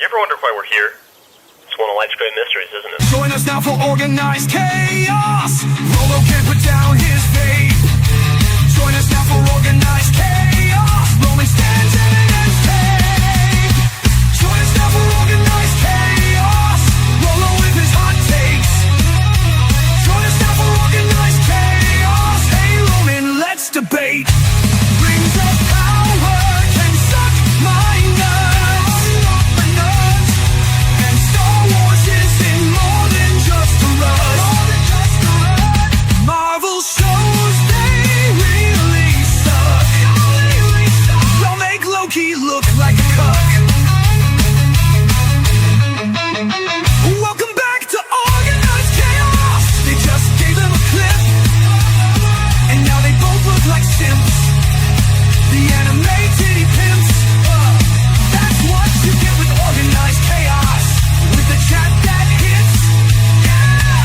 ever wonder why we're here? It's one of life's great mysteries, isn't it? Join us now for organized chaos. Rolo can't put down his faith. Join us now for organized chaos. Roman stands evidence tape. Join us now for organized chaos. Rolo with his hot takes. Join us now for organized chaos. Hey Roman, let's debate. Rings of power can suck my nuts. And Star Wars isn't more than just a rush. Marvel shows they really suck. Y'all make Loki look like a cuck. Welcome back to Organized Chaos. They just gave him a clip, and now they both look like simps. The animated pimps. That's what you get with Organized Chaos. With the chat that hits,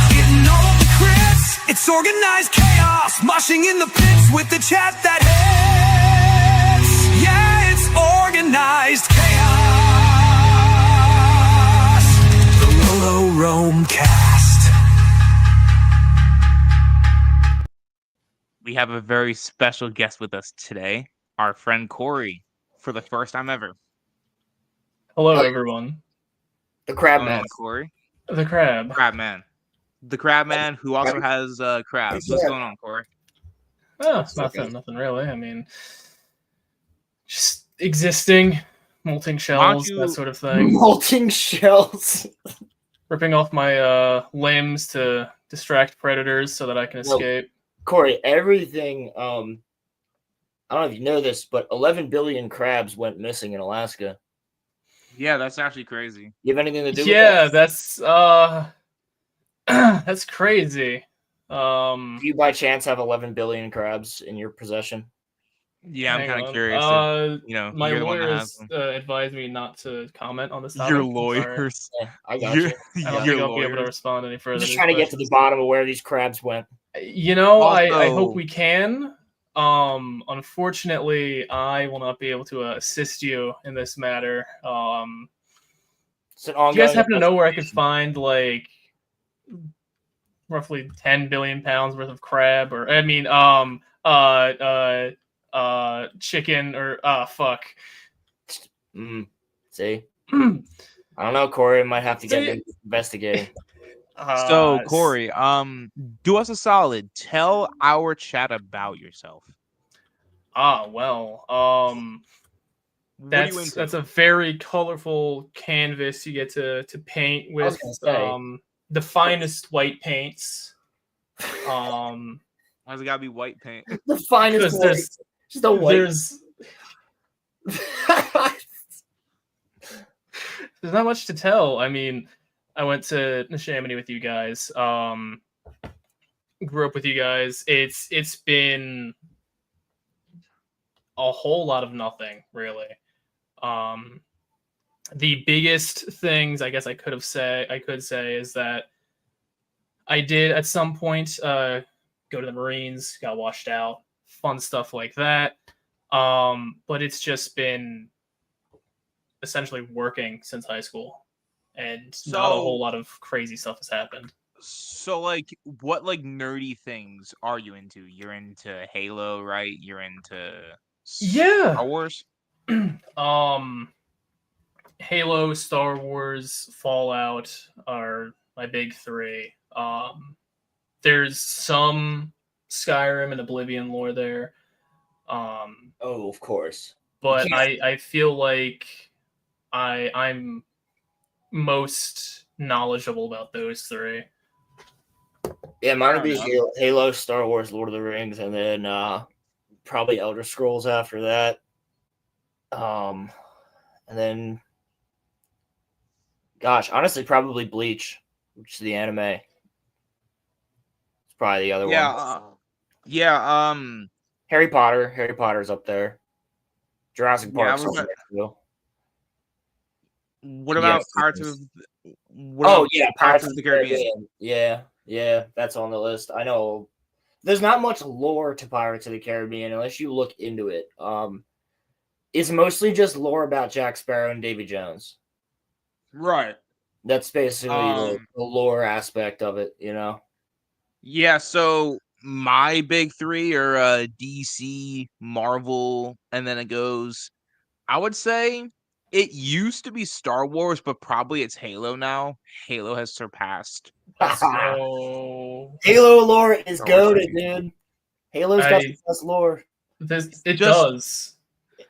getting all the crits. It's Organized Chaos, moshing in the pits with the chat that hits. Yeah, it's Organized Chaos. The RoloRome cast. We have a very special guest with us today, our friend Corey, for the first time ever. Hello, everyone. The crab What's going man. on, Corey? The crab. Crab Man. The Crab Man who also has crabs. What's going on, Corey? Oh, it's nothing really. I mean, just existing, molting shells, you- that sort of thing. Molting shells. Ripping off my limbs to distract predators so that I can No. escape. Corey, everything. I don't know if you know this, but 11 billion crabs went missing in Alaska. Yeah, that's actually crazy. You have anything to do with Yeah, that? that's crazy. Do you by chance have 11 billion crabs in your possession? Yeah, I'm hang kind of on. curious. If, My you're the one that has lawyers them. advised me not to comment on this topic. Your I'm sorry. lawyers. Yeah, I got Your, you. I don't your think I'll be able to lawyers. respond any further. I'm just to trying to these get to the questions. bottom of where these crabs went. You know, I Also- hope we can. Unfortunately, I will not be able to assist you in this matter. It's an Do you ongoing. guys happen to know where I could investigation. find like roughly 10 billion pounds worth of crab, or chicken, or fuck. See, I don't know, Corey. I might have to get See- into investigating. So, Uh, Corey, do us a solid. Tell our chat about yourself. well, What are you into? that's a very colorful canvas you get to paint I was with gonna say. the finest white paints. Why's it gotta be white paint? The finest. Because there's Just a white. there's not much to tell. I mean, I went to Neshaminy with you guys. Grew up with you guys. It's been a whole lot of nothing, really. The biggest things I guess I could say is that I did at some point go to the Marines, got washed out, fun stuff like that. But it's just been essentially working since high school, and not a So- whole lot of crazy stuff has happened. So, what nerdy things are you into? You're into Halo, right? You're into Yeah. Star Wars. Halo, Star Wars, Fallout are my big three. There's some Skyrim and Oblivion lore there. Oh, of course. But Yeah. I feel like I'm most knowledgeable about those three. Yeah, mine would Fair be enough. Halo, Star Wars, Lord of the Rings, and then probably Elder Scrolls after that. And then, gosh, honestly, probably Bleach, which is the anime. It's probably the other one. Harry Potter. Harry Potter's up there. Jurassic Yeah, I Park's was up not- there too. What about Yes, Pirates yes. of? What Oh about yeah, Pirates of the Caribbean. Yeah, that's on the list. I know. There's not much lore to Pirates of the Caribbean unless you look into it. It's mostly just lore about Jack Sparrow and Davy Jones. Right. That's basically Um, the lore aspect of it, you know. Yeah, so my big three are DC, Marvel, and then it goes. I would say it used to be Star Wars, but probably it's Halo now. Halo has surpassed. Let's go. Halo lore is Star Wars goated, franchise. dude. Halo's got the I best lore. it Just- does.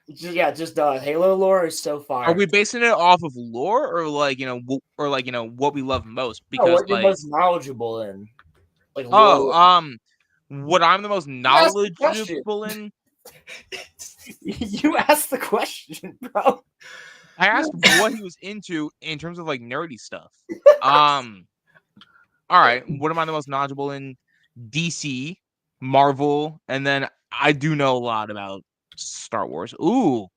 It just does. Halo lore is so fire. Are we basing it off of lore or like what we love most? Oh, Because what you're like most knowledgeable in, like lore. what I'm the most You asked the question. knowledgeable in. You asked the question, bro. I asked what he was into in terms of like nerdy stuff. All right, what am I the most knowledgeable in? DC, Marvel, and then I do know a lot about Star Wars. Ooh,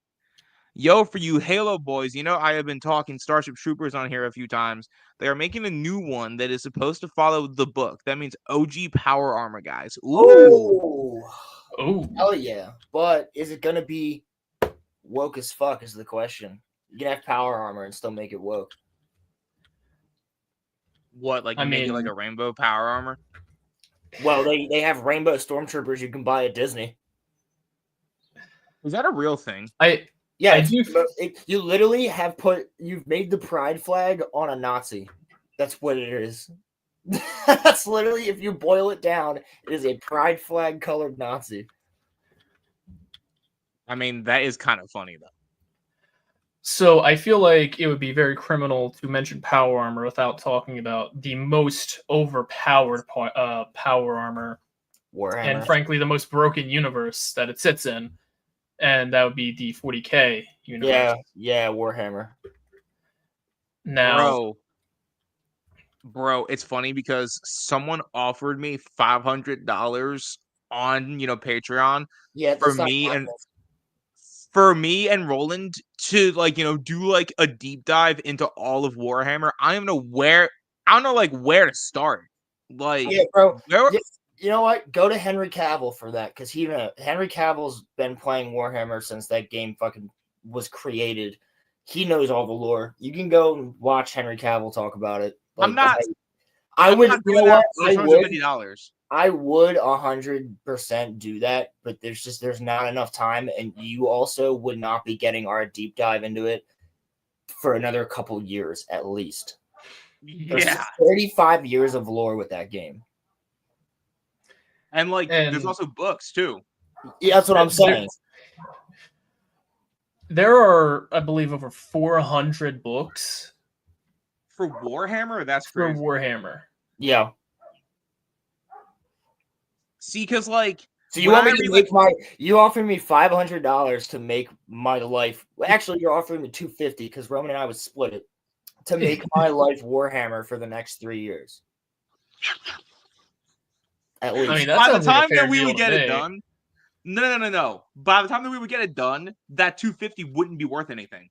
yo, for you Halo boys, you know I have been talking Starship Troopers on here a few times. They are making a new one that is supposed to follow the book. That means OG power armor, guys. Ooh, Oh, Oh, hell yeah! But is it gonna be woke as fuck? Is the question. You can have power armor and still make it woke. what like I make it like mean- a rainbow power armor? Well, they have rainbow stormtroopers you can buy at Disney. Is that a real thing? Yeah, I it's- do- you literally you've made the pride flag on a Nazi. That's what it is. That's literally, if you boil it down, it is a pride flag colored Nazi. I mean, that is kind of funny though. So I feel like it would be very criminal to mention power armor without talking about the most overpowered power armor, Warhammer. and frankly the most broken universe that it sits in, and that would be the 40k universe. Yeah, Warhammer. Now, Bro, it's funny because someone offered me $500 on I don't know like where to start. Like, Yeah, bro. where, You know what? Go to Henry Cavill for that, because Henry Cavill's been playing Warhammer since that game fucking was created. He knows all the lore. You can go and watch Henry Cavill talk about it. I'm not. I I'm would. not You doing know that what? for $250. I would 100% do that, but there's not enough time, and you also would not be getting our deep dive into it for another couple years at least. There's Yeah, 35 years of lore with that game. and there's And- also books too. Yeah, that's what I'm saying. there are, I believe, over 400 books For Warhammer, that's for crazy. Warhammer. Yeah. See, because like, So you when want I me to read, make you offer me $500 to make my life. Well, actually, you're offering me $250 because Roman and I would split it to make my life Warhammer for the next 3 years. At least. I mean, that by the sounds like a time fair that we deal would to get it me. done, no. By the time that we would get it done, that 250 wouldn't be worth anything.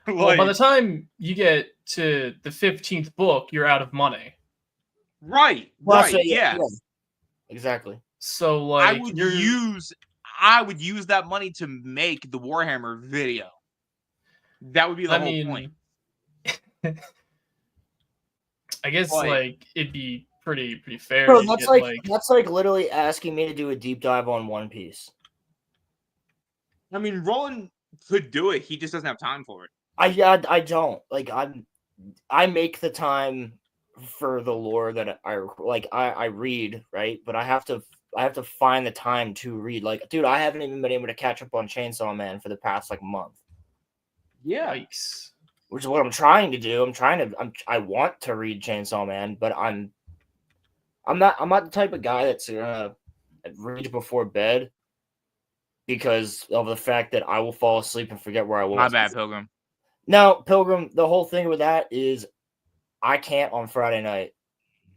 Well, by the time you get to the 15th book, you're out of money. right, Well, right, so, yes. Exactly. So, like, I would you're use that money to make the Warhammer video. That would be the whole point. I guess Like- like it'd be pretty fair. Bro, to that's get, that's like literally asking me to do a deep dive on One Piece. I mean, Roland could do it. He just doesn't have time for it. I don't like. I make the time for the lore that I read, right, but I have to find the time to read. Like, dude, I haven't even been able to catch up on Chainsaw Man for the past like month, yikes. which is what I'm trying to do. I want to read Chainsaw Man, but I'm not the type of guy that's gonna read before bed because of the fact that I will fall asleep and forget where I was. My bad, Pilgrim. No, Pilgrim, the whole thing with that is I can't on Friday night.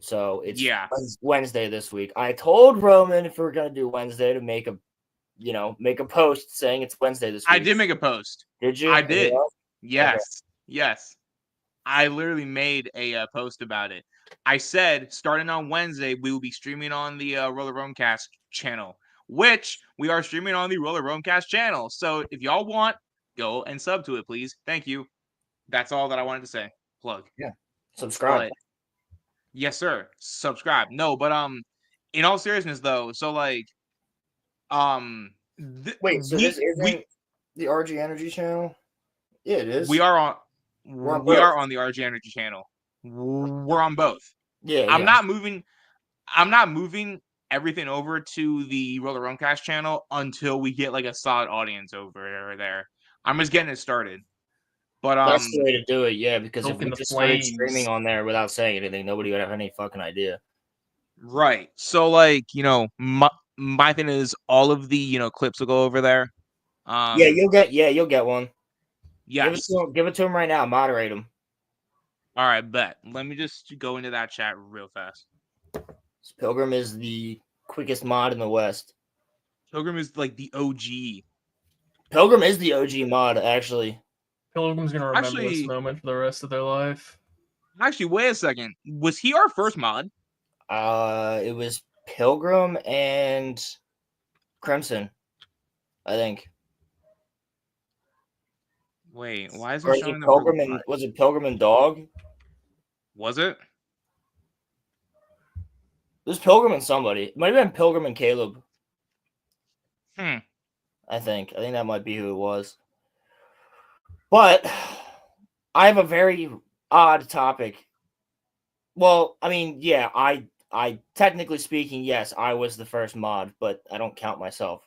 So it's Wednesday this week. I told Roman if we were gonna do Wednesday to make a post saying it's Wednesday this week. I did make a post. Did you? I did. Yeah. Yes. I literally made a post about it. I said, starting on Wednesday, we will be streaming on the RoloRome Cast channel, which we are streaming on the RoloRome Cast channel. So if y'all want, go and sub to it, please. Thank you. That's all that I wanted to say. plug. Subscribe. But yes, sir. Subscribe. No, but in all seriousness though, so like Wait, so this isn't the RG Energy channel? Yeah, it is. we are on We're on we both. are on the RG Energy channel. We're on both. Yeah, I'm not moving everything over to the RoloRome Cast channel until we get like a solid audience over there. I'm just getting it started. But That's the way to do it, yeah, because if Milking we the just started flames. streaming on there without saying anything, nobody would have any fucking idea. right. So like, my thing is all of the, clips will go over there. Yeah, you'll get one. Yes. Give it to him right now. Moderate him. All right, bet. Let me just go into that chat real fast. Pilgrim is the quickest mod in the West. Pilgrim is like the OG. Pilgrim is the OG mod, actually. Pilgrim's gonna remember this Actually- moment for the rest of their life. Actually, wait a second. Was he our first mod? It was Pilgrim and Crimson, I think. Wait, why is Or it is it showing that Pilgrim and was it Pilgrim and Dog? It Was it? was Pilgrim and somebody. It might have been Pilgrim and Caleb. I think that might be who it was. But I have a very odd topic. Well, I mean, yeah, I technically speaking, yes, I was the first mod, but I don't count myself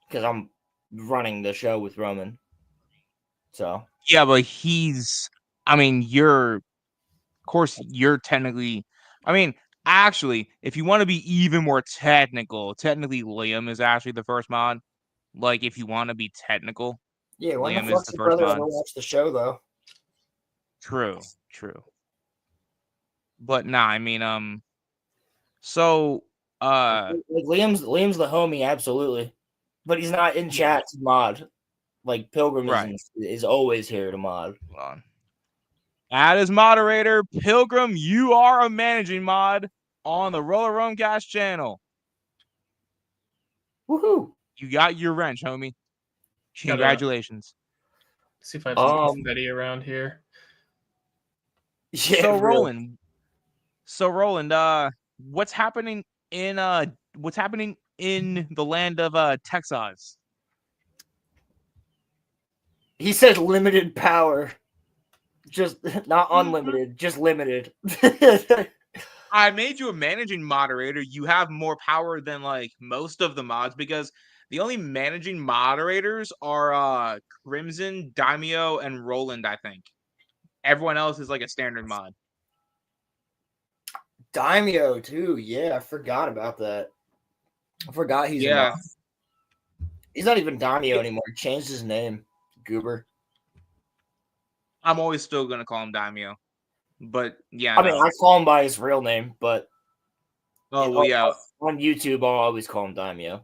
because I'm running the show with Roman. So Yeah, but of course, you're technically, actually, if you want to be even more technically Liam is actually the first mod. Like, if you want to be technical, yeah, when Liam the is fuck's the your first brother mod. ever watch the show though? True. But nah, so Like Liam's the homie, absolutely, but he's not in chat to mod. Like Pilgrim Right. is always here to mod. hold on. Add as moderator, Pilgrim, you are a managing mod on the RoloRome Cast channel. Woohoo! You got your wrench, homie. Gotta- Congratulations. See if I have some Um, confetti around here. Yeah, So really. Roland, what's happening in the land of Texas? He said limited power, just not unlimited, just limited. I made you a managing moderator. You have more power than like most of the mods because the only managing moderators are Crimson, Daimyo, and Roland, I think. Everyone else is like a standard mod. Daimyo too. Yeah, I forgot about that. I forgot he's a mod. He's not even Daimyo anymore. He changed his name. Goober. I'm always still gonna call him Daimyo. But yeah, I mean, I call him by his real name, but oh well, yeah, on YouTube, I'll always call him Daimyo.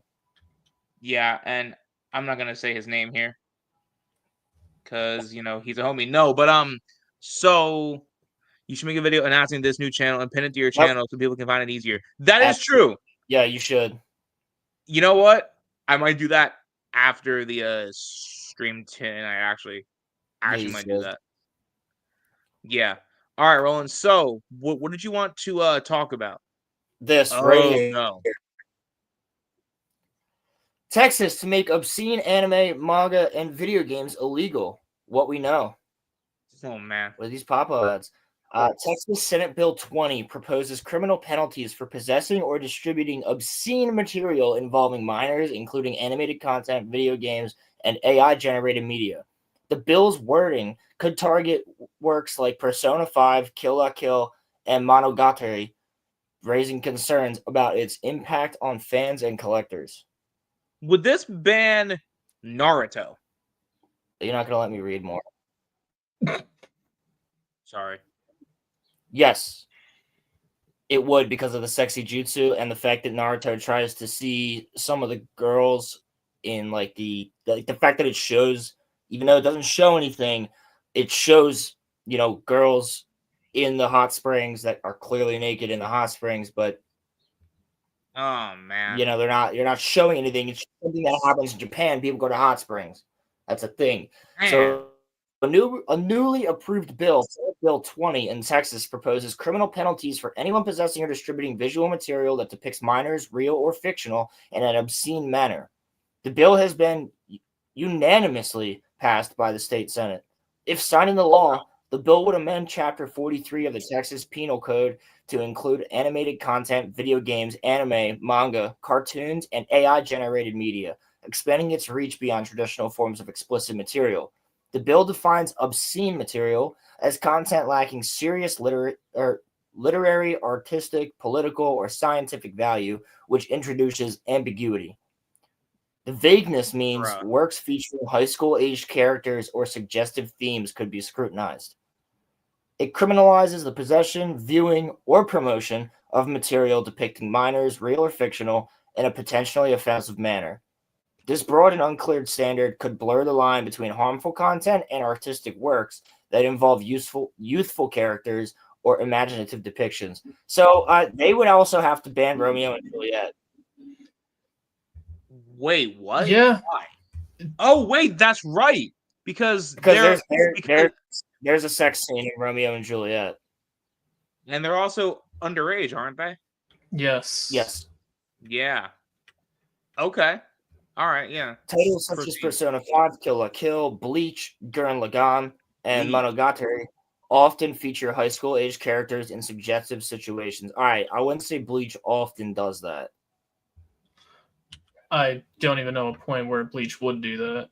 yeah, and I'm not gonna say his name here because he's a homie. No, but so you should make a video announcing this new channel and pin it to your channel so people can find it easier. That is true. Yeah, you should. You know what? I might do that after the stream tonight. I actually might do that. Yeah. All right, Roland. So, what did you want to talk about? This right Oh here. no. Texas to make obscene anime, manga, and video games illegal. What we know. Oh man. What are these pop-up ads? Texas Senate Bill 20 proposes criminal penalties for possessing or distributing obscene material involving minors, including animated content, video games, and AI-generated media. The bill's wording could target works like Persona 5, Kill la Kill, and Monogatari, raising concerns about its impact on fans and collectors. Would this ban Naruto? You're not going to let me read more. Sorry. Yes, it would because of the sexy jutsu and the fact that Naruto tries to see some of the girls in like the fact that it shows, even though it doesn't show anything, it shows, girls in the hot springs that are clearly naked in the hot springs, but Oh man. you're not showing anything. It's something that happens in Japan. People go to hot springs. That's a thing. Man. So A newly approved bill, Senate Bill 20 in Texas, proposes criminal penalties for anyone possessing or distributing visual material that depicts minors, real or fictional, in an obscene manner. The bill has been unanimously passed by the state Senate. If signed into law, the bill would amend Chapter 43 of the Texas Penal Code to include animated content, video games, anime, manga, cartoons, and AI-generated media, expanding its reach beyond traditional forms of explicit material. The bill defines obscene material as content lacking serious literary, artistic, political, or scientific value, which introduces ambiguity. The vagueness means Bruh. works featuring high school-aged characters or suggestive themes could be scrutinized. It criminalizes the possession, viewing, or promotion of material depicting minors, real or fictional, in a potentially offensive manner. This broad and uncleared standard could blur the line between harmful content and artistic works that involve youthful characters or imaginative depictions. So they would also have to ban Romeo and Juliet. Wait, what? Yeah. Why? Oh, wait, that's right. Because Because they're there's a sex scene in Romeo and Juliet. and they're also underage, aren't they? Yes. Yes. Yeah. Okay. All right. Yeah. Titles such as Proceed. Persona 5, Kill la Kill, Bleach, Gurren Lagann, and Bleach. Monogatari often feature high school age characters in suggestive situations. All right, I wouldn't say Bleach often does that. I don't even know a point where Bleach would do that.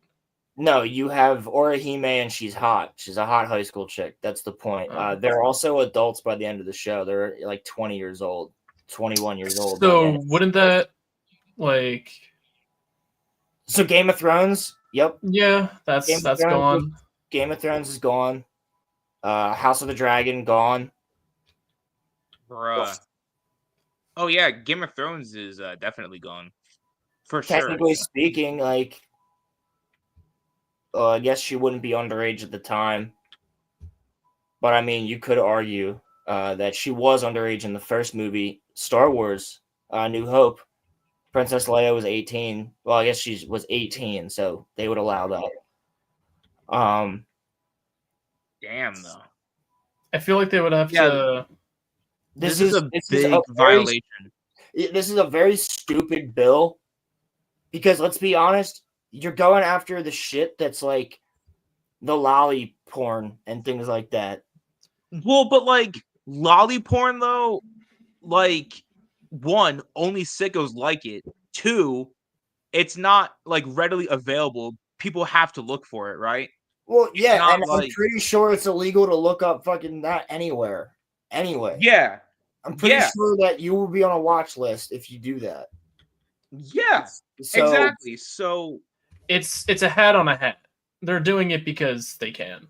No, you have Orihime and she's hot. She's a hot high school chick. That's the point. Oh. They're also adults by the end of the show. They're like 20 years old, 21 years old. So wouldn't that like? So Game of Thrones. Yep. Yeah, that's gone. Game of Thrones is gone. House of the Dragon gone. Bruh. Oh yeah, Game of Thrones is definitely gone. For Technically sure. speaking, like, I guess she wouldn't be underage at the time. But I mean, you could argue that she was underage in the first movie, Star Wars, New Hope. Princess Leia was 18. Well, I guess she was 18, so they would allow that. Damn though. I feel like they would have to. This is a big violation. This is a very stupid bill because let's be honest, you're going after the shit that's like the lolly porn and things like that. Well, but like lolly porn though, like one, only sickos like it. Two, it's not like readily available. People have to look for it, right? Well, yeah, not and I'm like- pretty sure it's illegal to look up fucking that anywhere. Anyway. Yeah. I'm pretty Yeah. sure that you will be on a watch list if you do that. Yeah. So, Exactly. So It's a hat on a hat. They're doing it because they can.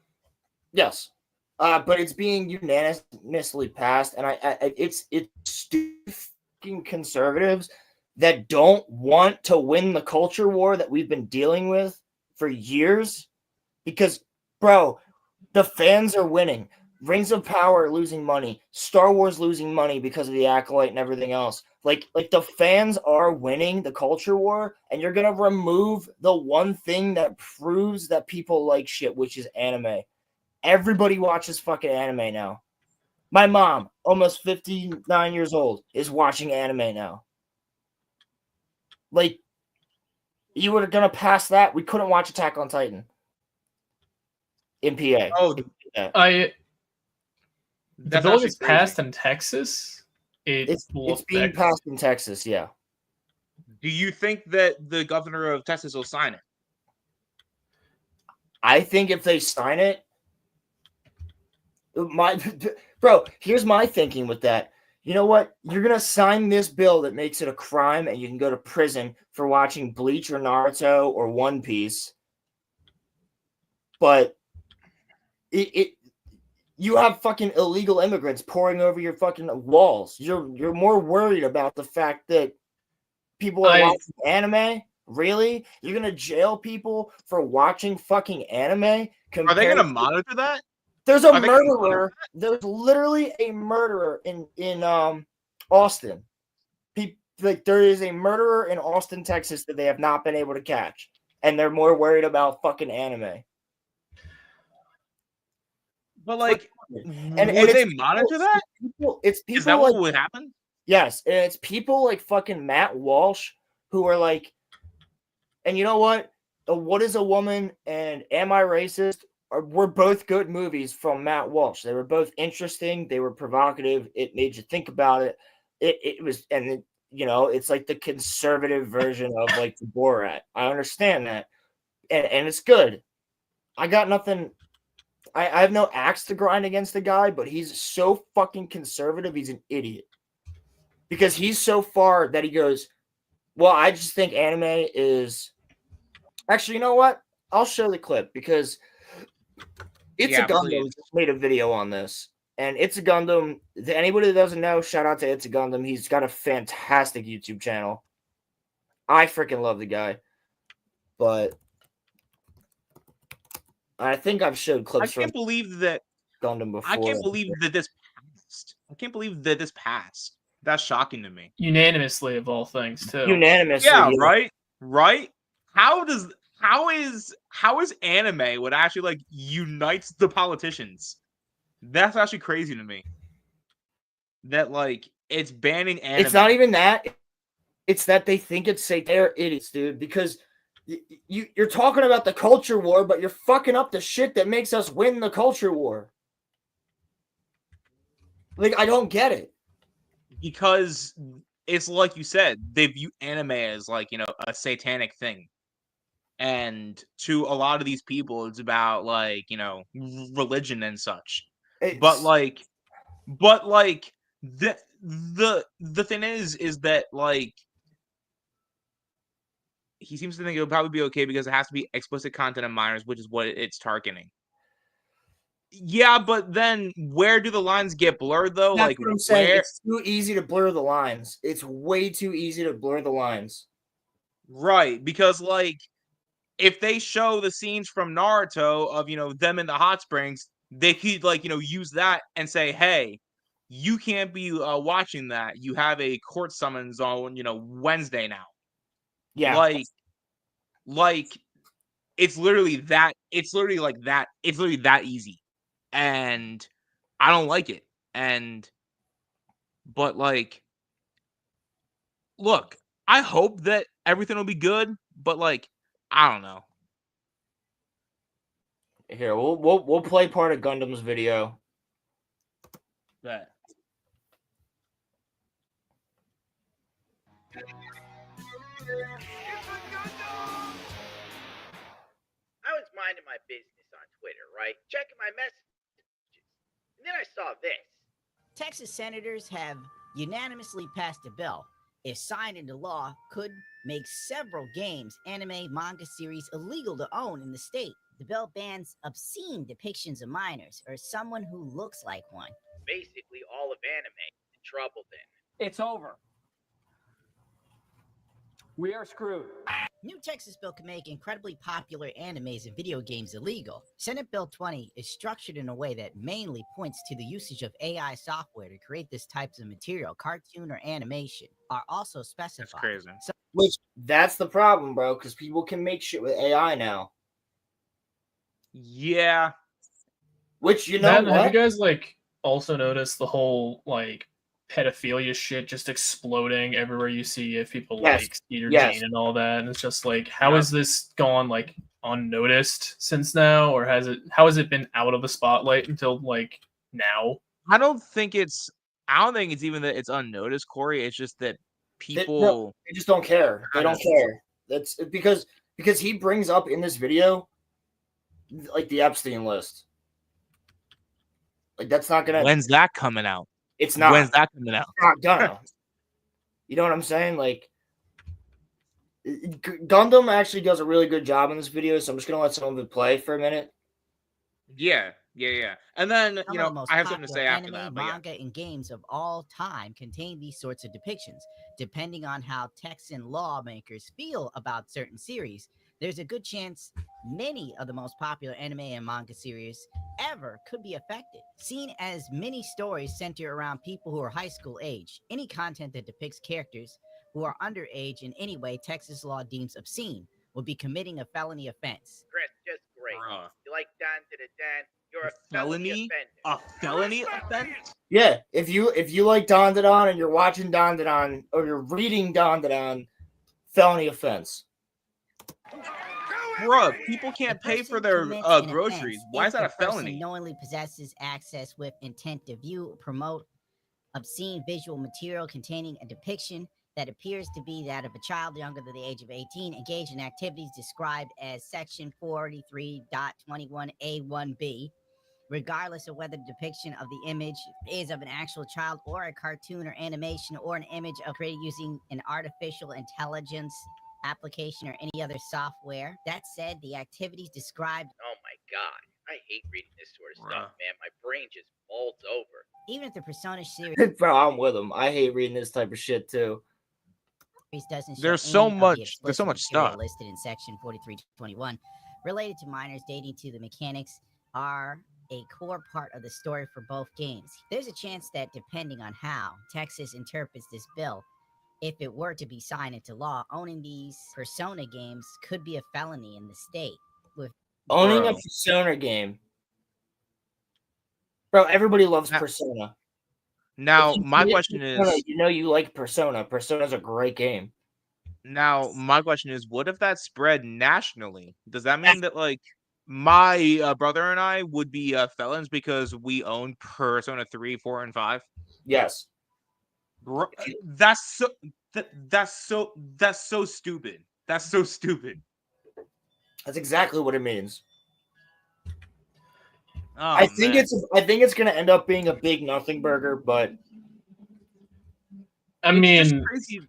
yes. But it's being unanimously passed, and it's stupid fucking conservatives that don't want to win the culture war that we've been dealing with for years. Because, bro, the fans are winning. Rings of Power losing money. Star Wars losing money because of the Acolyte and everything else. Like the fans are winning the culture war, and you're gonna remove the one thing that proves that people like shit, which is anime. Everybody watches fucking anime now. My mom, almost 59 years old, is watching anime now. Like, you were gonna pass that? We couldn't watch Attack on Titan in PA. Oh, The that's bill actually gets crazy. passed in Texas. It's being passed in Texas, yeah. Do you think that the governor of Texas will sign it? I think if they sign it, bro, here's my thinking with that. You know what? You're gonna sign this bill that makes it a crime, and you can go to prison for watching Bleach or Naruto or One Piece. But you have fucking illegal immigrants pouring over your fucking walls. You're more worried about the fact that people are watching anime. Really? You're gonna jail people for watching fucking anime? Are they gonna monitor that? There's a murderer. There's literally a murderer in Austin. There is a murderer in Austin, Texas that they have not been able to catch, and they're more worried about fucking anime. But like, And would they it's monitor that? It's people Is that like what would happen? yes, and it's people like fucking Matt Walsh who are like, and you know what? What is a Woman and Am I Racist were both good movies from Matt Walsh. They were both interesting. They were provocative. It made you think about it. It was, and it, you know, it's like the conservative version of like the Borat. I understand that, and it's good. I got nothing. I have no axe to grind against the guy, but he's so fucking conservative. He's an idiot because he's so far that he goes, well, I just think anime is. Actually, you know what? I'll show the clip because It's a Yeah, Gundam please. just made a video on this. And It's a Gundam, anybody that doesn't know, shout out to It's a Gundam. He's got a fantastic YouTube channel. I freaking love the guy. But I think I've showed I clips from can't believe that. Gundam before. I can't believe that this passed. I can't believe that this passed. That's shocking to me. Unanimously of all things, too. Unanimously. Yeah, right? Right? How is anime what actually like unites the politicians? That's actually crazy to me. That like it's banning anime. It's not even that. It's that they think it's safe. They're idiots, dude, because you're talking about the culture war, but you're fucking up the shit that makes us win the culture war. Like, I don't get it. Because it's like you said, they view anime as like, you know, a satanic thing. And to a lot of these people, it's about like, you know, religion and such. But like the thing is that like he seems to think it'll probably be okay because it has to be explicit content of minors, which is what it's targeting. Yeah, but then where do the lines get blurred though? That's like what I'm saying. where It's too easy to blur the lines. It's way too easy to blur the lines. right, because like if they show the scenes from Naruto of, you know, them in the hot springs, they could like, you know, use that and say, hey, you can't be watching that. You have a court summons on, you know, Wednesday now. Yeah. Like it's literally that. It's literally like that. It's literally that easy. And I don't like it. But like, look, I hope that everything will be good, but like, I don't know. Here, we'll play part of Gundam's video. That. I was minding my business on Twitter, right? Checking my messages. And then I saw this. Texas senators have unanimously passed a bill. If signed into law, could make several games, anime, manga series illegal to own in the state. The bill bans obscene depictions of minors or someone who looks like one. Basically, all of anime in trouble then. It's over. We are screwed. New Texas bill can make incredibly popular animes and video games illegal. Senate Bill 20 is structured in a way that mainly points to the usage of AI software to create this types of material. Cartoon or animation are also specified. That's crazy. Which, that's the problem, bro, because people can make shit with AI now. Yeah. Which, you know Have what? you guys like also noticed the whole like pedophilia shit just exploding everywhere you see if people like Cedar Jane and all that, and it's just like, how has this gone like unnoticed since now, or how has it been out of the spotlight until like now? I don't think it's even that it's unnoticed, Corey. It's just that people they just don't care. They don't care. That's because he brings up in this video like the Epstein list. Like, that's not gonna. When's that coming out? It's not. When's that coming out? It's not gonna. You know what I'm saying? Like, Gundam actually does a really good job in this video, so I'm just gonna let some of it play for a minute. Yeah. And then, you know, I have something to say after anime, that. Manga, and games of all time contain these sorts of depictions. Depending on how Texan lawmakers feel about certain series, there's a good chance many of the most popular anime and manga series ever could be affected. Seen as many stories center around people who are high school age, any content that depicts characters who are underage in any way Texas law deems obscene would be committing a felony offense. Chris, just great. You like Dan to the Dan. You're a felony? A felony offense? Yeah, if you like Don and you're watching Don or you're reading Don, felony offense. Bruh, people can't The pay for person their commits an groceries. offense Why if is that the a person felony? knowingly possesses access with intent to view, promote obscene visual material containing a depiction that appears to be that of a child younger than the age of 18, engaged in activities described as Section 43.21A1B, regardless of whether the depiction of the image is of an actual child or a cartoon or animation or an image of created using an artificial intelligence application or any other software. That said, the activities described, Oh my god, I hate reading this sort of stuff, man. My brain just molds over. even if the Persona series Bro, I'm with him. I hate reading this type of shit too. doesn't show There's so any of the much explicit material stuff. listed in Section 43.21 related to minors dating to the mechanics are a core part of the story for both games. There's a chance that depending on how Texas interprets this bill, if it were to be signed into law, owning these Persona games could be a felony in the state. Owning a Bro. Persona game. Bro, everybody loves Now- Persona. Now, If you my play question Persona, is, you know you like Persona. Persona's a great game. what if that spread nationally? Does that mean that like my brother and I would be felons because we own Persona 3, 4, and 5? Yes. Bro, that's so that's so stupid. That's so stupid. That's exactly what it means. Oh, I think man. it's gonna end up being a big nothing burger, but I It's just mean, crazy.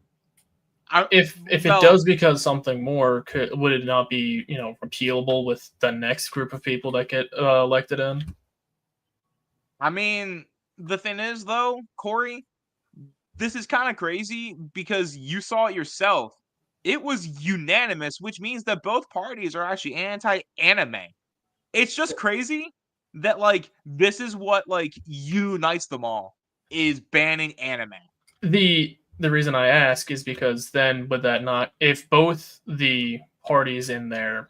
if it well, does become something more, would it not be repealable with the next group of people that get elected in? I mean, the thing is though, Corey, this is kind of crazy because you saw it yourself. It was unanimous, which means that both parties are actually anti-anime. It's just crazy that like this is what like unites them all is banning anime. The reason I ask is because then would that not, if both the parties in there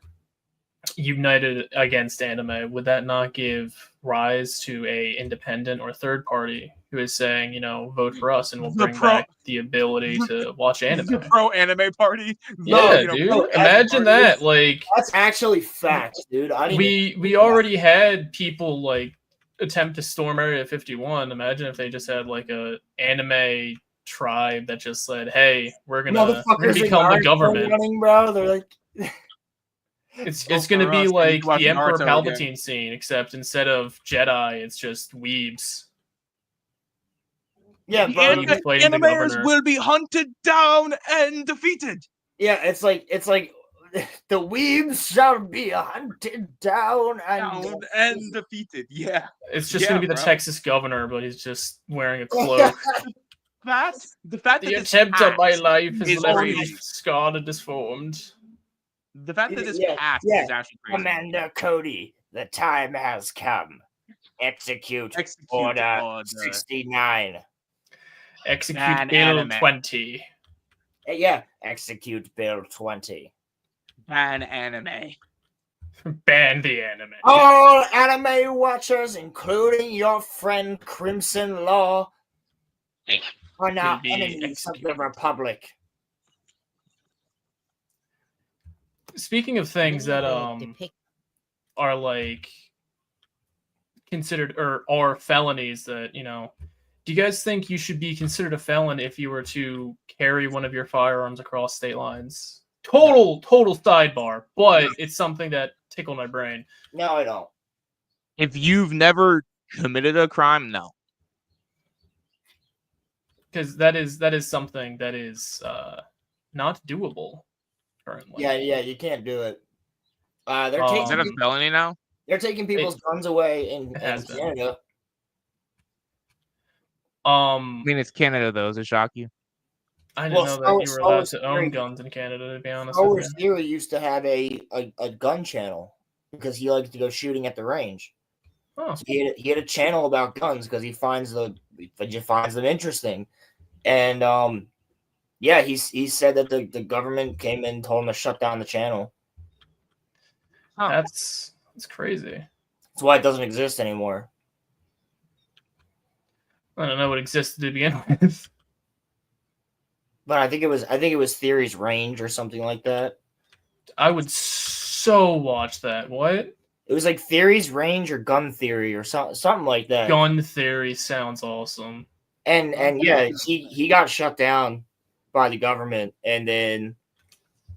united against anime, would that not give rise to a independent or third party who is saying, vote for us and we'll bring back the ability to watch anime? The pro anime party. Yeah, The, dude. pro Imagine anime that. party. Like That's actually facts, dude. I didn't even we think about already had people like attempt to storm Area 51. Imagine if they just had like a anime tribe that just said, "Hey, we're gonna motherfuckers become the government." running, bro. They're like, It's Vote gonna for be us and you like can watch the Emperor Naruto Palpatine again. scene, except instead of Jedi, it's just weebs. yeah, The bro. Weebs fighting the animators governor. will be hunted down and defeated. Yeah, it's like the weebs shall be hunted down And defeated. Yeah. It's just Yeah, gonna be the bro. Texas governor, but he's just wearing a cloak. The fact The that this attempt on my passed life has is left me crazy. scarred and disformed. The fact that this Yeah, passed yeah. is actually crazy. Commander Cody, the time has come. Execute Execute Order order. 69. Execute Ban Bill anime. 20. Yeah, execute Bill 20. Ban anime. Ban the anime. All anime watchers, including your friend Crimson Law, are now Will be enemies of executed. the Republic. Speaking of things that depict are like considered or are felonies that, do you guys think you should be considered a felon if you were to carry one of your firearms across state lines? Total sidebar, but it's something that tickled my brain. No, I don't. If you've never committed a crime, no. Because that is something that is not doable currently. Yeah, you can't do it. They're Is that a taking felony now? they're taking people's guns away in has been. Canada. I mean, it's Canada, though. Does it shock you? I didn't know that you were allowed to Theory- own guns in Canada, to be honest Star with Wars you. Theory used to have a gun channel because he liked to go shooting at the range. Oh. So he had a channel about guns because he finds them interesting, and yeah, he said that the government came in and told him to shut down the channel. Huh. That's crazy. That's why it doesn't exist anymore. I don't know what existed to begin with. But I think it was Theory's Range or something like that. I would so watch that. What? It was like Theory's Range or Gun Theory or something like that. Gun Theory sounds awesome. And yeah, he got shut down by the government, and then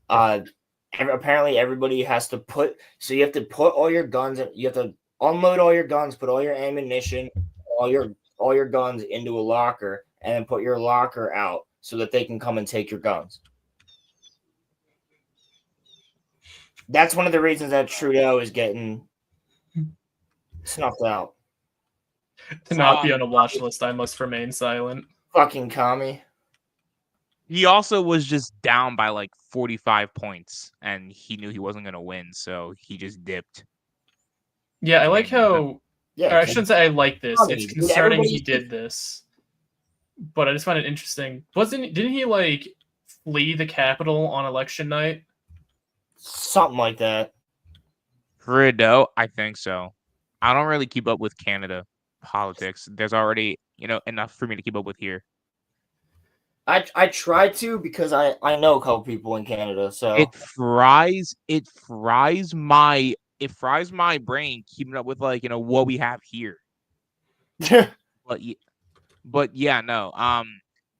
apparently everybody has to you have to put all your guns, you have to unload all your guns, put all your ammunition, all your guns into a locker, and then put your locker out so that they can come and take your guns. That's one of the reasons that Trudeau is getting snuffed out. To not be on a watch list, I must remain silent. Fucking commie. He also was just down by like 45 points, and he knew he wasn't going to win, so he just dipped. Yeah, I like how... Yeah, or I shouldn't say I like this. Commie. It's Dude, concerning he everybody's- did this. But I just find it interesting. Didn't he, like, flee the Capitol on election night? Something like that. Trudeau, I think so. I don't really keep up with Canada politics. There's already, enough for me to keep up with here. I try to because I know a couple people in Canada, so It fries my brain keeping up with what we have here. But yeah, no. I'm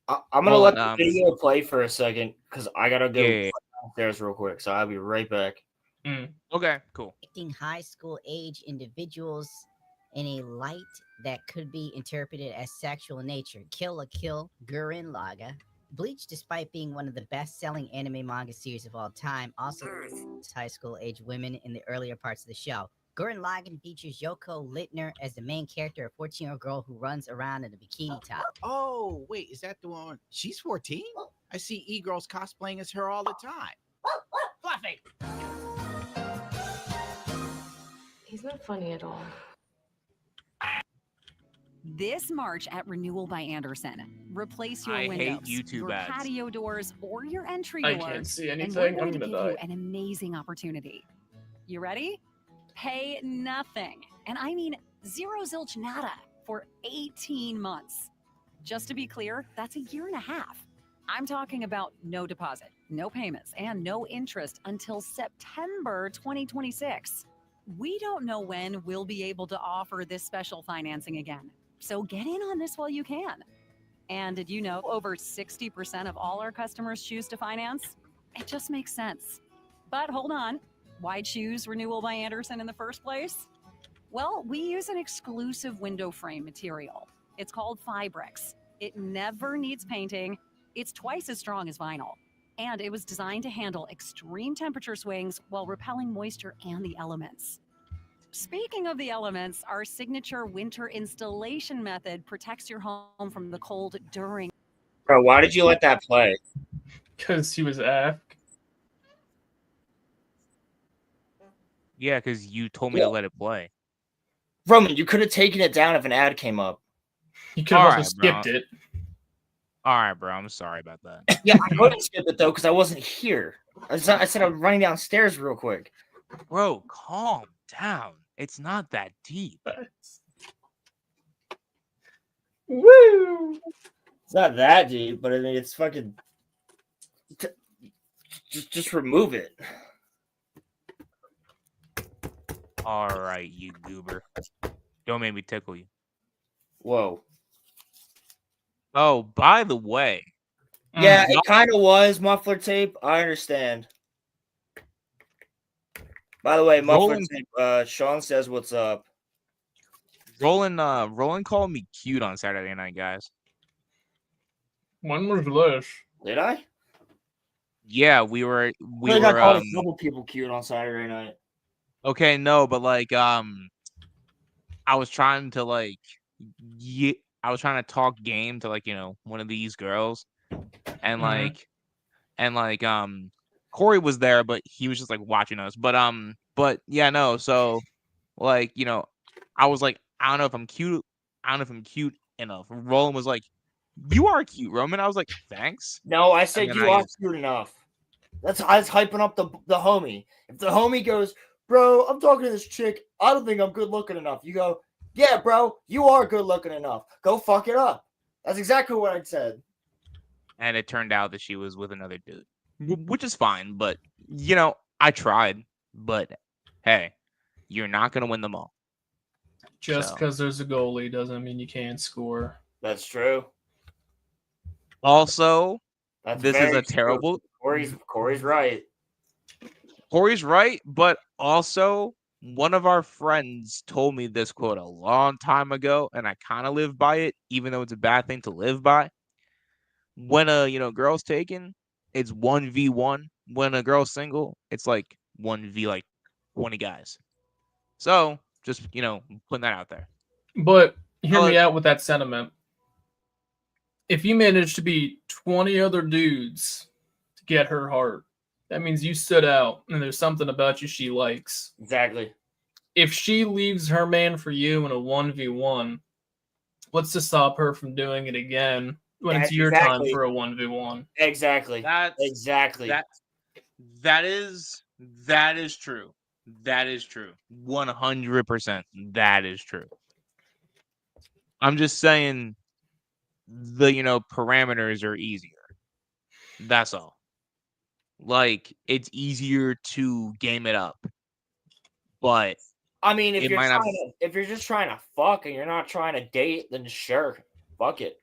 gonna Well, let the video play for a second because I gotta go Yeah. downstairs real quick, so I'll be right back. Okay, cool. Depicting high school age individuals in a light that could be interpreted as sexual in nature. Kill la Kill, Gurren Lagann. Bleach, despite being one of the best-selling anime manga series of all time, also features high school age women in the earlier parts of the show. Gurren Lagann features Yoko Littner as the main character, a 14-year-old girl who runs around in a bikini top. Oh, wait, is that the one? She's 14? I see e-girls cosplaying as her all the time. Fluffy! He's not funny at all. This March at Renewal by Anderson, replace your I hate windows, YouTube your ads. patio doors, or your entry I doors. can't see and anything. we're I'm going to gonna give you die. an amazing opportunity. You ready? Pay nothing, and I mean zero zilch nada, for 18 months. Just to be clear, that's a year and a half. I'm talking about no deposit, no payments, and no interest until September 2026. We don't know when we'll be able to offer this special financing again. So get in on this while you can. And did you know over 60% of all our customers choose to finance? It just makes sense. But hold on, why choose Renewal by Anderson in the first place? Well, we use an exclusive window frame material. It's called Fibrex. It never needs painting. It's twice as strong as vinyl. And it was designed to handle extreme temperature swings while repelling moisture and the elements. Speaking of the elements, our signature winter installation method protects your home from the cold during. Bro, why did you let that play? Because he was AFK. Yeah, because you told me to let it play. Roman, you could have taken it down if an ad came up. You could have also Alright, skipped bro. it. All right, bro. I'm sorry about that. Yeah, I couldn't skip it though because I wasn't here. I said I'm running downstairs real quick. Bro, calm down. It's not that deep. Woo! It's not that deep, but I mean it's fucking. Just remove it. All right, you goober. Don't make me tickle you. Whoa. Oh, by the way. Yeah, it kind of was muffler tape. I understand. By the way, muffler Roland- tape. Sean says, "What's up?" Roland called me cute on Saturday night, guys. When was this? Did I? Yeah, we I were called a couple people cute on Saturday night. okay, no, but I was trying to I was trying to talk game to one of these girls, and Corey was there, but he was just watching us. But yeah, no. So I was like, I don't know if I'm cute. I don't know if I'm cute enough. Roland was like, "You are cute, Roman." I was like, "Thanks." No, I said then you I are cute enough. I was hyping up the homie. If the homie goes, bro, I'm talking to this chick. I don't think I'm good looking enough. You go, yeah, bro, you are good looking enough. Go fuck it up. That's exactly what I said. And it turned out that she was with another dude, which is fine. But, I tried. But, hey, you're not going to win them all. Just So. because there's a goalie doesn't mean you can't score. That's true. Also, That's this is very a terrible. Corey's right. Corey's right, but also one of our friends told me this quote a long time ago, and I kind of live by it, even though it's a bad thing to live by. When a girl's taken, it's 1v1. When a girl's single, it's like 1v like 20 guys. So just putting that out there. But hear me out with that sentiment. If you manage to beat 20 other dudes to get her heart, that means you stood out and there's something about you she likes. Exactly. If she leaves her man for you in a 1v1, what's to stop her from doing it again when it's your time for a 1v1? Exactly. That is true. That is true. 100%. That is true. I'm just saying the parameters are easier. That's all. Like, it's easier to game it up. But I mean, if you're just trying to fuck and you're not trying to date, then sure, fuck it.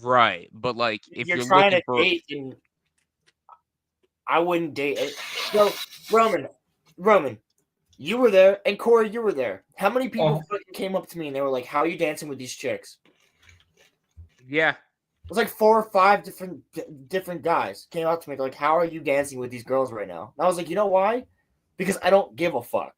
Right, but like if you're trying looking to for date, then I wouldn't date it. So Roman, you were there, and Corey, you were there. How many people came up to me and they were like, "How are you dancing with these chicks?" Yeah, it was like 4 or 5 different guys came up to me. They're like, "How are you dancing with these girls right now?" And I was like, "You know why? Because I don't give a fuck.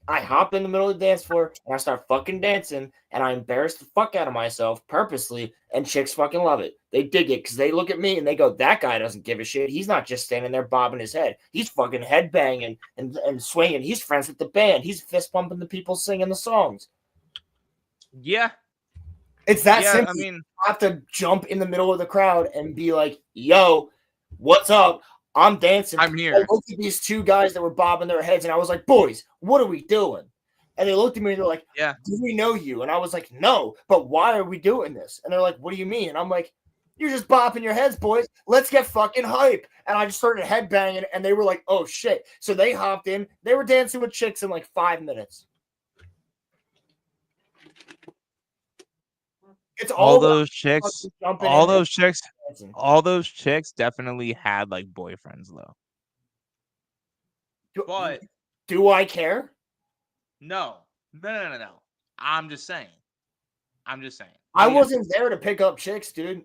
I hop in the middle of the dance floor and I start fucking dancing, and I embarrass the fuck out of myself purposely, and chicks fucking love it. They dig it because they look at me and they go, that guy doesn't give a shit. He's not just standing there bobbing his head. He's fucking headbanging and swinging. He's friends with the band. He's fist pumping the people singing the songs." Yeah. It's that simple. I mean, you have to jump in the middle of the crowd and be like, "Yo, what's up? I'm dancing." I'm here. I looked at these 2 guys that were bobbing their heads, and I was like, "Boys, what are we doing?" And they looked at me and they're like, "Yeah, do we know you?" And I was like, "No, but why are we doing this?" And they're like, "What do you mean?" And I'm like, "You're just bopping your heads, boys. Let's get fucking hype." And I just started headbanging, and they were like, "Oh shit." So they hopped in. They were dancing with chicks in like 5 minutes. It's all those chicks definitely had like boyfriends though. But do I care? No. I'm just saying. I wasn't there to pick up chicks, dude.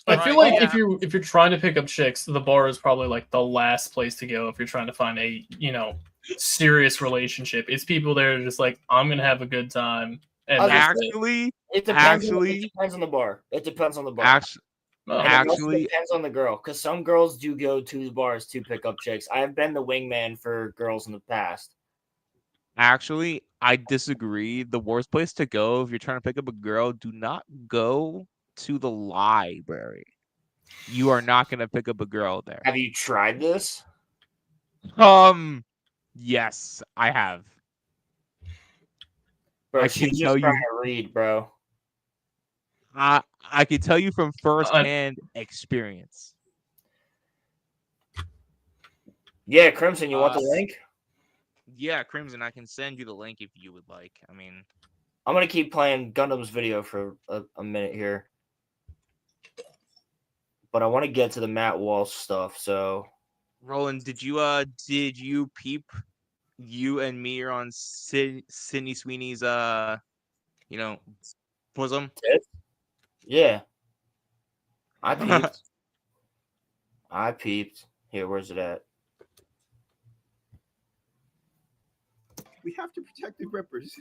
I feel like if you're trying to pick up chicks, the bar is probably like the last place to go if you're trying to find a serious relationship. It's people there just like, I'm gonna have a good time. And it depends on the bar. It depends on the bar. Actually, it depends on the girl, because some girls do go to the bars to pick up chicks. I have been the wingman for girls in the past. Actually, I disagree. The worst place to go if you're trying to pick up a girl, do not go to the library. You are not going to pick up a girl there. Have you tried this? Yes, I have. Bro, I can tell you to read, bro. I can tell you from firsthand experience. Yeah, Crimson, you want the link? Yeah, Crimson, I can send you the link if you would like. I mean, I'm gonna keep playing Gundam's video for a minute here, but I want to get to the Matt Walsh stuff. So, Roland, did you peep? You and me are on Sydney Sweeney's bosom. Yeah, I peeped. I peeped. Here, where's it at? We have to protect the Grippers.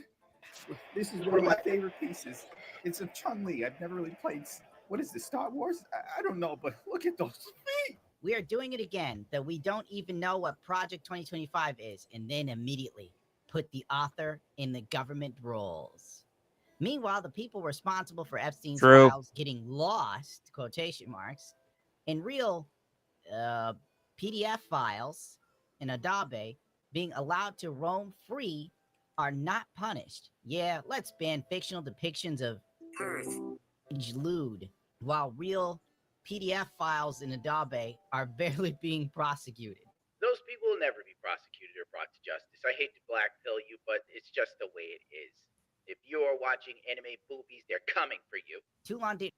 This is one of my favorite pieces. It's of Chun-Li. I've never really played. What is this, Star Wars? I don't know, but look at those feet. We are doing it again, though we don't even know what Project 2025 is, and then immediately put the author in the government roles. Meanwhile, the people responsible for Epstein's files getting lost, quotation marks, in real PDF files in Adabe being allowed to roam free are not punished. Yeah, let's ban fictional depictions of Earth lewd, while real PDF files in Adabe are barely being prosecuted. Those people will never be prosecuted or brought to justice. I hate to blackpill you, but it's just the way it is. If you are watching anime boobies, they're coming for you. Toulon did.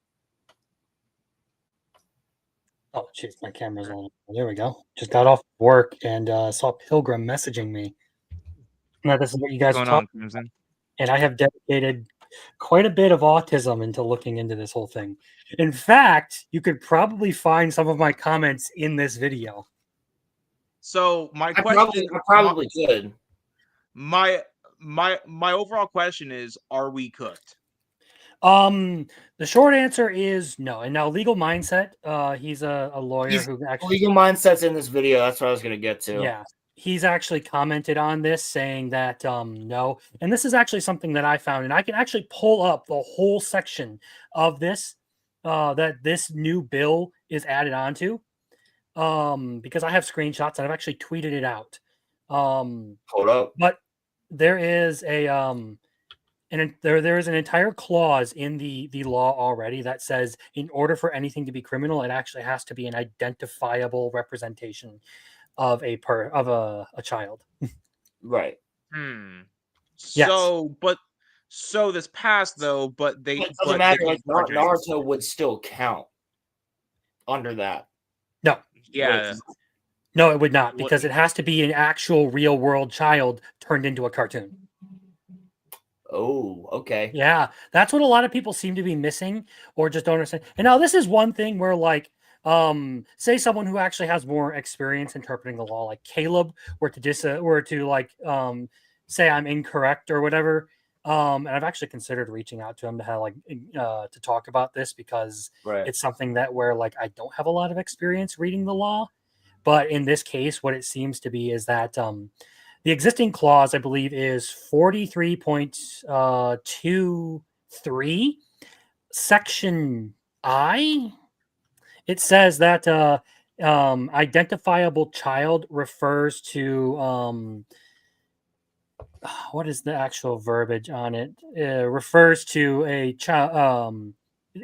Oh, jeez, my camera's on. There we go. Just got off work and saw Pilgrim messaging me. Now, this is what you guys are What's going on, talking Crimson? about. And I have dedicated quite a bit of autism into looking into this whole thing. In fact, you could probably find some of my comments in this video. So my I question, probably could. my overall question is: are we cooked? The short answer is no. And now, Legal Mindset, he's a lawyer who actually Legal Mindset's in this video. That's what I was gonna get to. Yeah, he's actually commented on this, saying that no. And this is actually something that I found, and I can actually pull up the whole section of this that this new bill is added onto, because I have screenshots and I've actually tweeted it out. Hold up. But there is a and there is an entire clause in the law already that says in order for anything to be criminal, it actually has to be an identifiable representation of a child. Right. Yes. So this passed though, but they It doesn't matter. Like Naruto would still count under that. No. Yeah. No, it would not, because it has to be an actual real world child turned into a cartoon. Oh, okay. Yeah, that's what a lot of people seem to be missing or just don't understand. And now this is one thing where, like, say someone who actually has more experience interpreting the law, like Caleb, were to say I'm incorrect or whatever. And I've actually considered reaching out to him to have to talk about this, because it's something that where like I don't have a lot of experience reading the law. But in this case, what it seems to be is that the existing clause, I believe, is 43.23, section I. It says that identifiable child refers to what is the actual verbiage on it? Refers to a child,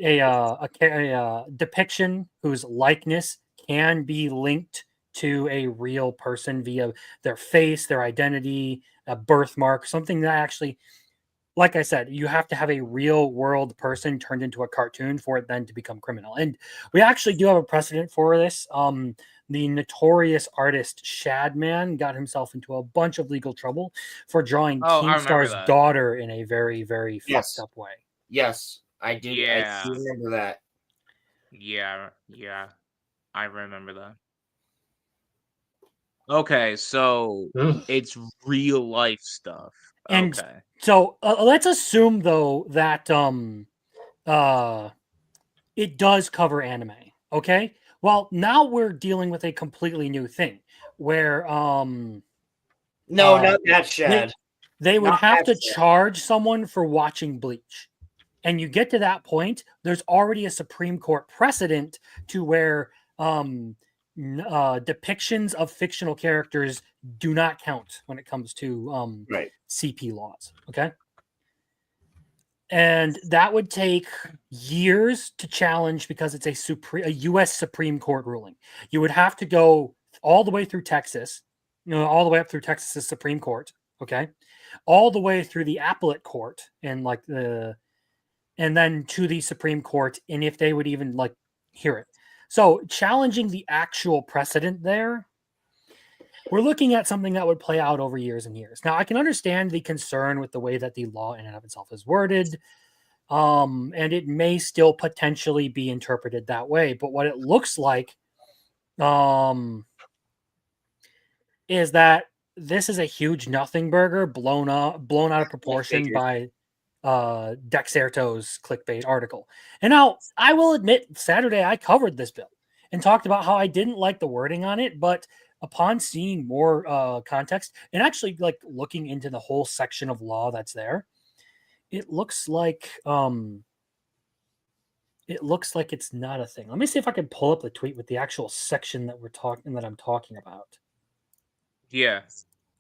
a depiction whose likeness can be linked to a real person via their face, their identity, a birthmark, something that actually, like I said, you have to have a real world person turned into a cartoon for it then to become criminal. And we actually do have a precedent for this. The notorious artist Shadman got himself into a bunch of legal trouble for drawing Keemstar's daughter in a very, very fucked up way. Yes, I did. Yeah. I do remember that. Yeah, I remember that. Okay, so it's real life stuff. And okay. So let's assume though that it does cover anime. Okay. Well, now we're dealing with a completely new thing where no, not that, Shad. They would have to charge someone for watching Bleach. And you get to that point, there's already a Supreme Court precedent to where depictions of fictional characters do not count when it comes to CP laws. Okay. And that would take years to challenge because it's a U.S. Supreme Court ruling. You would have to go all the way through Texas, all the way up through Texas's Supreme Court. Okay. All the way through the appellate court and and then to the Supreme Court. And if they would even hear it. So challenging the actual precedent there, we're looking at something that would play out over years and years. Now, I can understand the concern with the way that the law in and of itself is worded, and it may still potentially be interpreted that way. But what it looks like is that this is a huge nothing burger blown out of proportion by Dexerto's clickbait article. And now I will admit, Saturday I covered this bill and talked about how I didn't like the wording on it, but upon seeing more context and actually looking into the whole section of law that's there, it looks like it's not a thing. Let me see if I can pull up the tweet with the actual section that I'm talking about. Yeah,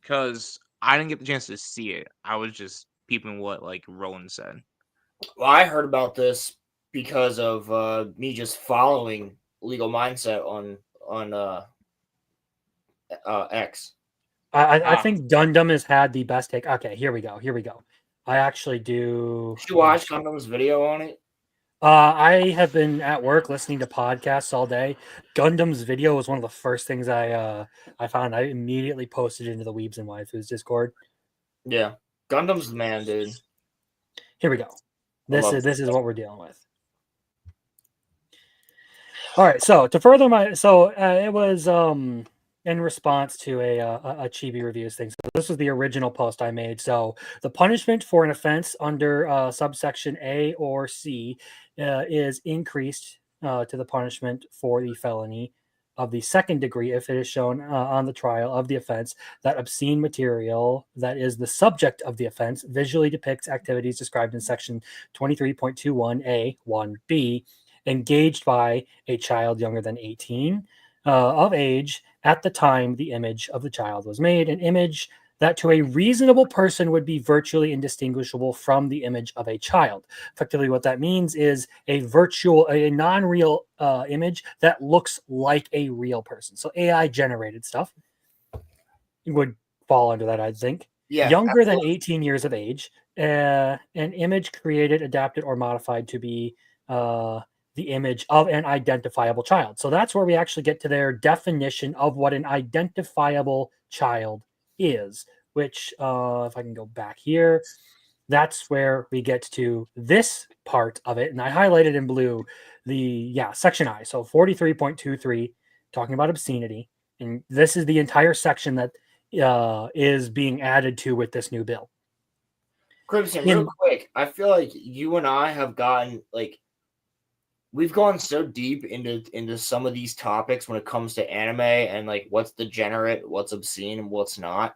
because I didn't get the chance to see it. I was just peeping what like Roland said. Well, I heard about this because of me just following Legal Mindset on X. I think Gundam has had the best take. Okay, here we go. I actually do. Did you watch Gundam's video on it? I have been at work listening to podcasts all day. Gundam's video was one of the first things I found. I immediately posted into the Weebs and Waifus Discord. Yeah, Gundam's the man, dude. Here we go. This is what we're dealing with. All right, so to further it was in response to a Chibi Reviews thing. So this was the original post I made. So the punishment for an offense under subsection A or C is increased to the punishment for the felony of the second degree if it is shown on the trial of the offense that obscene material that is the subject of the offense visually depicts activities described in section 23.21a 1b engaged by a child younger than 18 of age at the time the image of the child was made, an image that to a reasonable person would be virtually indistinguishable from the image of a child. Effectively, what that means is a non-real image that looks like a real person. So AI generated stuff would fall under that, I think. Yeah, younger than 18 years of age, an image created, adapted, or modified to be the image of an identifiable child. So that's where we actually get to their definition of what an identifiable child is, which if I can go back here, that's where we get to this part of it. And I highlighted in blue section I. So 43.23, talking about obscenity. And this is the entire section that is being added to with this new bill. Crimson, real quick, I feel like you and I have gotten we've gone so deep into some of these topics when it comes to anime and like what's degenerate, what's obscene, and what's not.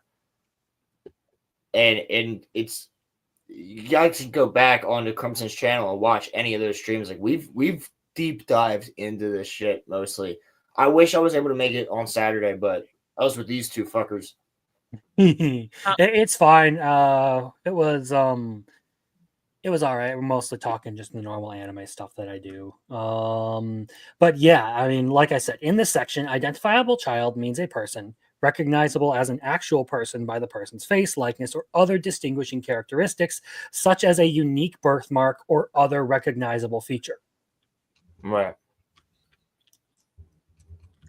And it's, you guys can go back onto Crimson's channel and watch any of those streams. Like we've deep dived into this shit mostly. I wish I was able to make it on Saturday, but I was with these two fuckers. It's fine. It was all right. We're mostly talking just the normal anime stuff that I do. But yeah, I mean, like I said, in this section, identifiable child means a person recognizable as an actual person by the person's face, likeness, or other distinguishing characteristics, such as a unique birthmark or other recognizable feature. Right.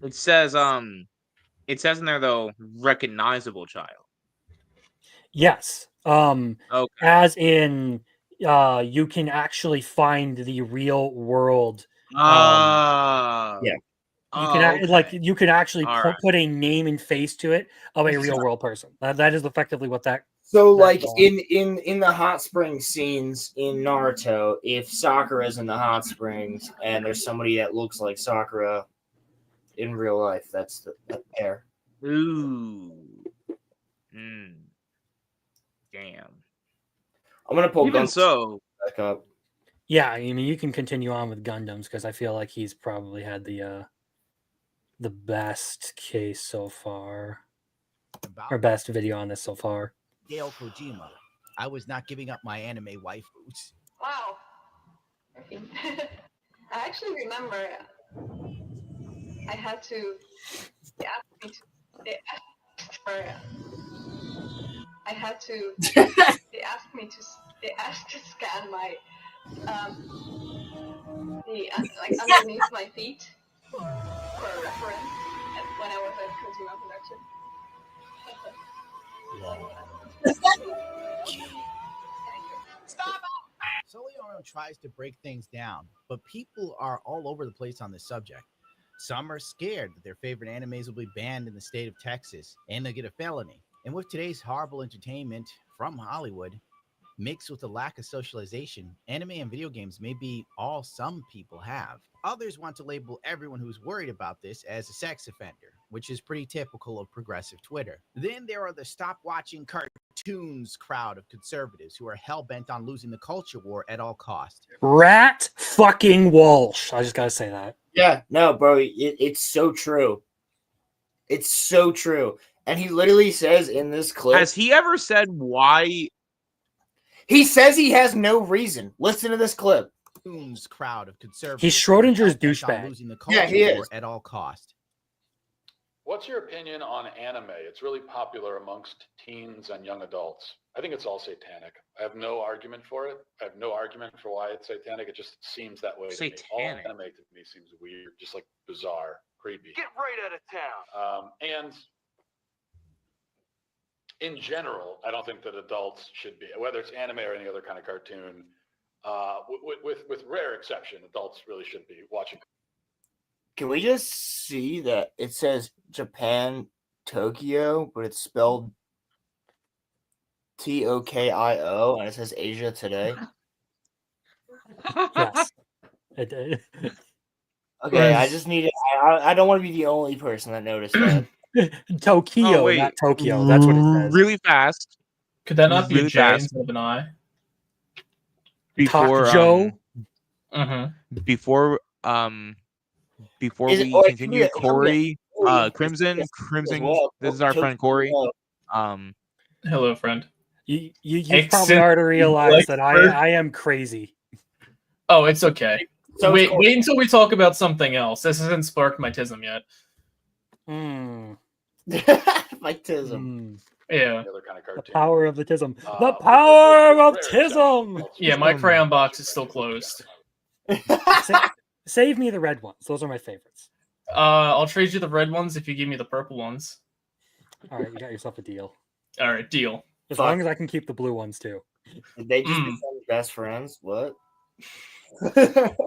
It says in there though, recognizable child. Yes. Okay. As in you can actually find the real world. Yeah. You can actually put a name and face to it of a real world person. That is effectively what that. So like in the hot spring scenes in Naruto, if Sakura's in the hot springs and there's somebody that looks like Sakura in real life, that's the pair. Ooh. Damn. I'm gonna pull Even Gundam so back up. Yeah, I mean you can continue on with Gundams because I feel like he's probably had the best case so far, or best video on this so far. Hideo Kojima, I was not giving up my anime waifus. Wow. I actually remember I had to. They asked me to. They asked to scan my underneath my feet for a reference when I was at Consumer Production. Stop! Soliano tries to break things down, but people are all over the place on this subject. Some are scared that their favorite animes will be banned in the state of Texas and they'll get a felony. And with today's horrible entertainment from Hollywood, mixed with the lack of socialization, anime and video games may be all some people have. Others want to label everyone who's worried about this as a sex offender, which is pretty typical of progressive Twitter. Then there are the stop watching cartoons crowd of conservatives who are hell-bent on losing the culture war at all costs. Rat fucking Walsh. I just gotta say that. Yeah, no, bro, it's so true. It's so true. And he literally says in this clip, Has he ever said why? he says he has no reason. Listen to this clip. Crowd of conservatives. He's Schrodinger's hell-bent on douchebag. Losing the Yeah, culture he war is. at all cost. What's your opinion on anime? It's really popular amongst teens and young adults. I think it's all satanic. I have no argument for it. I have no argument for why it's satanic. It just seems that way to me. All Satanic. anime to me seems weird, just like bizarre, creepy. Get right out of town. And in general, I don't think that adults should be, whether it's anime or any other kind of cartoon, with rare exception, adults really should be watching. Can we just see that it says Japan Tokyo, but it's spelled Tokio, and it says Asia Today? Yes. It did. Okay, I just need it. I don't want to be the only person that noticed that. Tokyo, Oh, wait. not Tokyo. That's what it says. Really fast. Could that not be Really a J fast. instead of an I? Before Joe. before Is it- we or it could continue, be a- Corey, Corey, Crimson, as Crimson. well. This is our friend Corey. Hello, friend. You've probably already realized that I am crazy. Oh, it's okay. So wait until we talk about something else. This hasn't sparked my tism yet. My tism. Yeah. The other kind of The cartoon. power of the tism. The power of tism. Yeah, my crayon box is still closed. Save me the red ones. Those are my favorites. I'll trade you the red ones if you give me the purple ones. All right, you got yourself a deal. All right, deal. As long as I can keep the blue ones too. Did they just become best friends? What?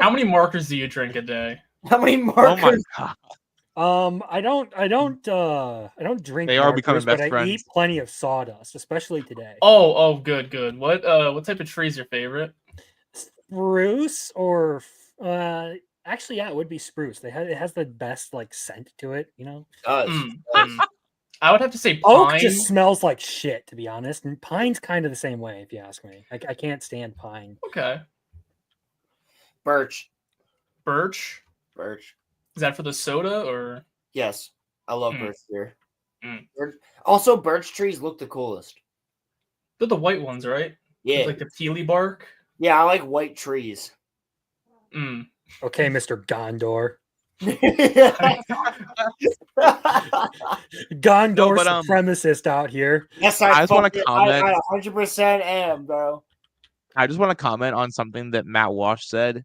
How many markers do you drink a day? How many markers? Oh my god. I don't drink. They are becoming markers, but best I friends. eat plenty of sawdust, especially today. Oh, good. What type of tree is your favorite? Spruce or actually, yeah, it would be spruce. It has the best like scent to it, you know. I would have to say Oak pine. just smells like shit, to be honest, and pine's kind of the same way, if you ask me. I can't stand pine. Okay. Birch. Birch. Is that for the soda or? Yes, I love birch beer. Mm. Also, birch trees look the coolest. They're the white ones, right? Yeah. With, like the peely bark. Yeah, I like white trees. Okay, Mr. Gondor. Gondor supremacist out here. Yes, I just want to comment. I 100% am, bro. I just want to comment on something that Matt Walsh said.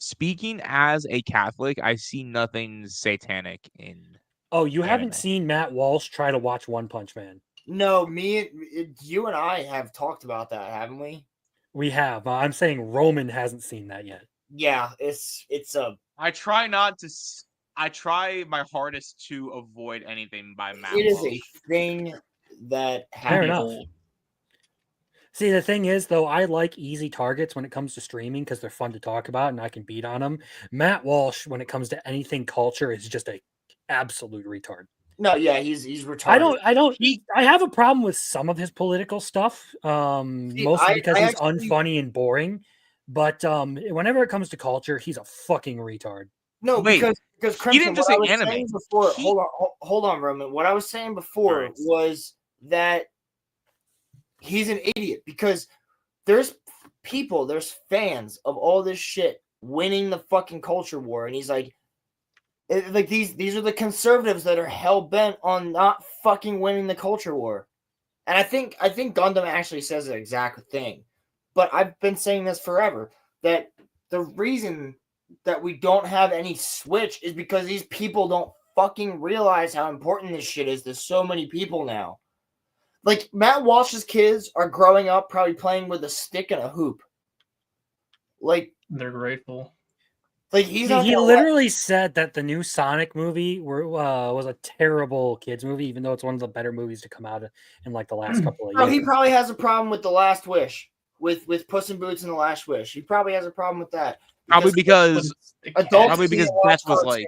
Speaking as a Catholic, I see nothing satanic in. Oh, you haven't seen Matt Walsh try to watch One Punch Man? No, you and I have talked about that, haven't we? We have. I'm saying Roman hasn't seen that yet. Yeah, it's a. I try not to. I try my hardest to avoid anything by Matt It is Walsh. a thing that Fair happens. enough. See, the thing is, though, I like easy targets when it comes to streaming because they're fun to talk about and I can beat on them. Matt Walsh, when it comes to anything culture, is just a absolute retard. No, yeah, he's retarded. I have a problem with some of his political stuff, mostly because he's unfunny and boring. But whenever it comes to culture, he's a fucking retard. No, Wait, because Crimson, he didn't just say what I was anime. saying before, hold on, Roman. What I was saying before was that he's an idiot because there's fans of all this shit winning the fucking culture war, and he's like these are the conservatives that are hell bent on not fucking winning the culture war. And I think Gundam actually says the exact thing. But I've been saying this forever, that the reason that we don't have any Switch is because these people don't fucking realize how important this shit is to so many people now. Like, Matt Walsh's kids are growing up probably playing with a stick and a hoop. Like, they're grateful. Like, he literally said that the new Sonic movie was a terrible kids movie, even though it's one of the better movies to come out in like the last couple of years. He probably has a problem with The Last Wish, with Puss in Boots and The Last Wish. He probably has a problem with that. Probably because Beth was like,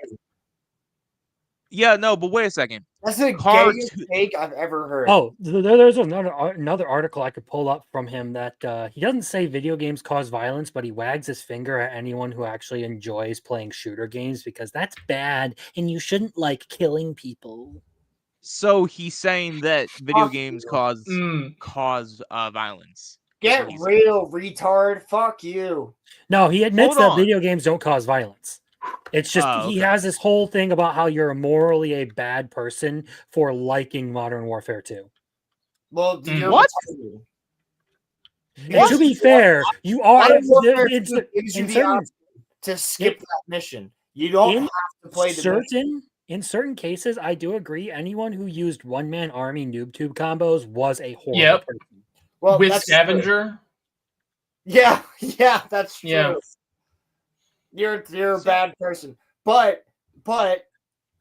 yeah, no, but wait a second. That's the gayest take I've ever heard. Oh, there's another article I could pull up from him that he doesn't say video games cause violence, but he wags his finger at anyone who actually enjoys playing shooter games because that's bad and you shouldn't like killing people. So he's saying that video Fuck games you. cause violence. Get real, retard. Fuck you. No, he admits Hold that on. video games don't cause violence. It's just Oh, he okay. has this whole thing about how you're morally a bad person for liking Modern Warfare 2. Well, you're What? retarded. And to be fair, you are Modern Warfare 2 it's gives you in the certain option to skip that mission. You don't in have to play the mission. in certain cases, I do agree. Anyone who used one-man army noob tube combos was a horrible Yep. person. Well, With that's true. Scavenger. Yeah, that's true. Yeah. You're a bad person. But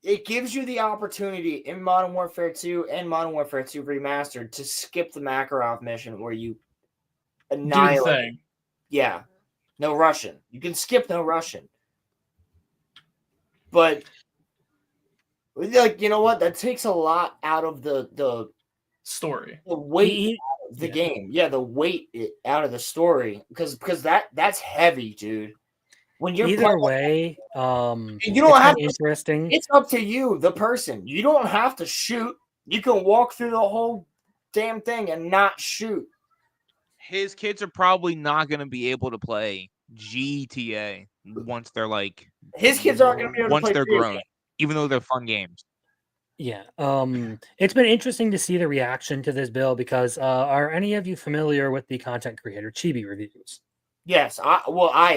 it gives you the opportunity in Modern Warfare 2 and Modern Warfare 2 Remastered to skip the Makarov mission where you Do the annihilate. thing. Yeah. No Russian. You can skip no Russian. But like, you know what? That takes a lot out of the Story. the weight out of the game. Yeah, the weight out of the story. Because that's heavy, dude. When you're Either way, you don't it's have been interesting. It's up to you, the person. You don't have to shoot. You can walk through the whole damn thing and not shoot. His kids are probably not going to be able to play GTA once they're like. His kids aren't going to be able to once play they're video grown, games. even though they're fun games. Yeah. It's been interesting to see the reaction to this bill because are any of you familiar with the content creator Chibi Reviews? Yes, I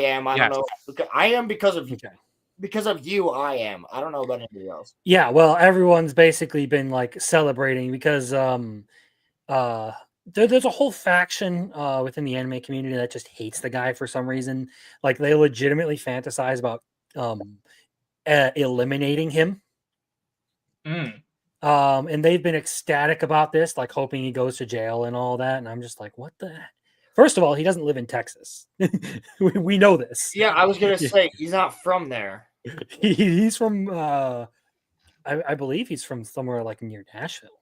am. I Yes. don't know. I am because of you. I am. I don't know about anybody else. Yeah, well, everyone's basically been like celebrating because there's a whole faction within the anime community that just hates the guy for some reason. Like they legitimately fantasize about eliminating him. And they've been ecstatic about this, like hoping he goes to jail and all that. And I'm just like, what the? First of all, he doesn't live in Texas. we know this. Yeah, I was gonna say he's not from there. He's from I believe he's from somewhere like near Nashville.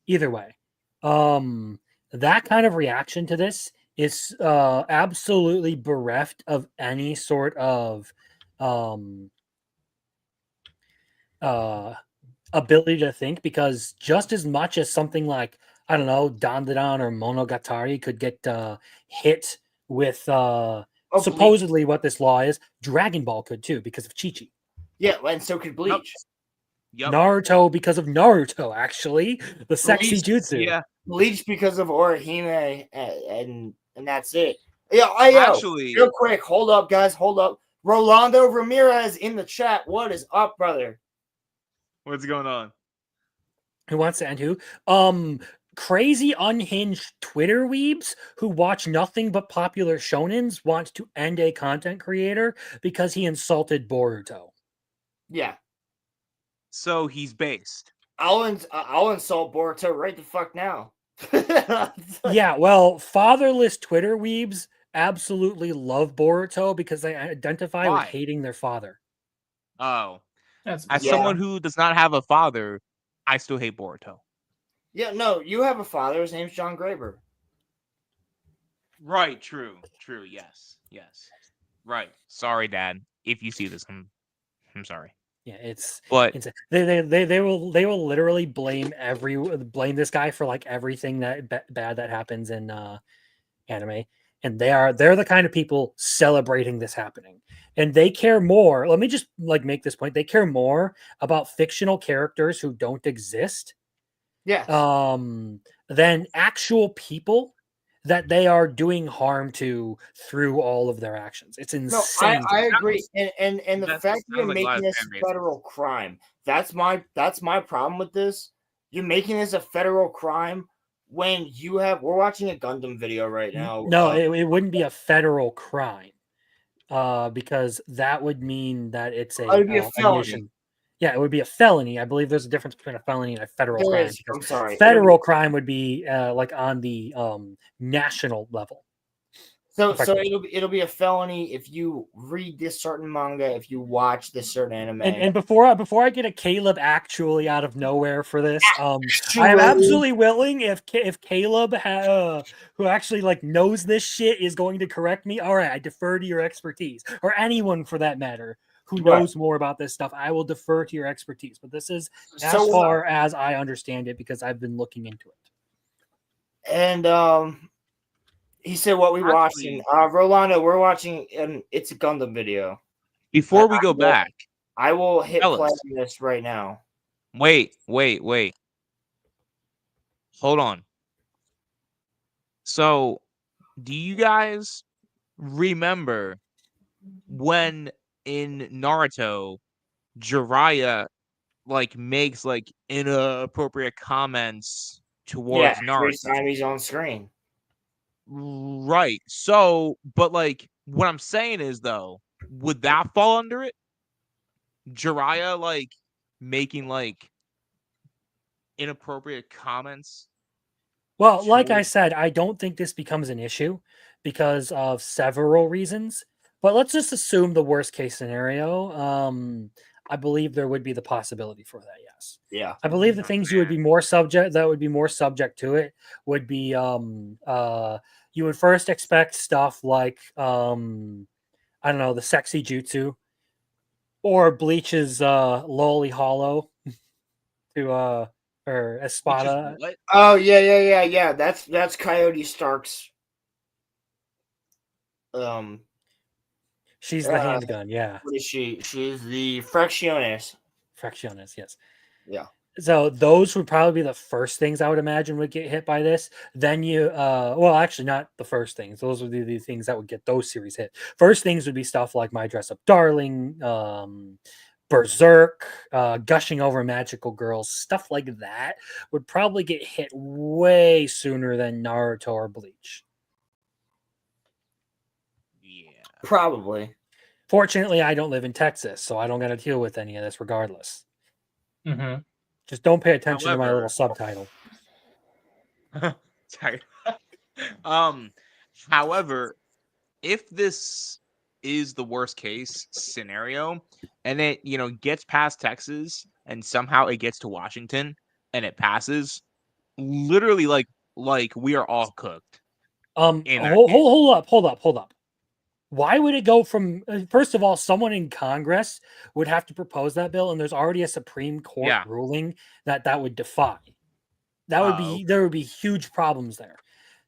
Either way, that kind of reaction to this is absolutely bereft of any sort of ability to think, because just as much as something like, I don't know, Dandadan or Monogatari could get hit with supposedly what this law is, Dragon Ball could too because of Chi-Chi. Yeah, and so could Bleach. Yep. Naruto because of Naruto, actually. The sexy jutsu. Yeah. Bleach because of Orihime, and that's it. Yeah, actually, real quick, hold up, guys, hold up. Rolando Ramirez in the chat. What is up, brother? What's going on? Who wants to end who? Crazy unhinged Twitter weebs who watch nothing but popular shonens want to end a content creator because he insulted Boruto. Yeah. So he's based. I'll insult Boruto right the fuck now. Yeah, well, fatherless Twitter weebs absolutely love Boruto because they identify with hating their father. Oh. As someone who does not have a father, I still hate Boruto. Yeah, no, you have a father. His name's John Graber. Right, true, yes. Right. Sorry, Dad. If you see this, I'm sorry. Yeah, they will literally blame this guy for like everything that bad that happens in anime, and they're the kind of people celebrating this happening, and they care more. Let me just like make this point: they care more about fictional characters who don't exist, than actual people that they are doing harm to through all of their actions. It's insane. No, I agree, and the fact that you're making this a federal crime, that's my problem with this. You're making this a federal crime when we're watching a Gundam video right now. No, it wouldn't be a federal crime, because that would mean that it's it would be a felony. Yeah, it would be a felony. I believe there's a difference between a felony and a federal crime. I'm sorry. Federal crime would be like on the national level. So it'll be a felony if you read this certain manga, if you watch this certain anime. And before I get a Caleb actually out of nowhere for this, I am absolutely willing if Caleb who actually like knows this shit is going to correct me. All right, I defer to your expertise, or anyone for that matter who Right. knows more about this stuff. I will defer to your expertise, but this is as So, far as I understand it because I've been looking into it. and he said what we watching. Rolando, we're watching an It's a Gundam video. Before we go back, I will hit play fellas. on this right now. Wait. Hold on. So, do you guys remember when in Naruto, Jiraiya like makes like inappropriate comments towards First Naruto? time he's on screen. Right. So, but like what I'm saying is though, would that fall under it? Jiraiya like making like inappropriate comments? Well, like I towards- said, I don't think this becomes an issue because of several reasons. But let's just assume the worst case scenario. I believe there would be the possibility for that. Yes. Yeah. I believe the things you would be more subject to it would be you would first expect stuff like I don't know, the sexy jutsu or Bleach's lolly hollow to or Espada. What? Oh yeah. That's Coyote Stark's. She's the handgun, yeah. What is she? She's the Fracciones. Fracciones, yes. Yeah. So those would probably be the first things I would imagine would get hit by this. Then you, well, actually not the first things. Those would be the things that would get those series hit. First things would be stuff like My Dress Up Darling, Berserk, gushing over magical girls, stuff like that would probably get hit way sooner than Naruto or Bleach. Yeah. Probably. Fortunately, I don't live in Texas, so I don't got to deal with any of this regardless. Mm-hmm. Just don't pay attention to my However- little subtitle. Sorry. However, if this is the worst case scenario and it, gets past Texas and somehow it gets to Washington and it passes, literally like we are all cooked. Hold up. Why would it go from first of all, someone in Congress would have to propose that bill, and there's already a Supreme Court ruling that would defy. That would be there would be huge problems there.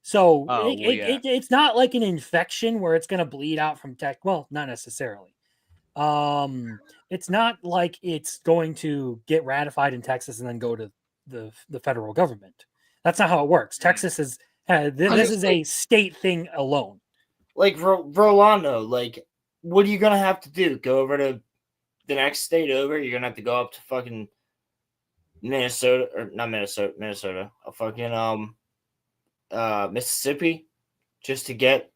So it's not like an infection where it's going to bleed out from tech. Well, not necessarily. It's not like it's going to get ratified in Texas and then go to the federal government. That's not how it works. Texas is this is a state thing alone. Like Rolando, like, what are you gonna have to do? Go over to the next state over? You're gonna have to go up to fucking Minnesota, or not Minnesota, a fucking Mississippi, just to get.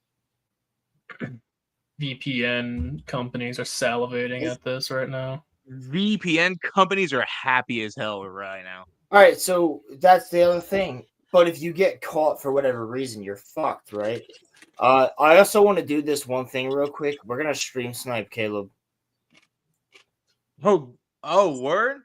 VPN companies are salivating at this right now. VPN companies are happy as hell right now. All right, so that's the other thing. But if you get caught for whatever reason, you're fucked, right? I also want to do this one thing real quick. We're gonna stream snipe Caleb. Oh, word?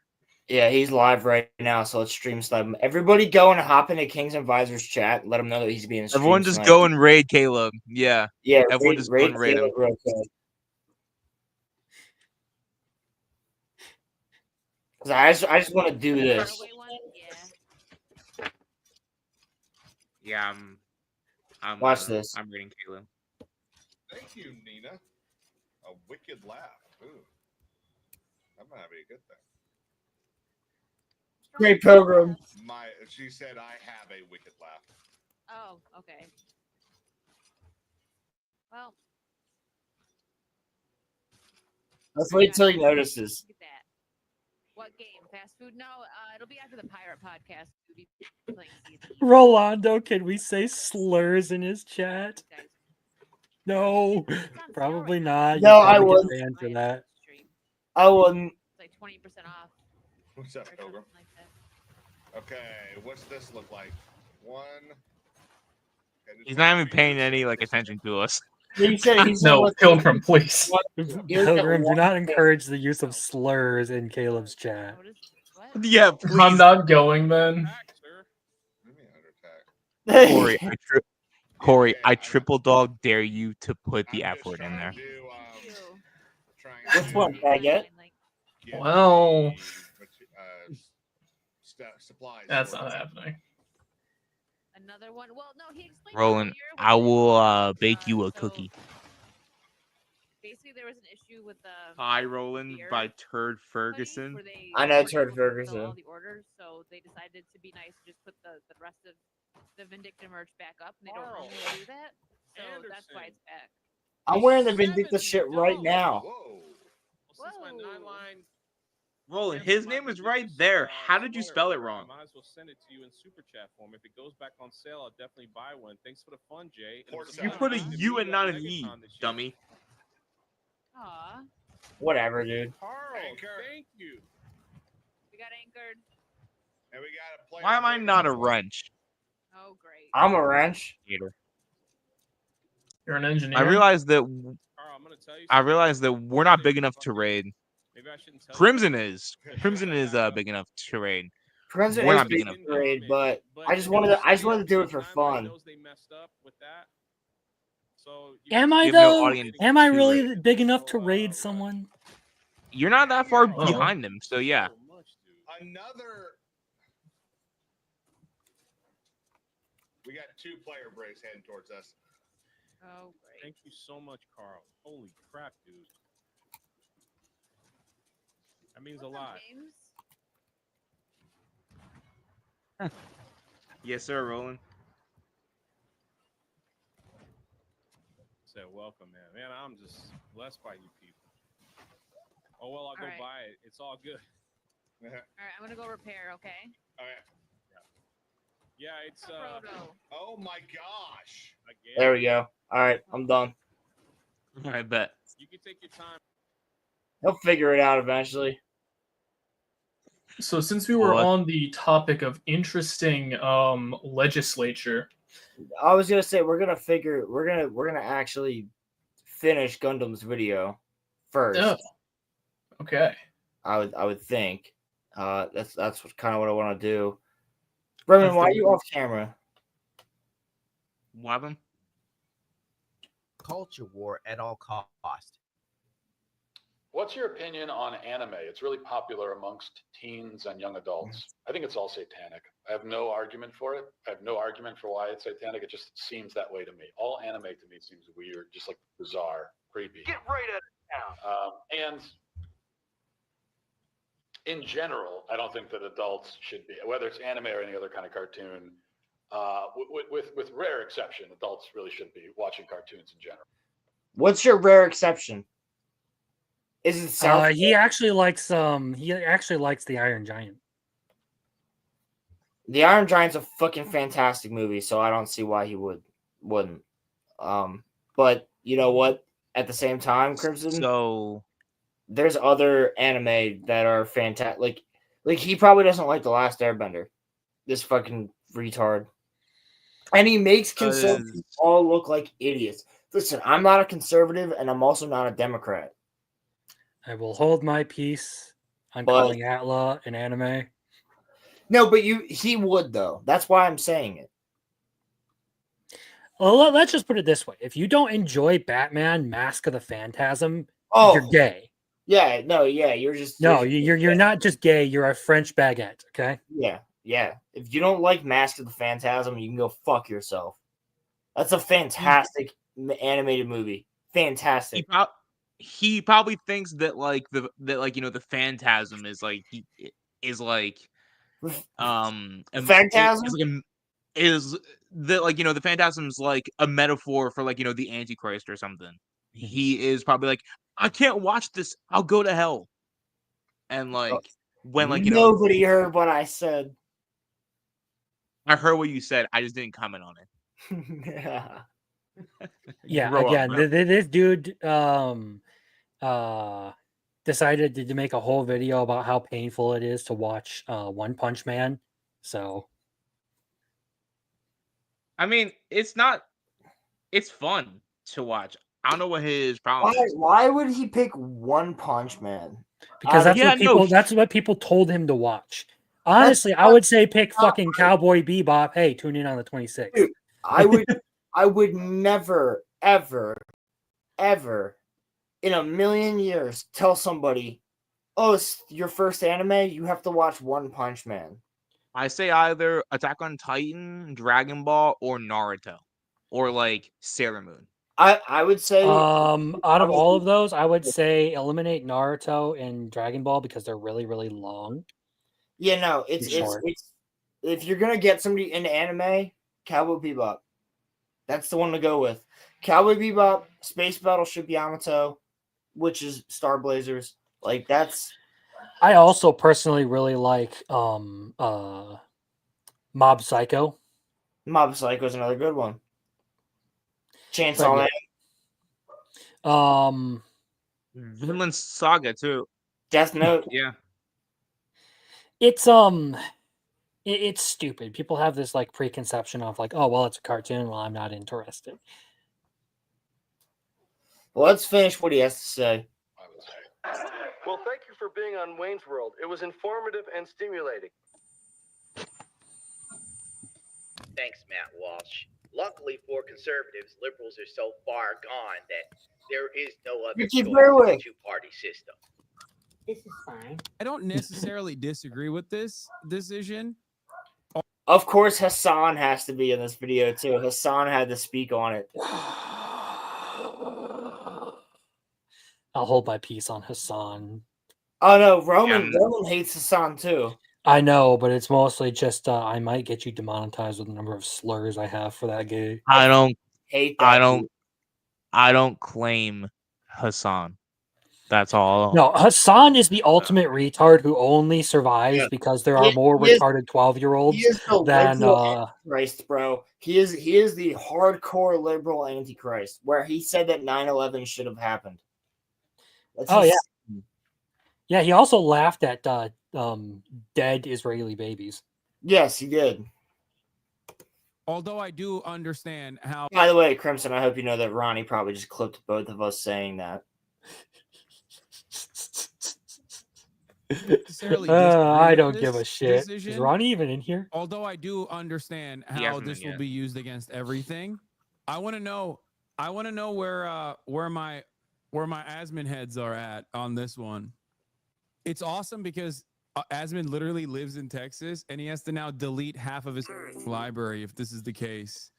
Yeah, he's live right now, so let's stream snipe him. Everybody go and hop into Kings and Visors chat. Let him know that he's being stream Everyone just sniped. go and raid Caleb. Yeah. Yeah, everyone just go and raid him. Real quick. Because I just want to do this. Yeah, I'm Watch this. I'm reading Caleb. Thank you, Nina. A wicked laugh. Ooh. That might be a good thing. Great program. She said I have a wicked laugh. Oh, okay. Well, Let's wait till he notices. look at that. What game? Fast food? No, it'll be after the pirate podcast. We'll be playing D&D. Rolando, can we say slurs in his chat? No, probably not. No, You'd probably I get wouldn't. banned for that. I wouldn't. It's like 20% off. What's that, Pilgrim? Okay, what's this look like? One. He's not even paying any like attention to us. He said he's No, Pilgrim, please. Pilgrim, do not encourage the use of slurs in Caleb's chat. Yeah, please. I'm not going then. Corey, I triple dog dare you to put the F word in there. Which one? Baguette? Well, supplies. that's for not it. happening. Another one. Well, no, he explained Roland, earlier I with will bake you a so cookie. basically there was an issue with the Hi, Roland beer by Turd hoodies Ferguson. where they I know weren't Turd able to fulfill Ferguson. all the orders, so they decided to be nice and just put the rest of the Vindicta merch back up, and they don't normally do that, so that's why it's back. I'm wearing the Vindicta shit right now. Roland, his name is right there. How did you spell it wrong? Might as well send it to you in super chat form. If it goes back on sale, I'll definitely buy one. Thanks for the fun, Jay. And it was You put a U and not an E, dummy. Aw. Whatever, dude. Carl, thank you. We got anchored. And we got a player. Why am I not a wrench? Oh, great. I'm a wrench. You're an engineer. I realized that Carl, I'm gonna tell you I realized that we're not big enough to raid. Maybe I shouldn't tell Crimson is. Crimson is big enough to raid. Crimson We're is not big big enough. grade, but I just wanted to do it for fun. they messed up with that. So Am I You have no though? audience Am I to really raid. big enough to raid someone? You're not that far Oh. behind him, so yeah. Another. We got 2 player breaks heading towards us. Oh, great. Thank you so much, Carl. Holy crap, dude. That means a lot. Yes, sir, Roland. Said welcome, man. Man, I'm just blessed by you people. Oh well, I'll go right. buy it. It's all good. All right, I'm gonna go repair. Okay. All right. Yeah, it's Proto. Oh my gosh. Again. There we go. All right, I'm done. I bet. You can take your time. He'll figure it out eventually. So since we were What? on the topic of interesting legislature, I was gonna say we're gonna actually finish Gundam's video first. Oh. Okay. I would think. That's kind of what I want to do. Roman, That's why are the- you off camera? What happened? Culture war at all cost. What's your opinion on anime? It's really popular amongst teens and young adults. I think it's all satanic. I have no argument for it. I have no argument for why it's satanic. It just seems that way to me. All anime to me seems weird, just like bizarre, creepy. Get right out of town. And in general, I don't think that adults should be, whether it's anime or any other kind of cartoon, with rare exception, adults really shouldn't be watching cartoons in general. What's your rare exception? Is it South? He actually likes the Iron Giant. The Iron Giant's a fucking fantastic movie, so I don't see why he wouldn't. But you know what? At the same time, Crimson, So there's other anime that are fantastic. Like he probably doesn't like The Last Airbender. This fucking retard. And he makes conservatives all look like idiots. Listen, I'm not a conservative, and I'm also not a Democrat. I will hold my peace on calling Atla an anime. No, but he would though. That's why I'm saying it. Well, let's just put it this way: if you don't enjoy Batman: Mask of the Phantasm, Oh, you're gay. Yeah, no, yeah, you're just you're not just gay. You're a French baguette. Okay. Yeah. If you don't like Mask of the Phantasm, you can go fuck yourself. That's a fantastic animated movie. Fantastic. He probably thinks that the Phantasm is like Phantasm is that the Phantasm's like a metaphor for the Antichrist or something. He is probably like, I can't watch this. I'll go to hell. And nobody heard what I said. I heard what you said. I just didn't comment on it. Yeah. Grow up, Again, bro. this dude decided to make a whole video about how painful it is to watch One Punch Man. So, I mean, it's fun to watch. I don't know what his problem is. Why would he pick One Punch Man? because that's what people told him to watch. Honestly, I would say pick fucking Cowboy Bebop. Hey, tune in on the 26th. Dude, I would never, ever, ever in a million years tell somebody, "Oh, it's your first anime, you have to watch One Punch Man." I say either Attack on Titan, Dragon Ball, or Naruto, or like Sailor Moon. I would say out of all of those, I would say eliminate Naruto and Dragon Ball because they're really, really long. Yeah, no, it's if you're gonna get somebody into anime, Cowboy Bebop. That's the one to go with. Cowboy Bebop, Space Battleship Yamato, which is Star Blazers. Like that's. I also personally really like Mob Psycho. Mob Psycho is another good one. Chainsaw Man. Vinland Saga too. Death Note. Yeah. It's it's stupid. People have this like preconception of like, oh well, it's a cartoon. Well, I'm not interested. Well, let's finish what he has to say. Well, thank you for being on Wayne's World. It was informative and stimulating. Thanks, Matt Walsh. Luckily for conservatives, liberals are so far gone that there is no other choice than the two-party system. This is fine. I don't necessarily disagree with this decision. Of course, Hassan has to be in this video too. Hassan had to speak on it. I'll hold my peace on Hassan. Oh no, Roman hates Hassan too. I know, but it's mostly just I might get you demonetized with the number of slurs I have for that gay. I don't hate that. I don't claim Hassan. That's all. No, Hassan is the ultimate retard who only survives because there are more retarded 12-year-olds than Christ, bro. He is the hardcore liberal antichrist, where he said that 9/11 should have happened. That's yeah. Yeah, he also laughed at dead Israeli babies. Yes, he did. Although I do understand how. By the way, Crimson, I hope you know that Ronnie probably just clipped both of us saying that. I don't give a shit. Is Ronnie even in here? Although I do understand how this will be used against everything, I want to know. I want to know where my Asmin heads are at on this one. It's awesome because Asmin literally lives in Texas, and he has to now delete half of his library if this is the case.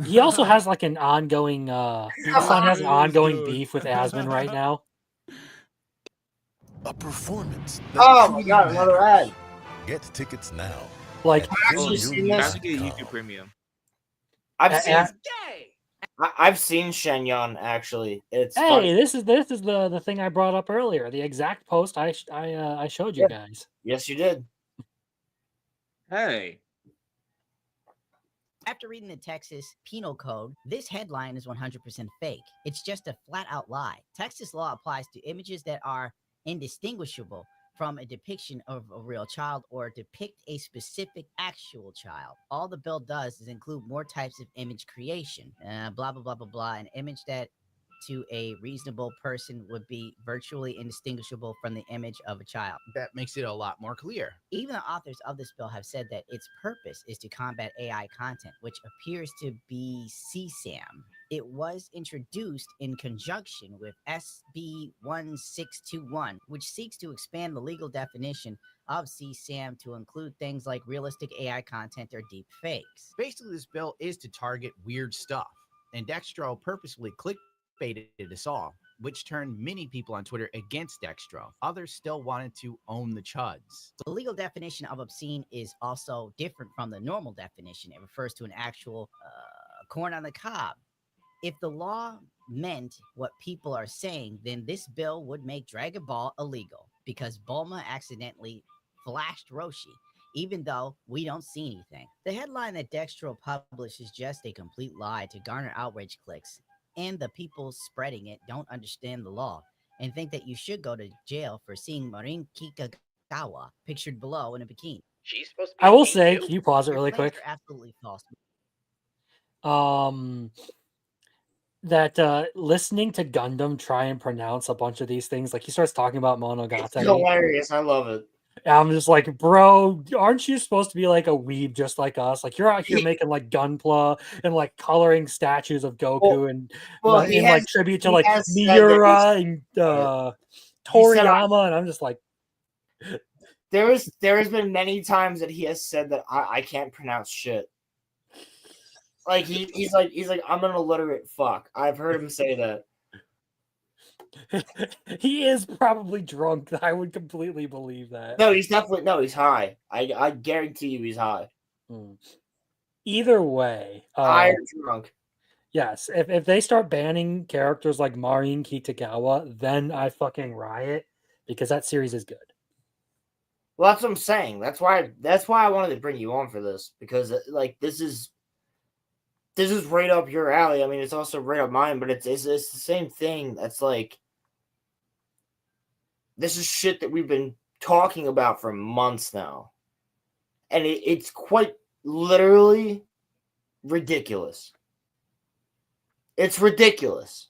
He also has like an ongoing. Hassan has an ongoing beef with Asmin right now. A performance. Oh my god, another ad. Get tickets now. Like, YouTube Premium. I've seen Shenyang actually. It's hey, funny. this is the thing I brought up earlier. The exact post I showed you guys. Yes, you did. Hey. After reading the Texas Penal Code, this headline is 100% fake. It's just a flat-out lie. Texas law applies to images that are indistinguishable from a depiction of a real child or depict a specific actual child. All the bill does is include more types of image creation. Blah, blah, blah, blah, blah. An image that to a reasonable person would be virtually indistinguishable from the image of a child. That makes it a lot more clear. Even the authors of this bill have said that its purpose is to combat AI content, which appears to be CSAM. It was introduced in conjunction with SB 1621, which seeks to expand the legal definition of CSAM to include things like realistic AI content or deep fakes. Basically, this bill is to target weird stuff, and Dextro purposefully clickbaited us all, which turned many people on Twitter against Dextro. Others still wanted to own the chuds. The legal definition of obscene is also different from the normal definition. It refers to an actual corn on the cob. If the law meant what people are saying, then this bill would make Dragon Ball illegal because Bulma accidentally flashed Roshi, even though we don't see anything. The headline that Dextro published is just a complete lie to garner outrage clicks, and the people spreading it don't understand the law and think that you should go to jail for seeing Marin Kikagawa pictured below in a bikini. She's supposed to be I will say, can you pause it really quick? Are absolutely false. That listening to Gundam try and pronounce a bunch of these things, like he starts talking about Monogatari. It's hilarious. I love it. I'm just like, bro, aren't you supposed to be like a weeb just like us? Like you're out here making like Gunpla and like coloring statues of Goku and in like tribute to like Miura and Toriyama, and I'm just like, there has been many times that he has said that I can't pronounce shit. Like he's like I'm an illiterate fuck. I've heard him say that. He is probably drunk. I would completely believe that. No, he's high. I guarantee you he's high. Either way, high or drunk. Yes, if they start banning characters like Marin Kitagawa, then I fucking riot because that series is good. Well, that's what I'm saying. That's why I wanted to bring you on for this, because like this is right up your alley. I mean, it's also right up mine, but it's the same thing. That's like, this is shit that we've been talking about for months now. And it's quite literally ridiculous. It's ridiculous.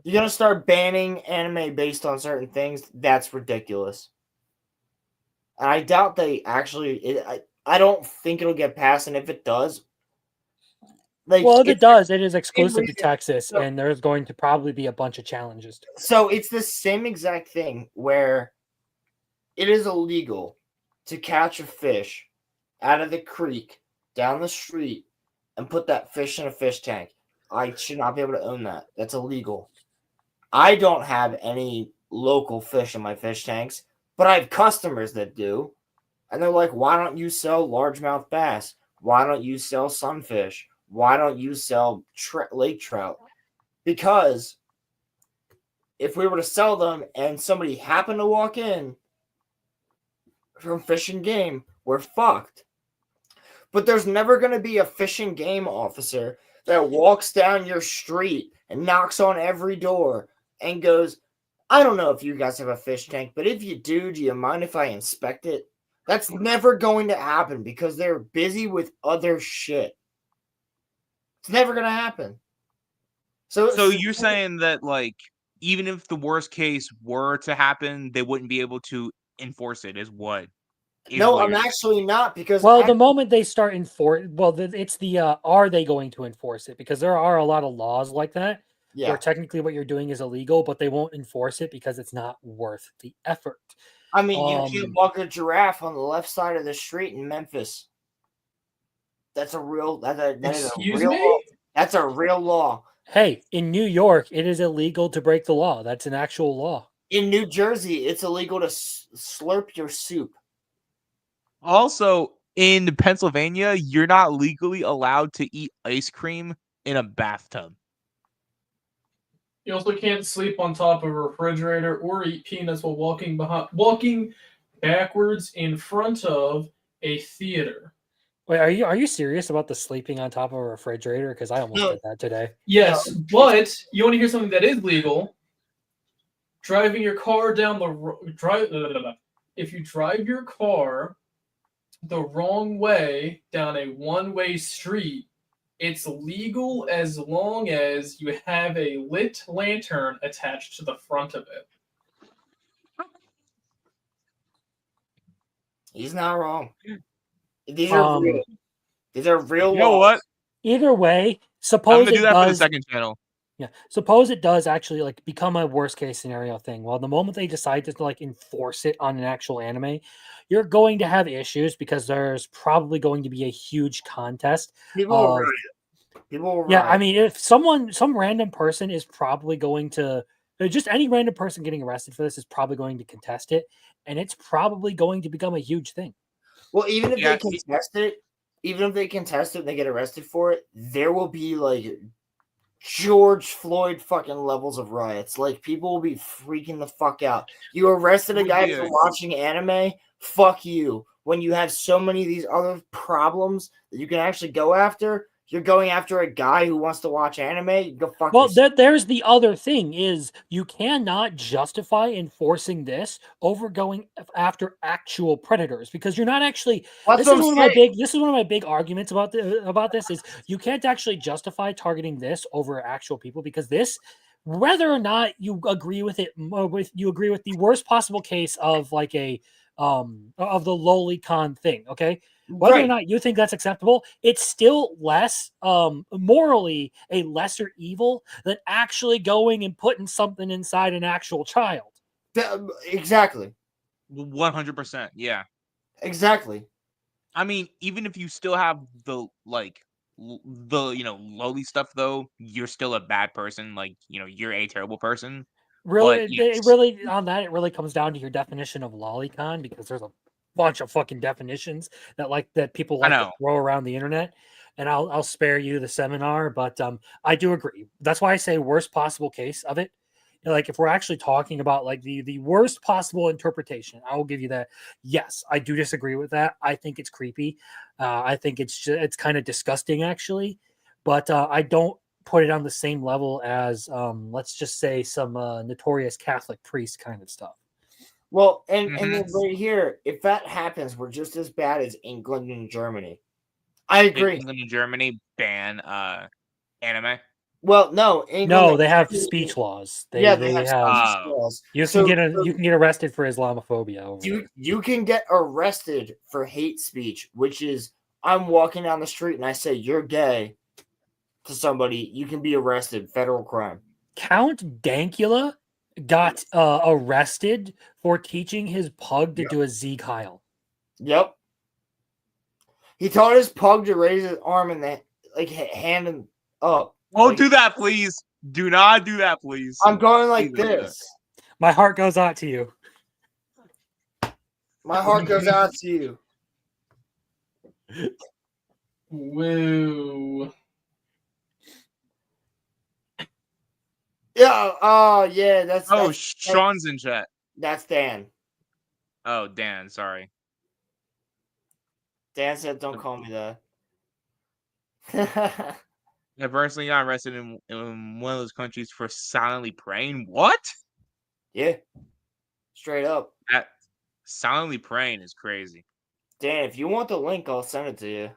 You're going to start banning anime based on certain things? That's ridiculous. And I doubt they actually... I don't think it'll get passed, and if it does... Like, well, if it does, it is exclusive to Texas, and there's going to probably be a bunch of challenges to it. So it's the same exact thing where it is illegal to catch a fish out of the creek down the street and put that fish in a fish tank. I should not be able to own that. That's illegal. I don't have any local fish in my fish tanks, but I have customers that do. And they're like, why don't you sell largemouth bass? Why don't you sell sunfish? Why don't you sell lake trout? Because if we were to sell them and somebody happened to walk in from Fish and Game, we're fucked. But there's never going to be a Fish and Game officer that walks down your street and knocks on every door and goes, I don't know if you guys have a fish tank, but if you do you mind if I inspect it? That's never going to happen because they're busy with other shit. It's never going to happen. So you're saying that, like, even if the worst case were to happen, they wouldn't be able to enforce it, is what? No, I'm actually not, because... Well, the moment they start it's the are they going to enforce it? Because there are a lot of laws like that where technically what you're doing is illegal, but they won't enforce it because it's not worth the effort. I mean, you can't walk a giraffe on the left side of the street in Memphis. That's a real... That's a real law. Hey, in New York, it is illegal to break the law. That's an actual law. In New Jersey, it's illegal to slurp your soup. Also, in Pennsylvania, you're not legally allowed to eat ice cream in a bathtub. You also can't sleep on top of a refrigerator or eat peanuts while walking backwards in front of a theater. Wait, are you serious about the sleeping on top of a refrigerator? Because I almost did that today. Yes, but you want to hear something that is legal? Driving your car down if you drive your car the wrong way down a one-way street, it's legal as long as you have a lit lantern attached to the front of it. He's not wrong. These are real. These are real. You know what? Either way, I'm gonna do that for the second channel. Yeah, suppose it does actually like become a worst case scenario thing. Well, the moment they decide to like enforce it on an actual anime, you're going to have issues because there's probably going to be a huge contest. People will riot. Yeah, I mean, if some random person is probably going to, just any random person getting arrested for this is probably going to contest it, and it's probably going to become a huge thing. Well, even if they contest it and they get arrested for it, there will be like George Floyd fucking levels of riots. Like, people will be freaking the fuck out. You arrested a guy for watching anime? Fuck you. When you have so many of these other problems that you can actually go after, you're going after a guy who wants to watch anime? Go fuck yourself. Well, there's the other thing is you cannot justify enforcing this over going after actual predators because you're not actually. This is one of my big arguments about this is you can't actually justify targeting this over actual people because this, whether or not you agree with it, you agree with the worst possible case of like a of the lolicon thing. Okay, whether or not you think that's acceptable, it's still less morally a lesser evil than actually going and putting something inside an actual child. Exactly. 100%. Yeah. Exactly. I mean, even if you still have the lowly stuff, though, you're still a bad person. Like, you're a terrible person. Really, But it really on that, it really comes down to your definition of lolicon, because there's a bunch of fucking definitions that people I like to know. throw around the internet, and I'll spare you the seminar, but I do agree. That's why I say worst possible case of it. Like, if we're actually talking about like the worst possible interpretation, I will give you that. Yes, I do disagree with that. I think it's creepy. I think it's kind of disgusting, actually, but I don't put it on the same level as let's just say some notorious Catholic priest kind of stuff. Well, and then right here, if that happens, we're just as bad as England and Germany. I agree. England and Germany ban anime. Well, no, England. No, they have speech laws. They have speech laws. You can get arrested for Islamophobia over there. You can get arrested for hate speech, which is I'm walking down the street and I say you're gay to somebody, you can be arrested, federal crime. Count Dankula got arrested for teaching his pug to do a Sieg Heil. Yep. He taught his pug to raise his arm and then hand him up. Don't do that, please. Do not do that, please. I'm going like this. My heart goes out to you. My heart goes out to you. Woo. Yeah. Oh, yeah. That's Sean's in chat. That's Dan. Oh, Dan. Sorry. Dan said, "Don't call me that." I personally got arrested in one of those countries for silently praying. What? Yeah. Straight up. That silently praying is crazy. Dan, if you want the link, I'll send it to you.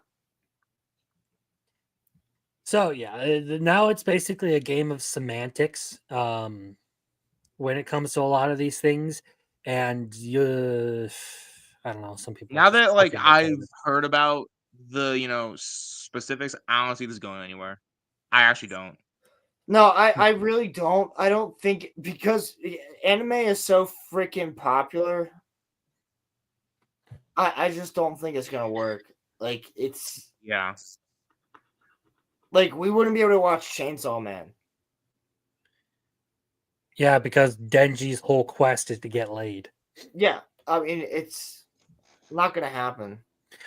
So yeah, now it's basically a game of semantics when it comes to a lot of these things, and I don't know, some people. Now that I've heard about the specifics, I don't see this going anywhere. I actually don't. No, I really don't. I don't think, because anime is so freaking popular. I just don't think it's gonna work. Like, it's like we wouldn't be able to watch Chainsaw Man. Yeah, because Denji's whole quest is to get laid. Yeah, I mean, it's not gonna happen.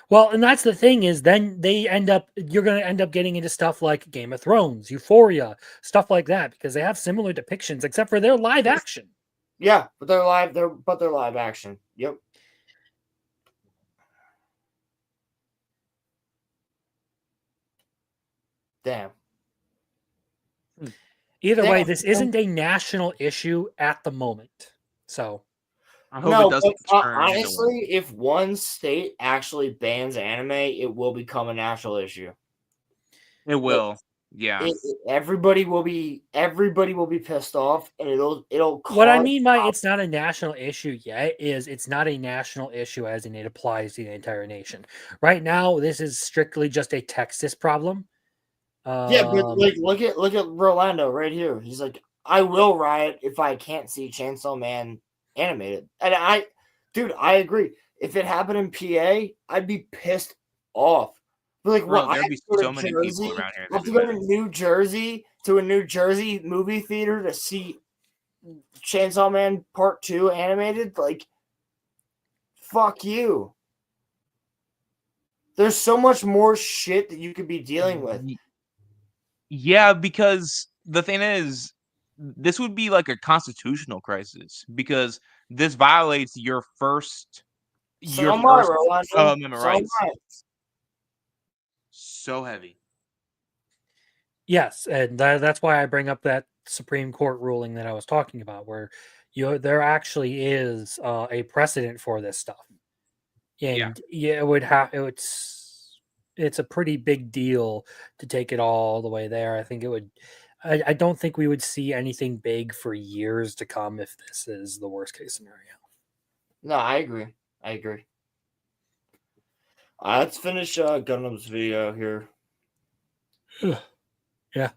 Well, and that's the thing, is then you're going to end up getting into stuff like Game of Thrones, Euphoria, stuff like that, because they have similar depictions, except for their live action. Yeah, but they're live action. Yep. Damn. Either way, this isn't a national issue at the moment. So I hope it doesn't turn honestly, if one state actually bans anime, it will become a national issue. It will. Yeah. Everybody will be pissed off, and it'll what I mean by it's not a national issue yet is it's not a national issue as in it applies to the entire nation. Right now, this is strictly just a Texas problem. Yeah, but look at Rolando right here. He's like, I will riot if I can't see Chainsaw Man animated. And I agree. If it happened in PA, I'd be pissed off. But like, bro, there'd be so many people around here. I have to go to New Jersey to a New Jersey movie theater to see Chainsaw Man Part 2 animated. Like, fuck you. There's so much more shit that you could be dealing with. Yeah, because the thing is, this would be like a constitutional crisis, because this violates your first Amendment rights. So heavy. Yes, and that's why I bring up that Supreme Court ruling that I was talking about, where there actually is a precedent for this stuff, and it's a pretty big deal to take it all the way there. I think it would. I don't think we would see anything big for years to come if this is the worst case scenario. No, I agree. I agree. Let's finish Gundam's video here. Yeah.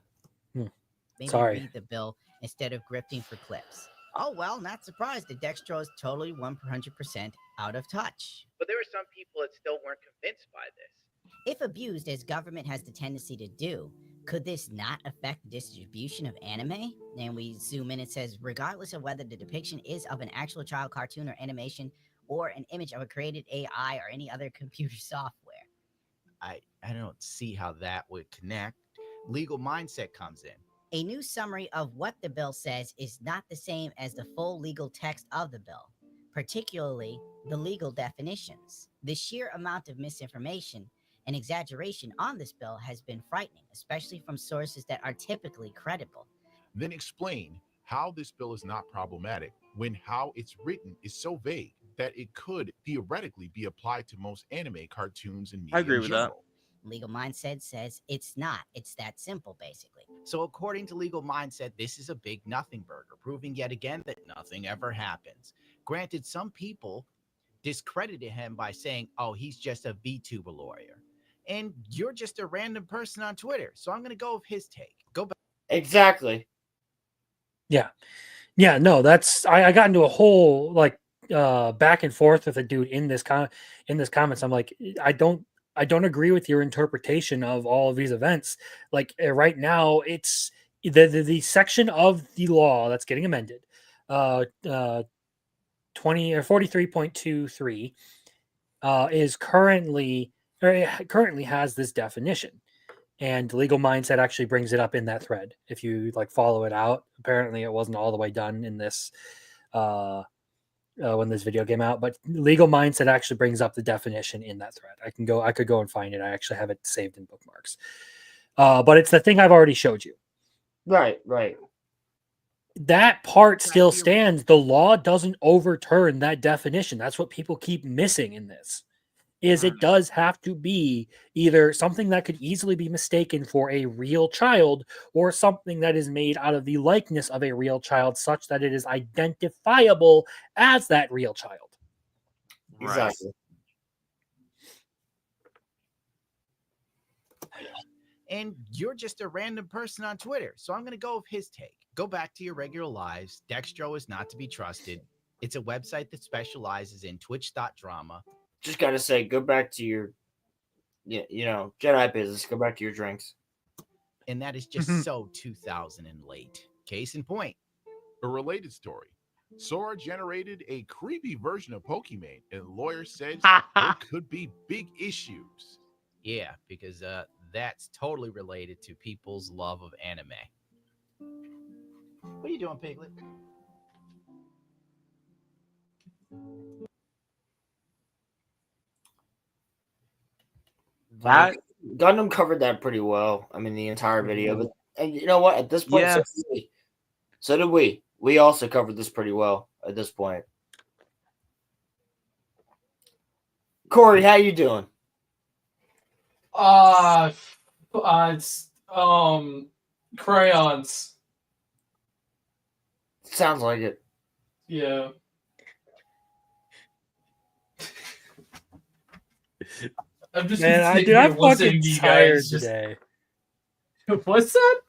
Maybe Sorry. read the bill instead of grifting for clips. Oh, well, not surprised. The Dextro is totally 100% out of touch. But there were some people that still weren't convinced by this. If abused, as government has the tendency to do, could this not affect the distribution of anime? And we zoom in, it says, regardless of whether the depiction is of an actual child cartoon or animation, or an image of a created AI or any other computer software. I don't see how that would connect. Legal mindset comes in. A new summary of what the bill says is not the same as the full legal text of the bill, particularly the legal definitions. The sheer amount of misinformation and exaggeration on this bill has been frightening, especially from sources that are typically credible. Then explain how this bill is not problematic when how it's written is so vague that it could theoretically be applied to most anime, cartoons, and media I agree in with general. Legal Mindset says it's not. It's that simple, basically. So according to Legal Mindset, this is a big nothing burger, proving yet again that nothing ever happens. Granted, some people discredited him by saying, oh, he's just a VTuber lawyer. And you're just a random person on Twitter. So I'm going to go with his take. Go back. Exactly. Yeah. Yeah, no, that's I got into a whole like back and forth with a dude in this comments. I'm like, I don't agree with your interpretation of all of these events. Like right now, it's the section of the law that's getting amended, 20 or 43.23, is currently has this definition, and Legal Mindset actually brings it up in that thread. If you like follow it out, apparently it wasn't all the way done in this. When this video came out, but Legal Mindset actually brings up the definition in that thread. I could go and find it. I actually have it saved in bookmarks. But it's the thing I've already showed you. Right. That part still stands. The law doesn't overturn that definition. That's what people keep missing in this. Is it does have to be either something that could easily be mistaken for a real child or something that is made out of the likeness of a real child such that it is identifiable as that real child. Exactly. And you're just a random person on Twitter. So I'm going to go with his take. Go back to your regular lives. Dextro is not to be trusted. It's a website that specializes in Twitch.drama. Just gotta say, go back to your, Jedi business. Go back to your drinks. And that is just so 2000 and late. Case in point. A related story. Sora generated a creepy version of Pokemon, and lawyer says there could be big issues. Yeah, because that's totally related to people's love of anime. What are you doing, Piglet? That Gundam covered that pretty well. I mean, the entire video. But and you know what? At this point, so did we. We also covered this pretty well at this point. Corey, how you doing? It's crayons. Sounds like it. Yeah. I'm just I'm fucking tired today. What's that?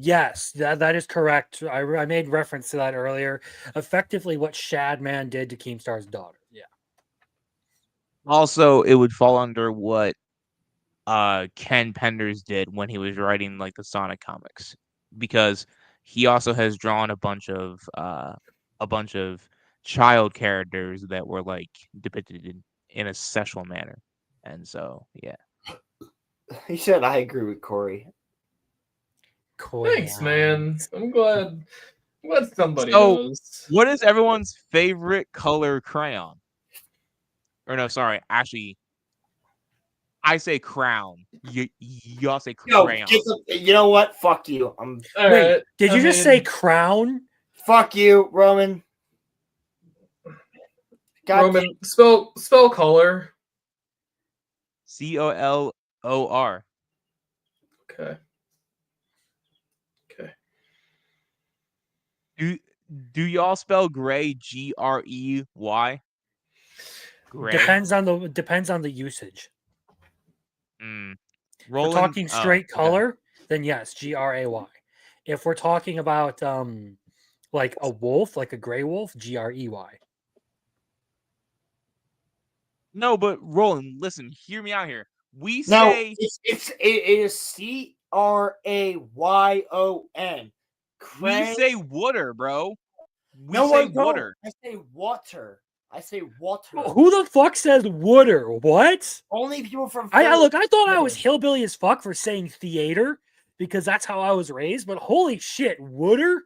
Yes, that is correct. I made reference to that earlier. Effectively, what Shadman did to Keemstar's daughter. Yeah. Also, it would fall under what Ken Penders did when he was writing like the Sonic comics, because he also has drawn a bunch of child characters that were like depicted in a sexual manner, and so yeah. He said, "I agree with Corey." Thanks, man. I'm glad somebody So, knows. what is everyone's favorite color crayon? Or no, sorry, actually, I say crown. Y'all say crayon. You know what? Fuck you. Wait, did you just say crown? Fuck you, Roman. Roman, spell color. COLOR. Okay. Do y'all spell gray Grey? Gray. Depends on the usage. Mm. If we're talking straight color, then yes, Gray. If we're talking about like a wolf, like a gray wolf, Grey. No, but Roland, listen, hear me out here. We No, say it is Cryon. we say water, bro. We No, say I don't. water. I say water. I say water. Who the fuck says wooder? What? Only people from I Philly. look. I thought I was hillbilly as fuck for saying theater because that's how I was raised. But holy shit, wooder.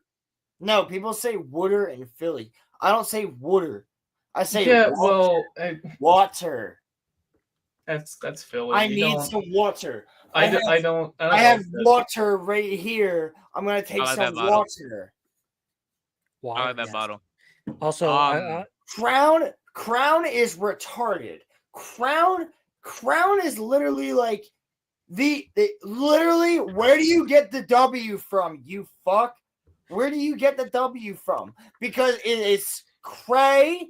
No, people say wooder in Philly. I don't say wooder. I say water. That's Philly. I need some water. I have water right here. I'm gonna take some water. I like that bottle. Also, Crown is retarded. Crown is literally like the literally. Where do you get the W from? You fuck. Where do you get the W from? Because it is cray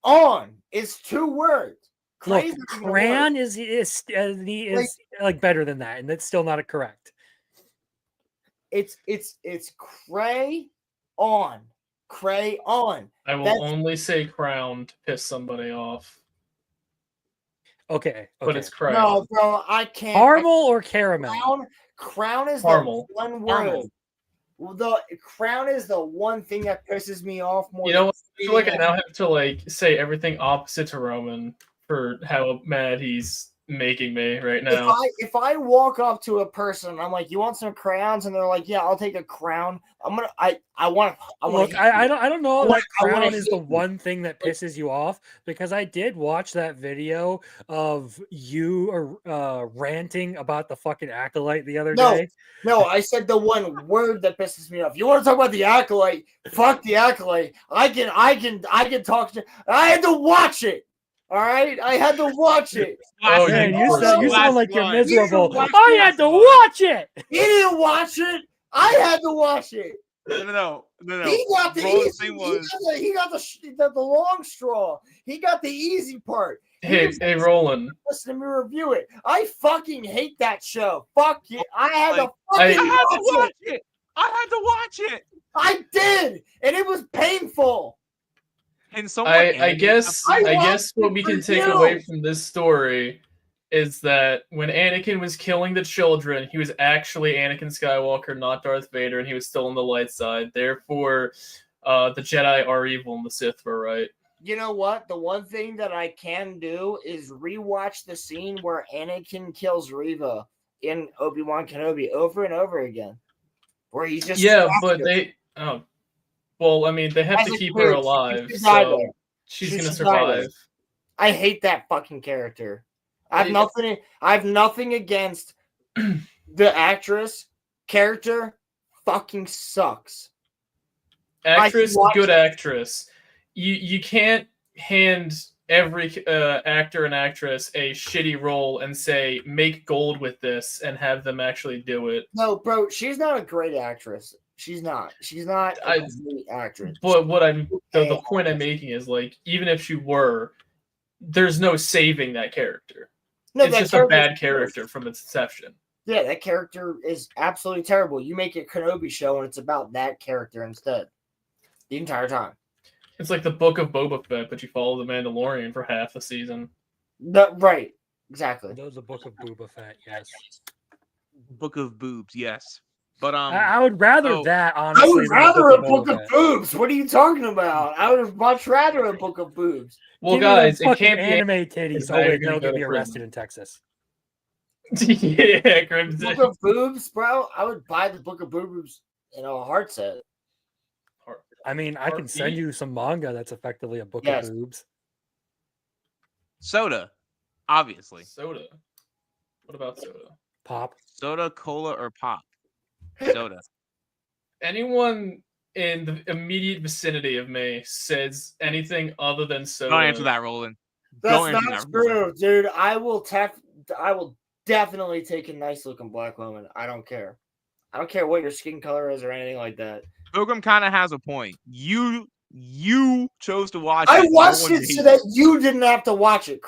on. It's 2 words. Look, crayon is like better than that, and that's still not correct. It's cray on. Crayon. I will only say crown to piss somebody off. Okay. But it's crayon. No, bro, I can't. Caramel or caramel? Crown is Caramel. the one word. Well, the crown is the one thing that pisses me off more. You know what? I feel like I now have to like say everything opposite to Roman for how mad he's making me right now. If I walk up to a person and I'm like, "You want some crayons?" and they're like, "Yeah, I'll take a crown." I want Look, I don't know that crown is the one thing that pisses you off, because I did watch that video of you ranting about the fucking acolyte the other day. No, I said the one word that pisses me off. You want to talk about the acolyte? Fuck the acolyte. I can talk to. I had to watch it. All right, I had to watch it. Oh, man, you sound like you're miserable. I had to watch it. He didn't watch it. I had to watch it. No. He got the Roland's easy. thing was- He got the long straw. He got the easy part. Hey, Roland. Listen to me review it. I fucking hate that show. Fuck you. I had to watch it. I had to watch it. I did, and it was painful. And someone I guess what we can take away from this story is that when Anakin was killing the children, he was actually Anakin Skywalker, not Darth Vader, and he was still on the light side. Therefore, the Jedi are evil and the Sith were right. You know what? The one thing that I can do is rewatch the scene where Anakin kills Reva in Obi-Wan Kenobi over and over again. Where he's just but they well, I mean, they have to keep her alive, so she's gonna survive. I hate that fucking character. I have nothing against the actress. Character fucking sucks. Actress, good actress. You can't hand every actor and actress a shitty role and say make gold with this and have them actually do it. No, bro, she's not a great actress. She's not a great actress. But what the point I'm making is, like, even if she were, there's no saving that character. No, it's just a bad character from its inception. Yeah, that character is absolutely terrible. You make a Kenobi show and it's about that character instead. The entire time. It's like the Book of Boba Fett, but you follow the Mandalorian for half the season. Right. Exactly. That was the Book of Boba Fett, yes. Book of Boobs, yes. But I would rather that, honestly. I would rather a Book of Boobs. What are you talking about? I would much rather a Book of Boobs. Well, guys, it can't be anime titties. Oh wait, they'll get me arrested in Texas. Yeah, Crimson. Book of Boobs, bro. I would buy the Book of Boobs in a heart set. I mean, I can send you some manga that's effectively a book of boobs. Soda, obviously. Soda. What about soda? Pop. Soda, cola, or pop? Soda. Anyone in the immediate vicinity of me says anything other than soda. Don't answer that, Roland. That's not true, dude. I will definitely take a nice looking black woman. I don't care. I don't care what your skin color is or anything like that. Pilgrim kind of has a point. You chose to watch I it. watched No it so that you didn't have to watch it,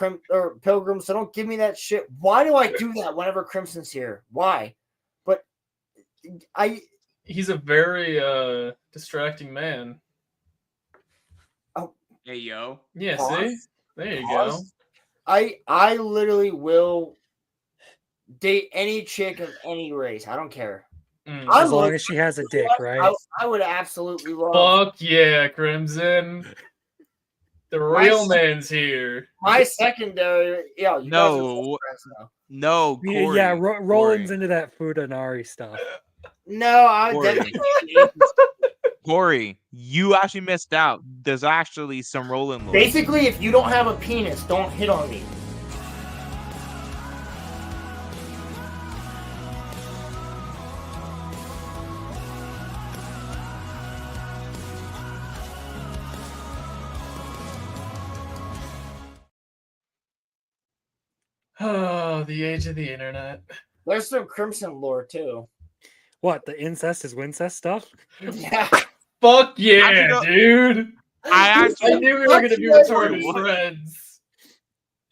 Pilgrim. So don't give me that shit. Why do I do that whenever Crimson's here? Why? But he's a very distracting man. Oh, hey yo. Yeah, Pause. see? There you Pause. I literally will date any chick of any race. I don't care. As long as she has a dick, right? I would absolutely love. Fuck yeah, Crimson. The real man's here. My secondary, yeah. You guys are friends now. No, Corey. Yeah, Roland's into that Fudanari stuff. No, I'm Corey. definitely. Corey, you actually missed out. There's actually some Roland lore. Basically, if you don't have a penis, don't hit on me. Oh, the age of the internet. There's some Crimson lore too. What, the incest is wincest stuff? Yeah. Fuck yeah, dude. I knew we were gonna be retarded friends.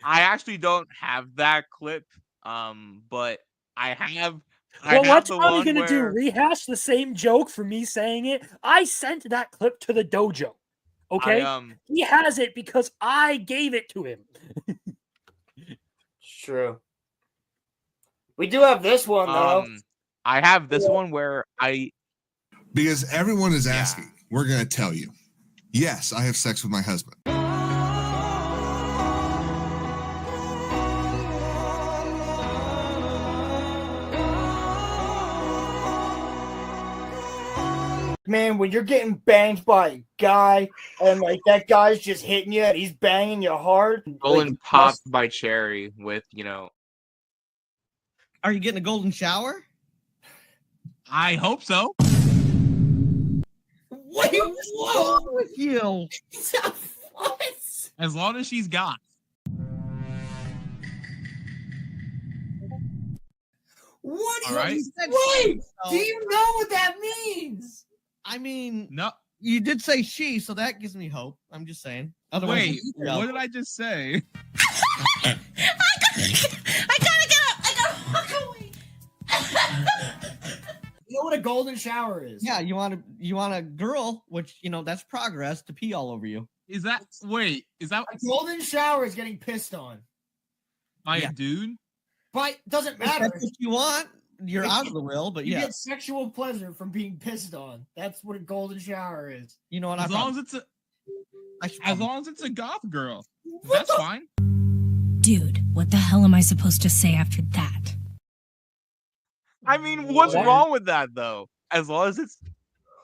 I actually don't have that clip, but I have. Well, what's Ronnie gonna do? Rehash the same joke for me saying it? I sent that clip to the dojo. Okay, he has it because I gave it to him. True. We do have this one though. I have this one where because everyone is asking, we're gonna tell you. Yes, I have sex with my husband. Man, when you're getting banged by a guy and like that guy's just hitting you and he's banging you hard. Roland popped by Cherry with, Are you getting a golden shower? I hope so. Wait, what's wrong with you? What? As long as she's got. What? All right. Wait, do you know what that means? I mean, no. You did say she, so that gives me hope. I'm just saying. Otherwise, Wait, what did I just say? I gotta get up. I gotta walk away. You know what a golden shower is? Yeah, you want a girl, which that's progress to pee all over you. Is that a golden shower is getting pissed on by a dude? But doesn't matter. That's what you want. You're out of the will, but you get sexual pleasure from being pissed on. That's what a golden shower is. You know what? As long as it's a goth girl, that's fine. Dude, what the hell am I supposed to say after that? I mean, what's wrong with that though? As long as it's.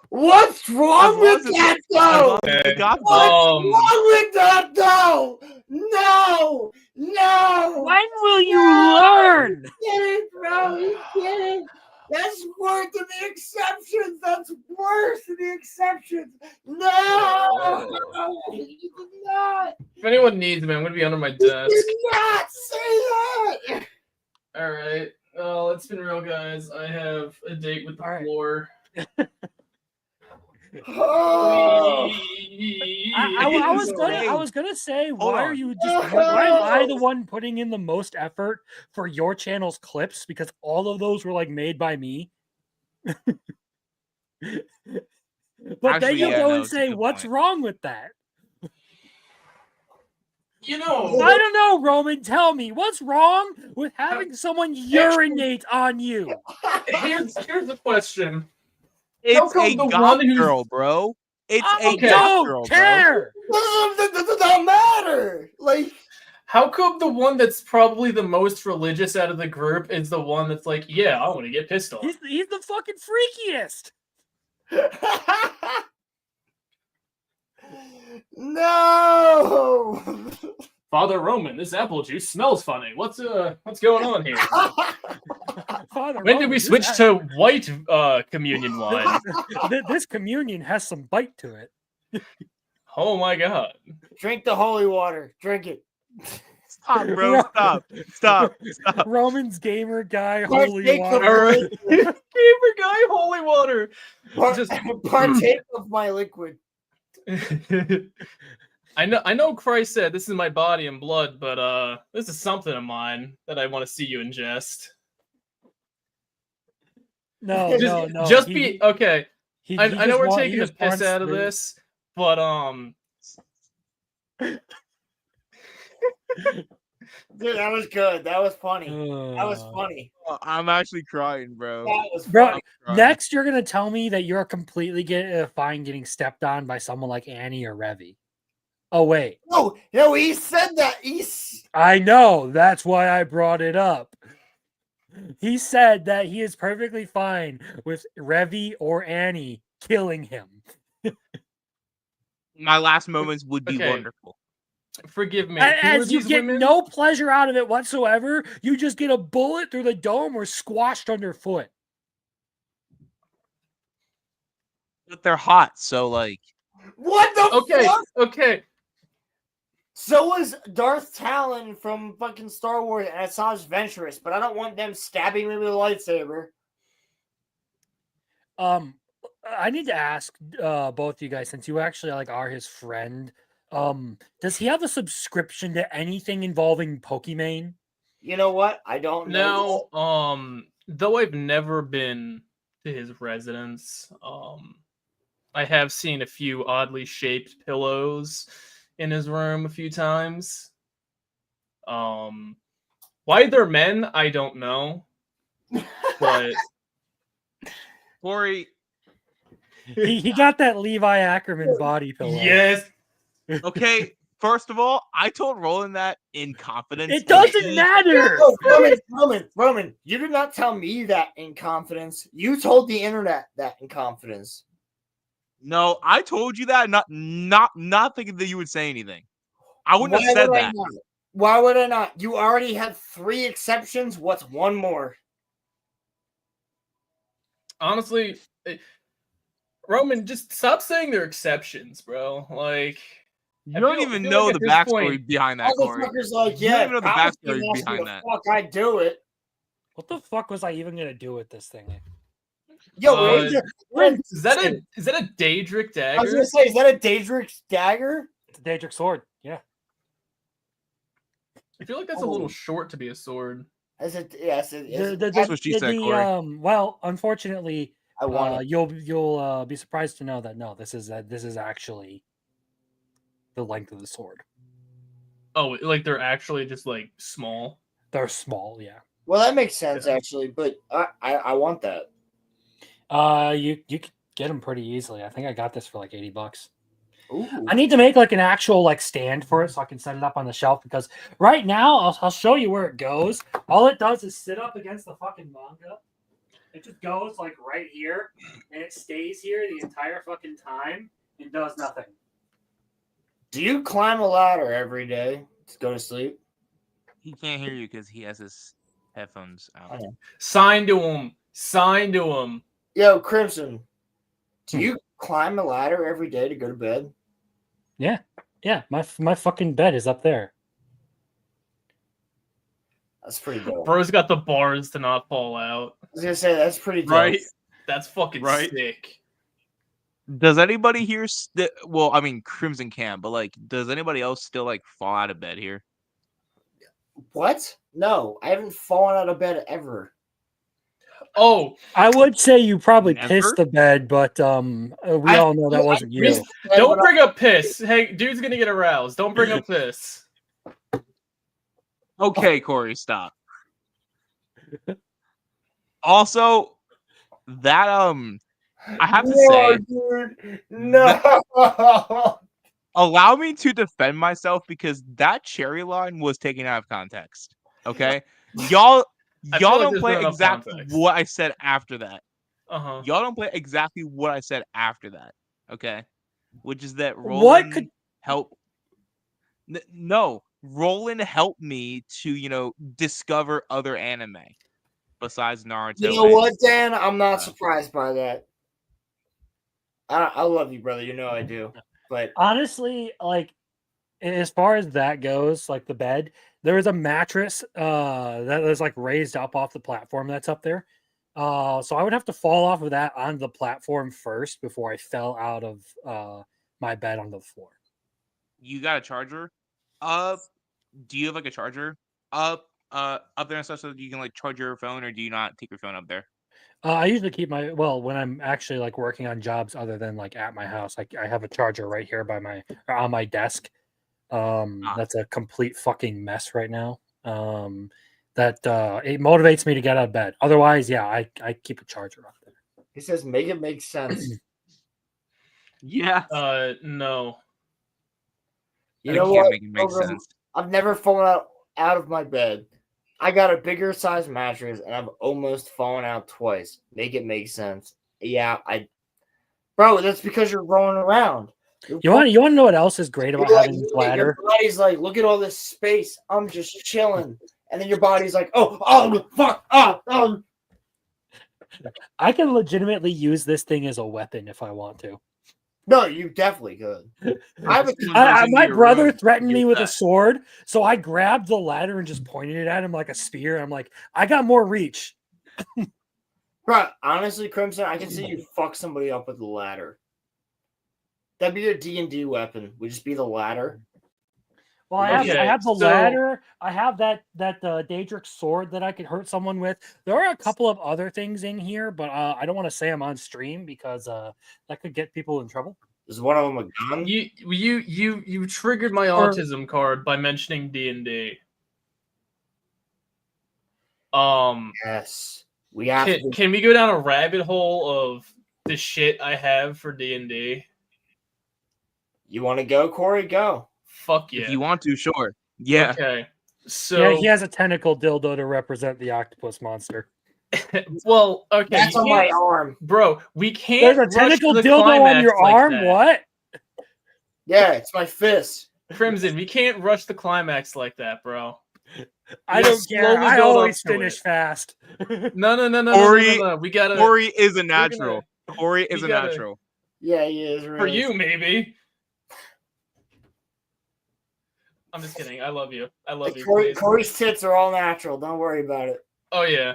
What's wrong with that though? What's wrong with that though? No! When will you learn? Get it, bro. You get it. That's worse than the exceptions. That's worse than the exceptions. No! You did not. If anyone needs me, I'm gonna be under my desk. You did not say that. All right. Well, it's been real, guys. I have a date with the floor. Oh. I was gonna say, why are you just? Why am I the one putting in the most effort for your channel's clips? Because all of those were made by me. But then you go and say, "What's wrong with that?" I don't know, Roman. Tell me, what's wrong with having someone urinate on you? Here's the question. It's a goth girl, bro. It's a goth girl, care. Does not matter. How come the one that's probably the most religious out of the group is the one that's like, yeah, I want to get pissed off? He's the fucking freakiest. No. Father Roman, this apple juice smells funny. What's going on here? When did we switch to white communion wine? This communion has some bite to it. Oh my god! Drink the holy water. Drink it. Stop, bro. Stop. Roman's gamer guy, Partake holy of water. my Gamer guy, holy water. Just partake of my liquid. I know Christ said this is my body and blood, but this is something of mine that I want to see you ingest. No, just, no. Just be okay. I know we're taking the piss wants out of this, but Dude, that was good. That was funny. That was funny. I'm actually crying, bro. That was Bro, funny. next you're gonna tell me that you're completely fine getting stepped on by someone like Annie or Revy. Oh wait. No, he said that. I know. That's why I brought it up. He said that he is perfectly fine with Revy or Annie killing him. My last moments would be wonderful. Forgive me. As you get no pleasure out of it whatsoever, you just get a bullet through the dome or squashed underfoot. But they're hot, so like. What the fuck? Okay. So was Darth Talon from fucking Star Wars, and it sounds adventurous, but I don't want them stabbing me with a lightsaber. I need to ask both you guys, since you actually like are his friend. Does he have a subscription to anything involving Pokimane? You know what? I don't know. Now, though I've never been to his residence, I have seen a few oddly shaped pillows in his room a few times. Why they're men, I don't know. But Corey, he got that Levi Ackerman body pillow. Yes. Okay, first of all, I told Roland that in confidence. It doesn't matter. Roman, you did not tell me that in confidence. You told the internet that in confidence. No, I told you that, not thinking that you would say anything. I wouldn't have said that. Why would I not? You already had 3 exceptions. What's one more? Honestly, Roman, just stop saying they're exceptions, bro. Like, you don't even know the backstory behind that, Corey. Like, you don't even know the backstory behind that. Fuck, I do it. What the fuck was I even gonna do with this thing? Yo, is that a Daedric dagger? I was gonna say, is that a Daedric dagger? It's a Daedric sword. Yeah. I feel like that's a little short to be a sword. Is it? Yes, it is. That's what she said, Corey. Well, unfortunately, I want you'll be surprised to know that no, this is actually the length of the sword. Oh, like they're actually just like small. They're small, yeah. Well, that makes sense actually, but I want that. You could get them pretty easily. I think I got this for like $80. Ooh. I need to make like an actual like stand for it so I can set it up on the shelf, because right now I'll show you where it goes. All it does is sit up against the fucking manga. It just goes like right here and it stays here the entire fucking time and does nothing. Do you climb a ladder every day to go to sleep? He can't hear you because he has his headphones out. Sign to him. Sign to him. Yo, Crimson, do you climb a ladder every day to go to bed? Yeah. My fucking bed is up there. That's pretty dope. Bro's got the bars to not fall out. I was gonna say that's pretty dope. Right? That's fucking sick. Does anybody here? Well, I mean, Crimson can, but like, does anybody else still like fall out of bed here? What? No, I haven't fallen out of bed ever. Oh, I would say you probably Never? pissed the bed, but we all know that wasn't you. Don't bring up piss. Hey, dude's gonna get aroused. Don't bring up piss. Okay, Corey, stop. Also, that I have to say, dude, no. Allow me to defend myself because that cherry line was taken out of context. Okay, y'all don't play exactly what I said after that. Y'all don't play exactly what I said after that. Okay, which is that Roland help. No, Roland helped me to discover other anime besides Naruto. You know what, Dan? I'm not surprised by that. I love you, brother. You know I do. But honestly, like as far as that goes, like the bed, There is a mattress that is like raised up off the platform that's up there. So I would have to fall off of that onto the platform first before I fell out of my bed onto the floor. You got a charger? Do you have like a charger up there and stuff so that you can like charge your phone, or do you not take your phone up there? I usually keep when I'm actually like working on jobs other than like at my house, like I have a charger right here on my desk. That's a complete fucking mess right now. That it motivates me to get out of bed. Otherwise, yeah, I keep a charger up there. He says, make it make sense. Yeah. No. You know what? I've never fallen out of my bed. I got a bigger size mattress, and I've almost fallen out twice. Make it make sense. Yeah, bro, that's because you're rolling around. You want to know what else is great about having this ladder? Your body's like, look at all this space. I'm just chilling, and then your body's like, oh, fuck, oh. I can legitimately use this thing as a weapon if I want to. No, you definitely could. My brother threatened me with a sword, so I grabbed the ladder and just pointed it at him like a spear. I'm like, I got more reach. Bro, honestly, Crimson, I can see you fuck somebody up with the ladder. That'd be your D&D weapon. Would just be the ladder. Well, I have the ladder. I have that Daedric sword that I could hurt someone with. There are a couple of other things in here, but I don't want to say them on stream because that could get people in trouble. Is one of them a gun? You triggered my autism card by mentioning D&D. Yes, we have. Can we go down a rabbit hole of the shit I have for D&D? You want to go, Corey? Go. Fuck yeah. If you want to, sure. Yeah. Okay. So yeah, he has a tentacle dildo to represent the octopus monster. Well, okay. That's on my arm, bro. We can't. There's a tentacle dildo on your arm. What? Yeah, it's my fist. Crimson, we can't rush the climax like that, bro. I don't care. I always finish fast. No. We gotta. Corey is a natural. Corey is a natural. Yeah, he is. Really. For you, maybe. I'm just kidding. I love you. I love you. Corey's tits are all natural. Don't worry about it. Oh yeah.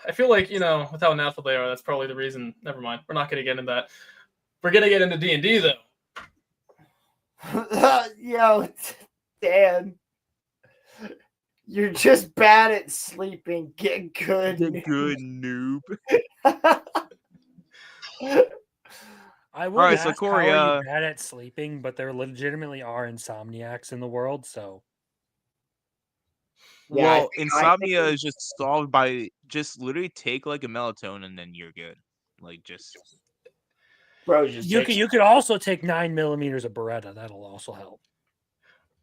I feel like, with how natural they are, that's probably the reason. Never mind. We're not going to get into that. We're going to get into D&D though. Yo, Dan. You're just bad at sleeping. Get good. Get good, noob. I would ask so Corey, how are you bad at sleeping, but there legitimately are insomniacs in the world, so. Yeah, well, insomnia is just solved by just literally take like a melatonin and then you're good. Like just. Bro, you could also take 9 millimeters of Beretta. That'll also help.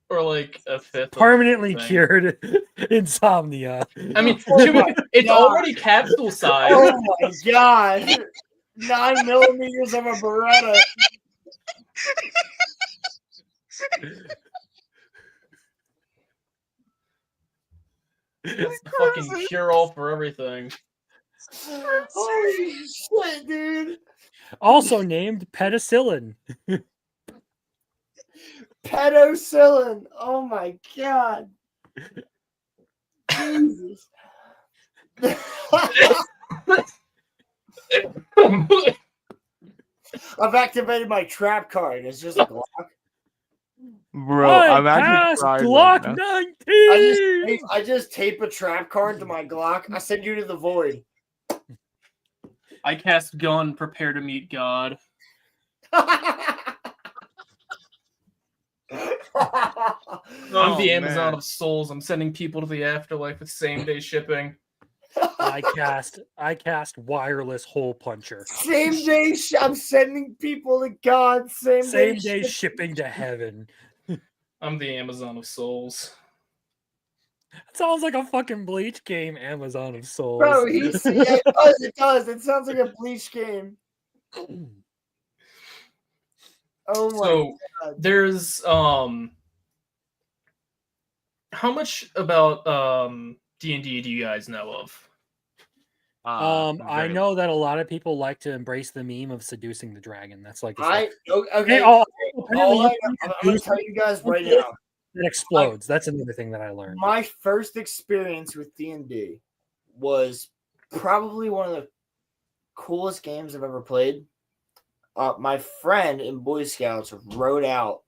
Or like a fifth. Permanently cured insomnia. I mean, it's already capsule size. Oh my god. 9 millimeters of a Beretta. It's the fucking cure-all for everything. Holy shit, dude. Also named penicillin. Penicillin. Oh my god. Jesus. I've activated my trap card. It's just a Glock. Bro, I'm actually Glock 19. I just tape a trap card to my Glock. I send you to the void. I cast gun, prepare to meet God. I'm the Amazon of souls. I'm sending people to the afterlife with same-day shipping. I cast wireless hole puncher. Same day. I'm sending people to God. Same day shipping to heaven. I'm the Amazon of souls. It sounds like a fucking Bleach game. Amazon of souls. Bro, it does. It sounds like a Bleach game. Oh my god. There's how much about D&D do you guys know of? I know that a lot of people like to embrace the meme of seducing the dragon. That's like okay. I'm gonna tell you guys right now. It explodes. That's another thing that I learned. My first experience with D&D was probably one of the coolest games I've ever played. My friend in Boy Scouts wrote out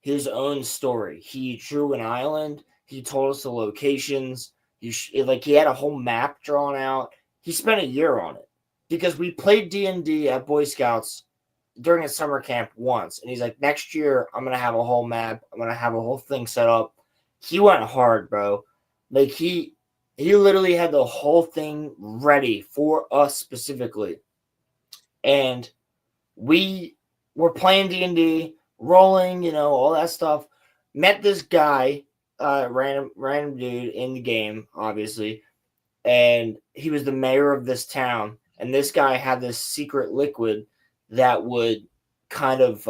his own story. He drew an island. He told us the locations. He had a whole map drawn out. He spent a year on it because we played D&D at Boy Scouts during a summer camp once. And he's like, next year, I'm going to have a whole map. I'm going to have a whole thing set up. He went hard, bro. Like, he literally had the whole thing ready for us specifically. And we were playing D&D, rolling, all that stuff. Met this guy, random dude in the game, obviously. And he was the mayor of this town. And this guy had this secret liquid that would kind of,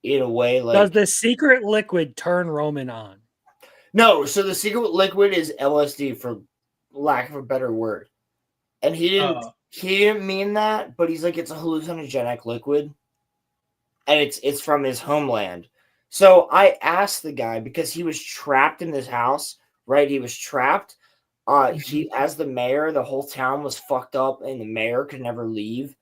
in a way, like... Does the secret liquid turn Roman on? No, so the secret liquid is LSD, for lack of a better word. And he didn't mean that, but he's like, it's a hallucinogenic liquid. And it's from his homeland. So I asked the guy, because he was trapped in this house, right? He was trapped. He, as the mayor, the whole town was fucked up and the mayor could never leave.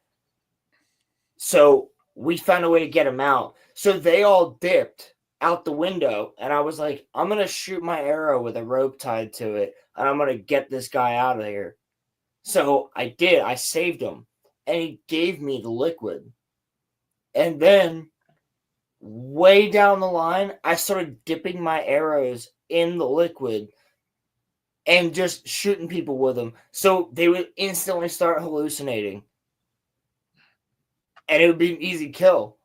So we found a way to get him out. So they all dipped out the window. And I was like, I'm going to shoot my arrow with a rope tied to it. And I'm going to get this guy out of here. So I did. I saved him. And he gave me the liquid. And then way down the line, I started dipping my arrows in the liquid and just shooting people with them. So they would instantly start hallucinating. And it would be an easy kill,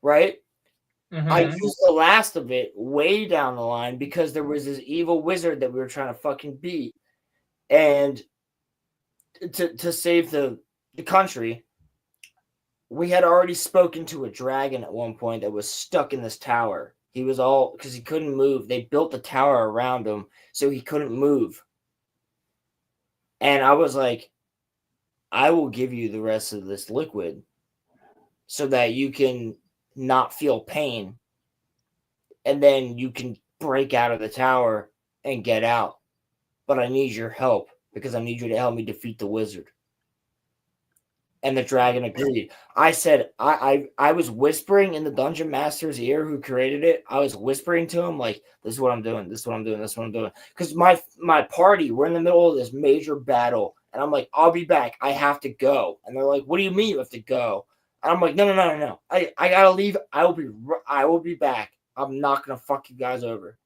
right? Mm-hmm. I used the last of it way down the line because there was this evil wizard that we were trying to fucking beat. And to save the country, we had already spoken to a dragon at one point that was stuck in this tower. He was because he couldn't move. They built the tower around him so he couldn't move. And I was like, I will give you the rest of this liquid so that you can not feel pain. And then you can break out of the tower and get out. But I need your help because I need you to help me defeat the wizard. And the dragon agreed. I said, I was whispering in the dungeon master's ear who created it. I was whispering to him, like, this is what I'm doing. This is what I'm doing. This is what I'm doing. Because my party, we're in the middle of this major battle. And I'm like, I'll be back. I have to go. And they're like, what do you mean you have to go? And I'm like, no. I gotta leave. I will be back. I'm not going to fuck you guys over.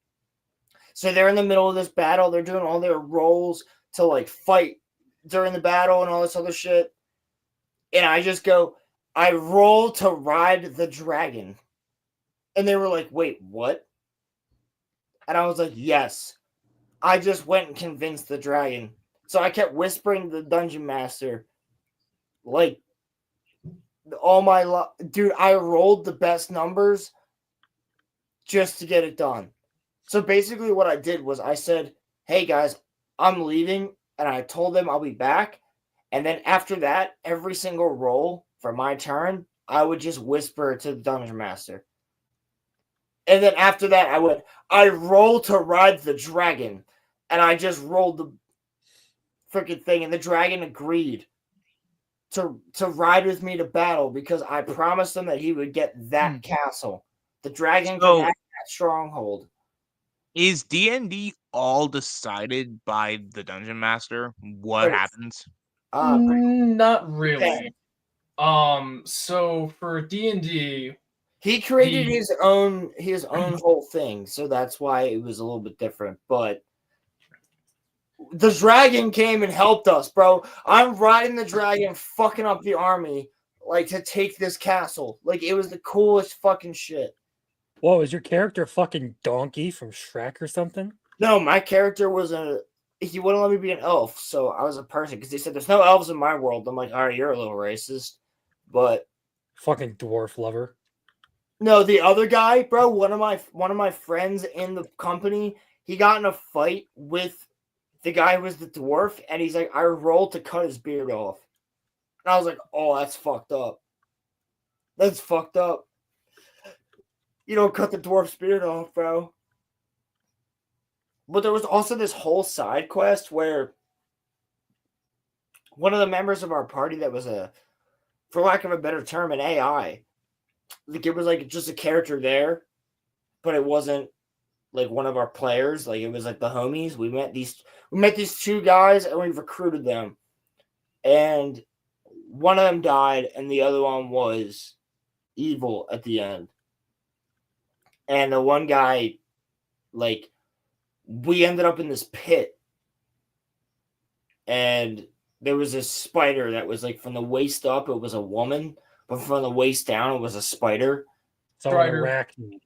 So they're in the middle of this battle. They're doing all their rolls to, like, fight during the battle and all this other shit. And I just go, I roll to ride the dragon. And they were like, wait, what? And I was like, yes. I just went and convinced the dragon. So I kept whispering to the dungeon master, like, dude, I rolled the best numbers just to get it done. So basically what I did was I said, hey guys, I'm leaving. And I told them I'll be back. And then after that, every single roll for my turn, I would just whisper to the dungeon master. And then after that, I roll to ride the dragon. And I just rolled the freaking thing. And the dragon agreed to ride with me to battle because I promised him that he would get that castle. The dragon could have that stronghold. Is D&D all decided by the dungeon master? What happens? Not really. So for D&D, he created his own whole thing, so that's why it was a little bit different. But the dragon came and helped us, bro. I'm riding the dragon, fucking up the army, like, to take this castle. Like, it was the coolest fucking shit. Whoa, is your character a fucking donkey from Shrek or something? No, my character was he wouldn't let me be an elf, so I was a person because they said there's no elves in my world. I'm like, all right, you're a little racist, but fucking dwarf lover. No, the other guy, bro, one of my friends in the company, he got in a fight with the guy who was the dwarf, and he's like, I rolled to cut his beard off. And I was like, oh, that's fucked up. That's fucked up. You don't cut the dwarf spirit off, bro. But there was also this whole side quest where one of the members of our party that was for lack of a better term, an AI. Like, it was like just a character there, but it wasn't like one of our players. Like, it was like the homies. We met these two guys and we recruited them. And one of them died and the other one was evil at the end. And the one guy, like, we ended up in this pit. And there was this spider that was like from the waist up, it was a woman, but from the waist down, it was a spider. So an arachnid.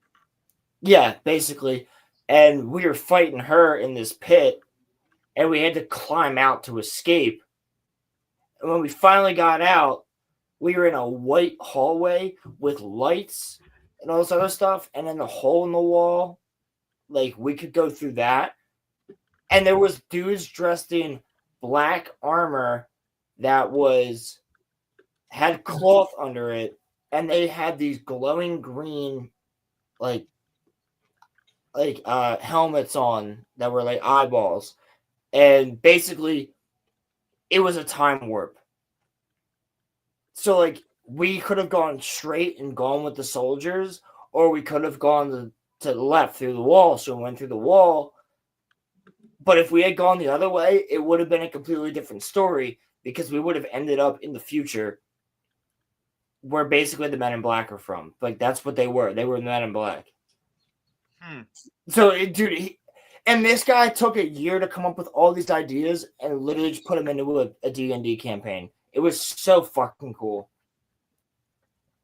Yeah, basically. And we were fighting her in this pit, and we had to climb out to escape. And when we finally got out, we were in a white hallway with lights and all this other stuff, and then the hole in the wall, like, we could go through that. And there was dudes dressed in black armor that had cloth under it, and they had these glowing green like helmets on that were like eyeballs, and basically it was a time warp. So like we could have gone straight and gone with the soldiers, or we could have gone to the left through the wall. So we went through the wall. But if we had gone the other way, it would have been a completely different story, because we would have ended up in the future where basically the Men in Black are from. Like, that's what they were. They were the Men in Black. So, dude, and this guy took a year to come up with all these ideas and literally just put them into a D&D campaign. It was so fucking cool.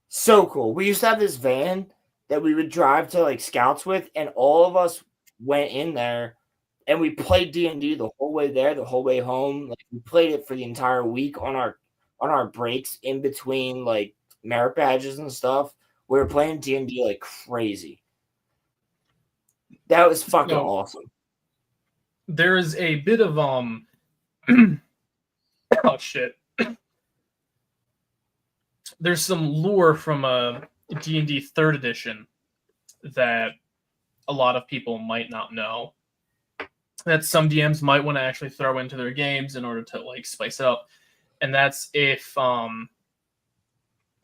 So cool. We used to have this van that we would drive to, like, scouts with, and all of us went in there. And we played D&D the whole way there, the whole way home. Like, we played it for the entire week on our breaks in between, like, merit badges and stuff. We were playing D&D like crazy. That was fucking awesome. There is a bit of oh shit. There's some lore from D&D 3rd edition that a lot of people might not know, that some DMs might want to actually throw into their games in order to like spice it up. And that's if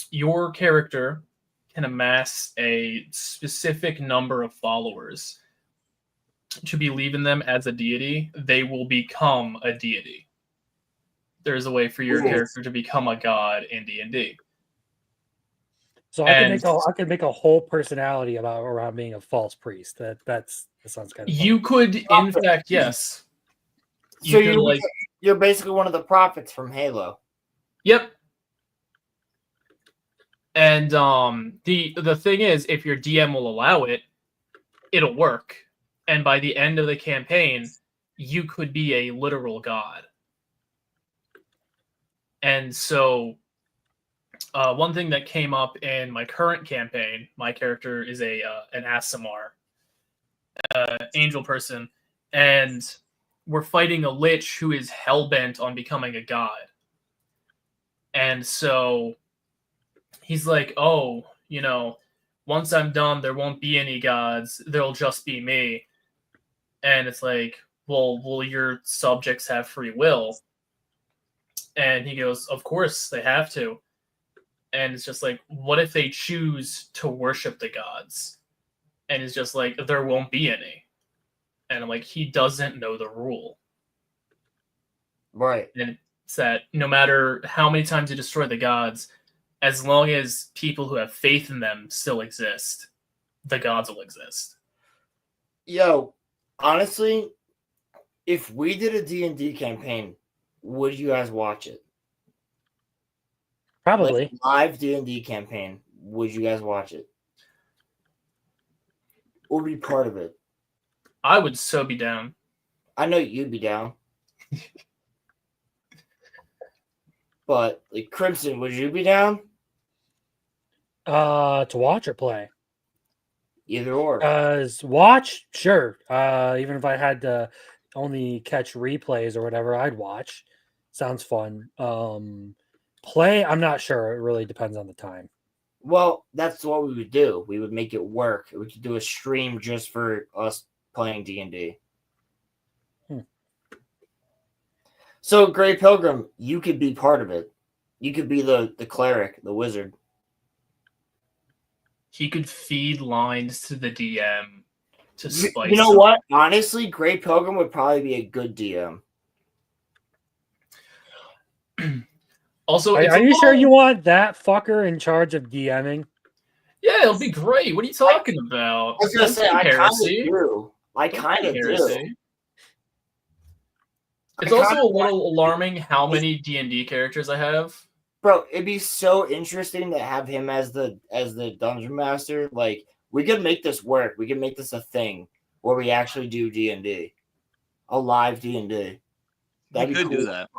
your character can amass a specific number of followers to believe in them as a deity, they will become a deity. There's a way for your character to become a god in D&D. So I could make a whole personality around being a false priest. That sounds kind of fun. You could, in fact, yes. So you're basically one of the prophets from Halo. Yep. And the thing is, if your DM will allow it, it'll work. And by the end of the campaign, you could be a literal god. And so one thing that came up in my current campaign, my character is an Aasimar, angel person, and we're fighting a lich who is hell-bent on becoming a god. And so he's like, oh, once I'm done, there won't be any gods. There'll just be me. And it's like, well, will your subjects have free will? And he goes, of course they have to. And it's just like, what if they choose to worship the gods? And it's just like, there won't be any. And I'm like, he doesn't know the rule. Right. And it's that no matter how many times you destroy the gods, as long as people who have faith in them still exist, the gods will exist. Yo, honestly, if we did a D&D campaign, would you guys watch it? Probably. Like, live D&D campaign, would you guys watch it? Or be part of it? I would so be down. I know you'd be down. But, like, Crimson, would you be down? To watch or play? Either or. Watch, sure. Even if I had to only catch replays or whatever, I'd watch. Sounds fun. Play, I'm not sure. It really depends on the time. Well, that's what we would do. We would make it work. We could do a stream just for us playing D&D. So, Grey Pilgrim, you could be part of it. You could be the cleric, the wizard. He could feed lines to the DM to spice. You know what? Honestly, Grey Pilgrim would probably be a good DM. Also, are you sure you want that fucker in charge of DMing? Yeah, it'll be great. What are you talking about? I was gonna say, I kind of heresy. do. I kind of do. Heresy. It's also a little alarming how many D&D characters I have. Bro, it'd be so interesting to have him as the dungeon master. Like, we could make this work. We could make this a thing where we actually do D&D, a live D&D. We could do that.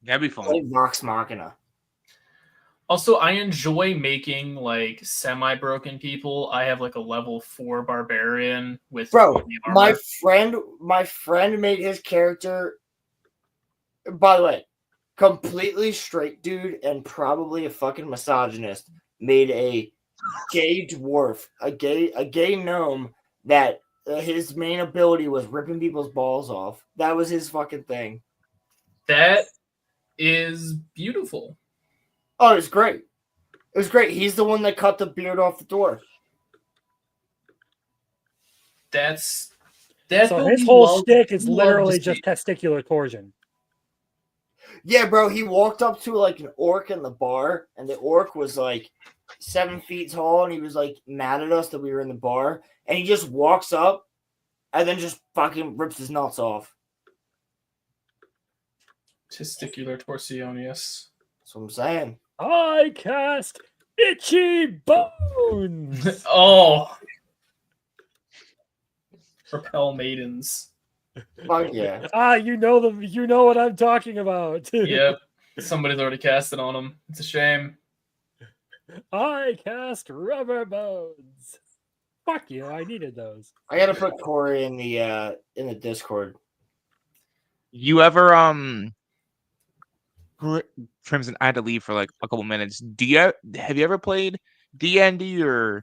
That'd be fun. Like Vox Machina. Also, I enjoy making like semi-broken people. I have like a level 4 barbarian with Bro, armor. my friend made his character, by the way, completely straight dude and probably a fucking misogynist, made a gay dwarf, a gay gnome that his main ability was ripping people's balls off. That was his fucking thing. That is beautiful. Oh, it was great. It was great. He's the one that cut the beard off the door. That's so his whole stick is literally just testicular torsion. Yeah, bro. He walked up to like an orc in the bar, and the orc was like 7 feet tall, and he was like mad at us that we were in the bar, and he just walks up and then just fucking rips his nuts off. Testicular torsionis. That's what I'm saying. I cast itchy bones. Oh, Propel Maidens. Fuck yeah. You know them. You know what I'm talking about. Yep. Somebody's already cast it on him. It's a shame. I cast rubber bones. Fuck you. I needed those. I gotta put Corey in the Discord. You ever Crimson, I had to leave for like a couple minutes. Have you ever played D&D or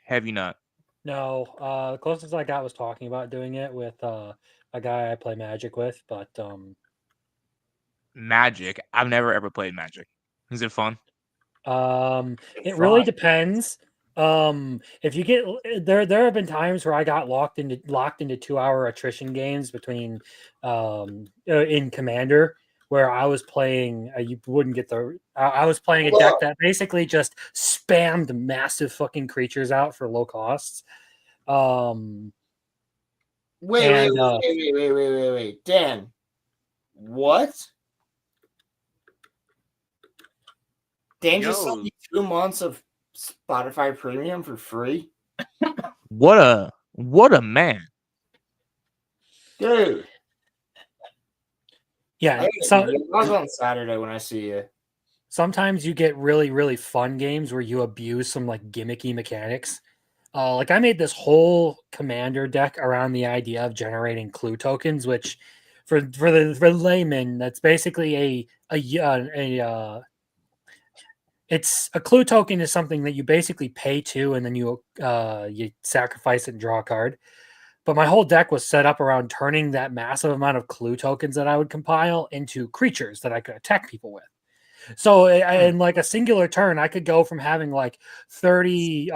have you not? No, the closest I got was talking about doing it with a guy I play Magic with, but Magic. I've never ever played Magic. Is it fun? It really depends. If you get there have been times where I got locked into 2-hour attrition games between in Commander, where I was playing you wouldn't get the I was playing a deck that basically just spammed massive fucking creatures out for low costs. Wait, Dan. What? Dan just sold you 2 months of Spotify Premium for free? What a man. Dude. Yeah, I was on Saturday when I see you. Sometimes you get really, really fun games where you abuse some like gimmicky mechanics. Like I made this whole Commander deck around the idea of generating clue tokens, which for laymen, that's basically it's a clue token is something that you basically pay to, and then you sacrifice it and draw a card. But my whole deck was set up around turning that massive amount of clue tokens that I would compile into creatures that I could attack people with. So in like a singular turn, I could go from having like 30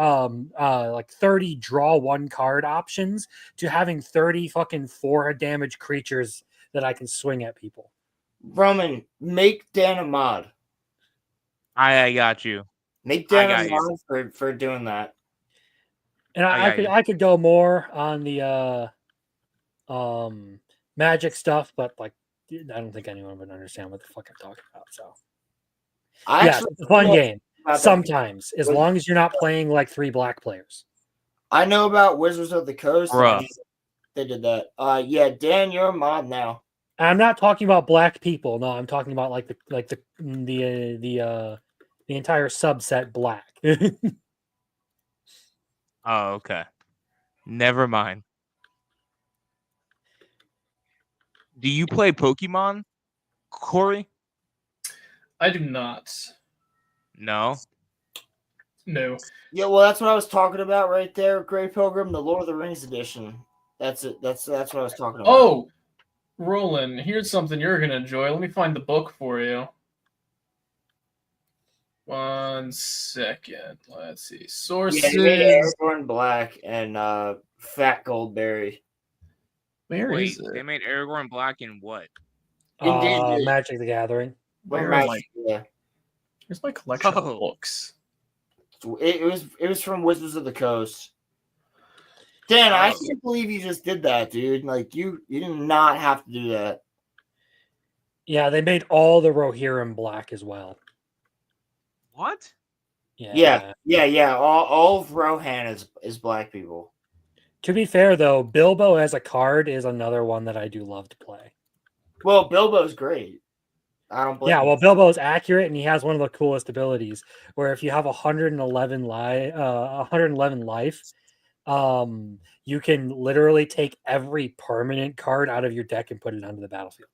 draw 1 card options to having 30 fucking 4 damage creatures that I can swing at people. Roman, make Dan a mod. I got you. Make Dan a mod for doing that. And I could go more on the Magic stuff, but like I don't think anyone would understand what the fuck I'm talking about. So it's a fun game sometimes, as long as you're not playing like 3 black players. I know about Wizards of the Coast. They did that. Yeah, Dan, you're a mod now. I'm not talking about black people. No, I'm talking about like the entire subset black. Oh, okay. Never mind. Do you play Pokemon, Corey? I do not. No. No. Yeah, well, that's what I was talking about right there, Great Pilgrim, the Lord of the Rings edition. That's it. That's what I was talking about. Oh, Roland, here's something you're gonna enjoy. Let me find the book for you. 1 second. Let's see. Sources. Yeah, they made Aragorn Black and Fat Goldberry. Where Wait, is it? they made Aragorn black in what? In D&D. Magic the Gathering. Or Where am Magic, yeah. Here's my collection of Oh. books. It was from Wizards of the Coast. Dan, I Oh. can't believe you just did that, dude. Like you did not have to do that. Yeah, they made all the Rohirrim black as well. What? Yeah. All of Rohan is black people. To be fair, though, Bilbo as a card is another one that I do love to play. Well, Bilbo's great. I don't blame Yeah, you. well, Bilbo's accurate, and he has one of the coolest abilities. Where if you have 111 life, you can literally take every permanent card out of your deck and put it onto the battlefield.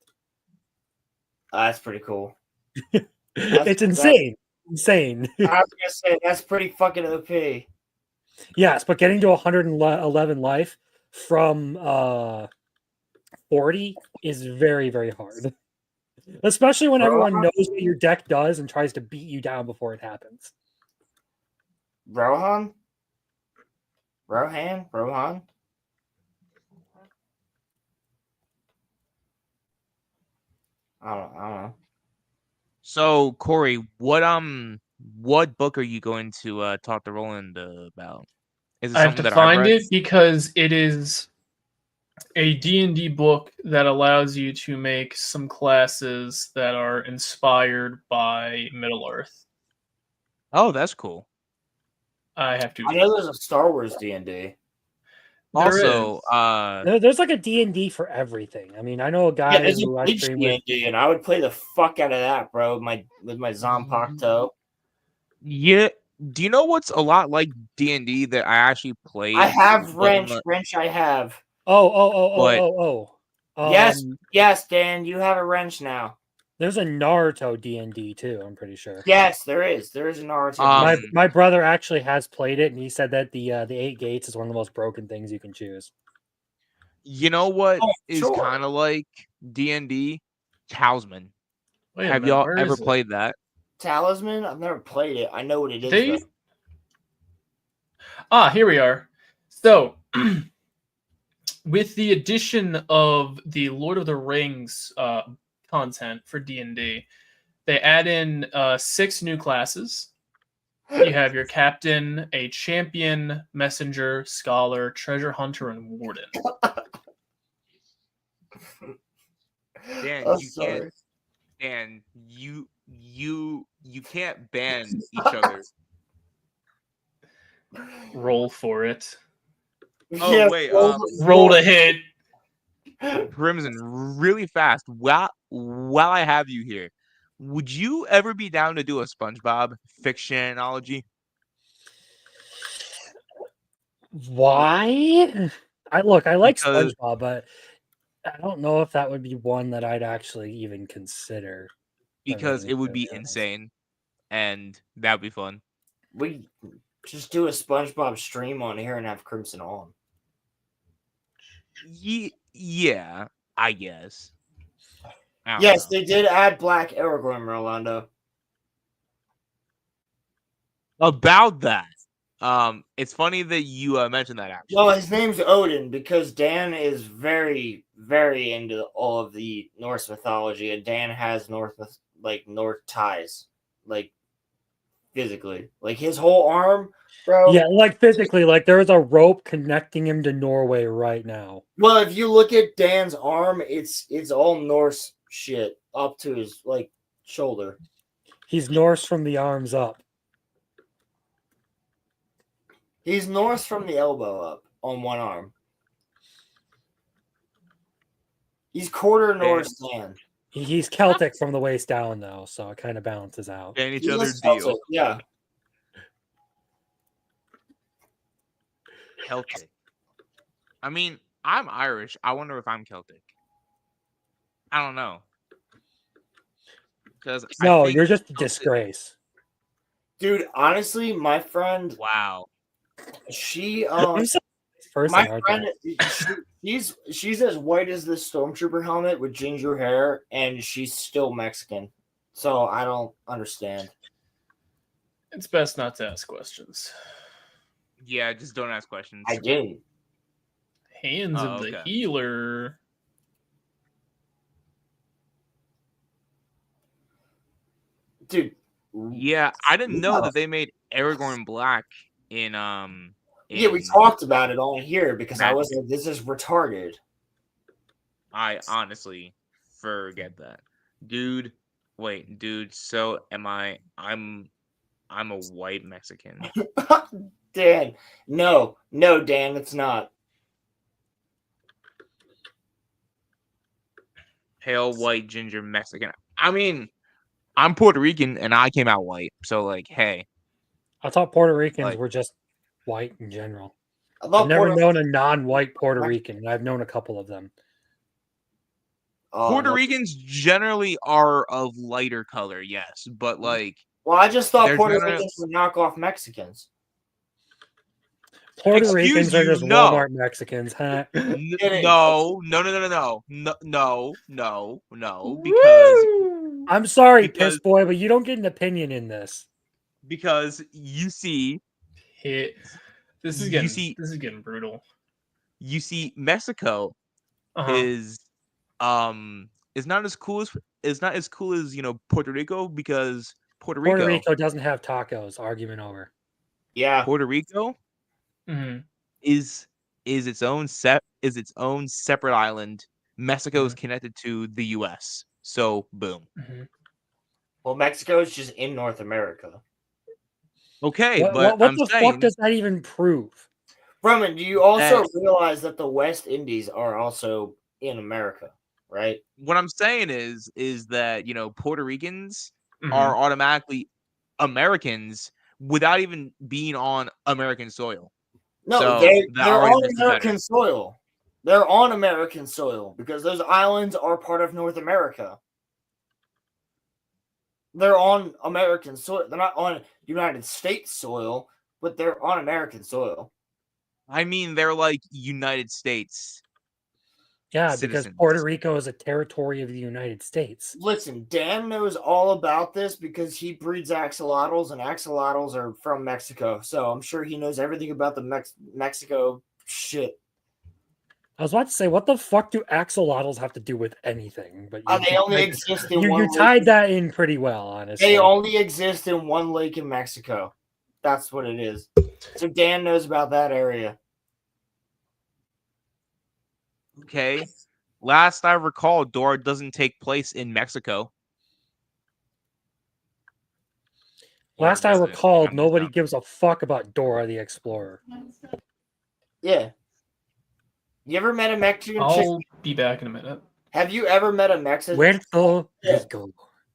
That's pretty cool. It's insane. Insane. I was gonna say that's pretty fucking OP. Yes, but getting to 111 life from 40 is very, very hard. Especially when everyone knows what your deck does and tries to beat you down before it happens. Rohan? I don't know. So Corey, what book are you going to talk to Roland about? Is it I have to something that find I've read? it because it is a D&D book that allows you to make some classes that are inspired by Middle-earth. Oh, that's cool. I have to. I know there's a Star Wars D&D. Also, there's like a D&D for everything. I mean, I know a guy Yeah, there's a who I Bleach stream with. D&D, and I would play the fuck out of that, bro. With my Zanpakuto. Yeah. Do you know what's a lot like D&D that I actually played? I have but wrench. Wrench, I have. Yes, Dan, you have a wrench now. There's a Naruto D&D too, I'm pretty sure. Yes, there is. There is a Naruto. My brother actually has played it, and he said that the 8 gates is one of the most broken things you can choose. You know what is sure. kind of like D&D? Talisman. Wait a Have minute, y'all where ever is it? played that? Talisman? I've never played it. I know what it is. They- though. Here we are. So, with the addition of the Lord of the Rings content for D&D, they add in 6 new classes. You have your captain, a champion, messenger, scholar, treasure hunter, and warden. Dan, Oh, you sorry. can't. Dan, you can't ban each other. Roll for it. Oh Yeah, wait, roll to hit. Crimson, really fast. While I have you here, would you ever be down to do a SpongeBob fictionology? Why? I like Because- SpongeBob, but I don't know if that would be one that I'd actually even consider. Because it would be insane, and that'd be fun. We just do a SpongeBob stream on here and have Crimson on. Yeah, I guess. I don't Yes, know. they did add Black Aragorn, Rolando. About that, it's funny that you mentioned that. Actually, Well, his name's Odin because Dan is very, very into all of the Norse mythology, and Dan has North ties, like physically, like his whole arm, bro. Yeah, like physically, like there's a rope connecting him to Norway right now. Well, if you look at Dan's arm, it's all Norse shit up to his shoulder. He's Norse from the arms up. He's Norse from the elbow up on one arm. He's quarter Norse Dan. He's Celtic from the waist down, though, so it kind of balances out. and each He other is deal. Celtic, yeah. Celtic. I mean, I'm Irish. I wonder if I'm Celtic. I don't know. Because No, you're just a disgrace. Dude, honestly, my friend. Wow. She person, my aren't friend, she's as white as this stormtrooper helmet with ginger hair, and she's still Mexican. So I don't understand. It's best not to ask questions. Yeah, just don't ask questions. I did. Hands of the healer. Dude. Yeah, I didn't know that they made Aragorn black in Yeah, we talked about it on here because I Magic. was like, this is retarded. I honestly forget that. Dude, wait, dude, so am I I'm a white Mexican. Dan. No, Dan, it's not. Pale white ginger Mexican. I mean, I'm Puerto Rican and I came out white. So like, hey. I thought Puerto Ricans were just white in general. I've never known a non-white Puerto Rican. I've known a couple of them. Puerto Ricans generally are of lighter color, yes, but like. Well, I just thought they're Puerto generally- Ricans were knockoff Mexicans. Puerto Ricans are just Walmart Mexicans, huh? No, because I'm sorry, piss boy, but you don't get an opinion in this. Because you see, this is getting brutal. You see, Mexico is not as cool as Puerto Rico because Puerto Rico doesn't have tacos. Argument over. Yeah, Puerto Rico is its own separate island. Mexico is connected to the U.S. So boom. Well, Mexico is just in North America. Okay, what the fuck does that even prove? Roman, do you also realize that the West Indies are also in America, right? What I'm saying is that Puerto Ricans are automatically Americans without even being on American soil. No, so they're on American soil. They're on American soil because those islands are part of North America. They're on American soil. They're not on United States soil, but they're on American soil. I mean, they're like United States. Yeah, citizens. Because Puerto Rico is a territory of the United States. Listen, Dan knows all about this because he breeds axolotls, and axolotls are from Mexico. So I'm sure he knows everything about the Mexico shit. I was about to say, what the fuck do axolotls have to do with anything? But they only exist in one you tied that in pretty well, honestly. They only exist in one lake in Mexico. That's what it is. So Dan knows about that area. Okay. Last I recall, Dora doesn't take place in Mexico. Last I recalled, nobody gives a fuck about Dora the Explorer. Yeah. You ever met a Mexican chick? I'll be back in a minute. Have you ever met a Mexican?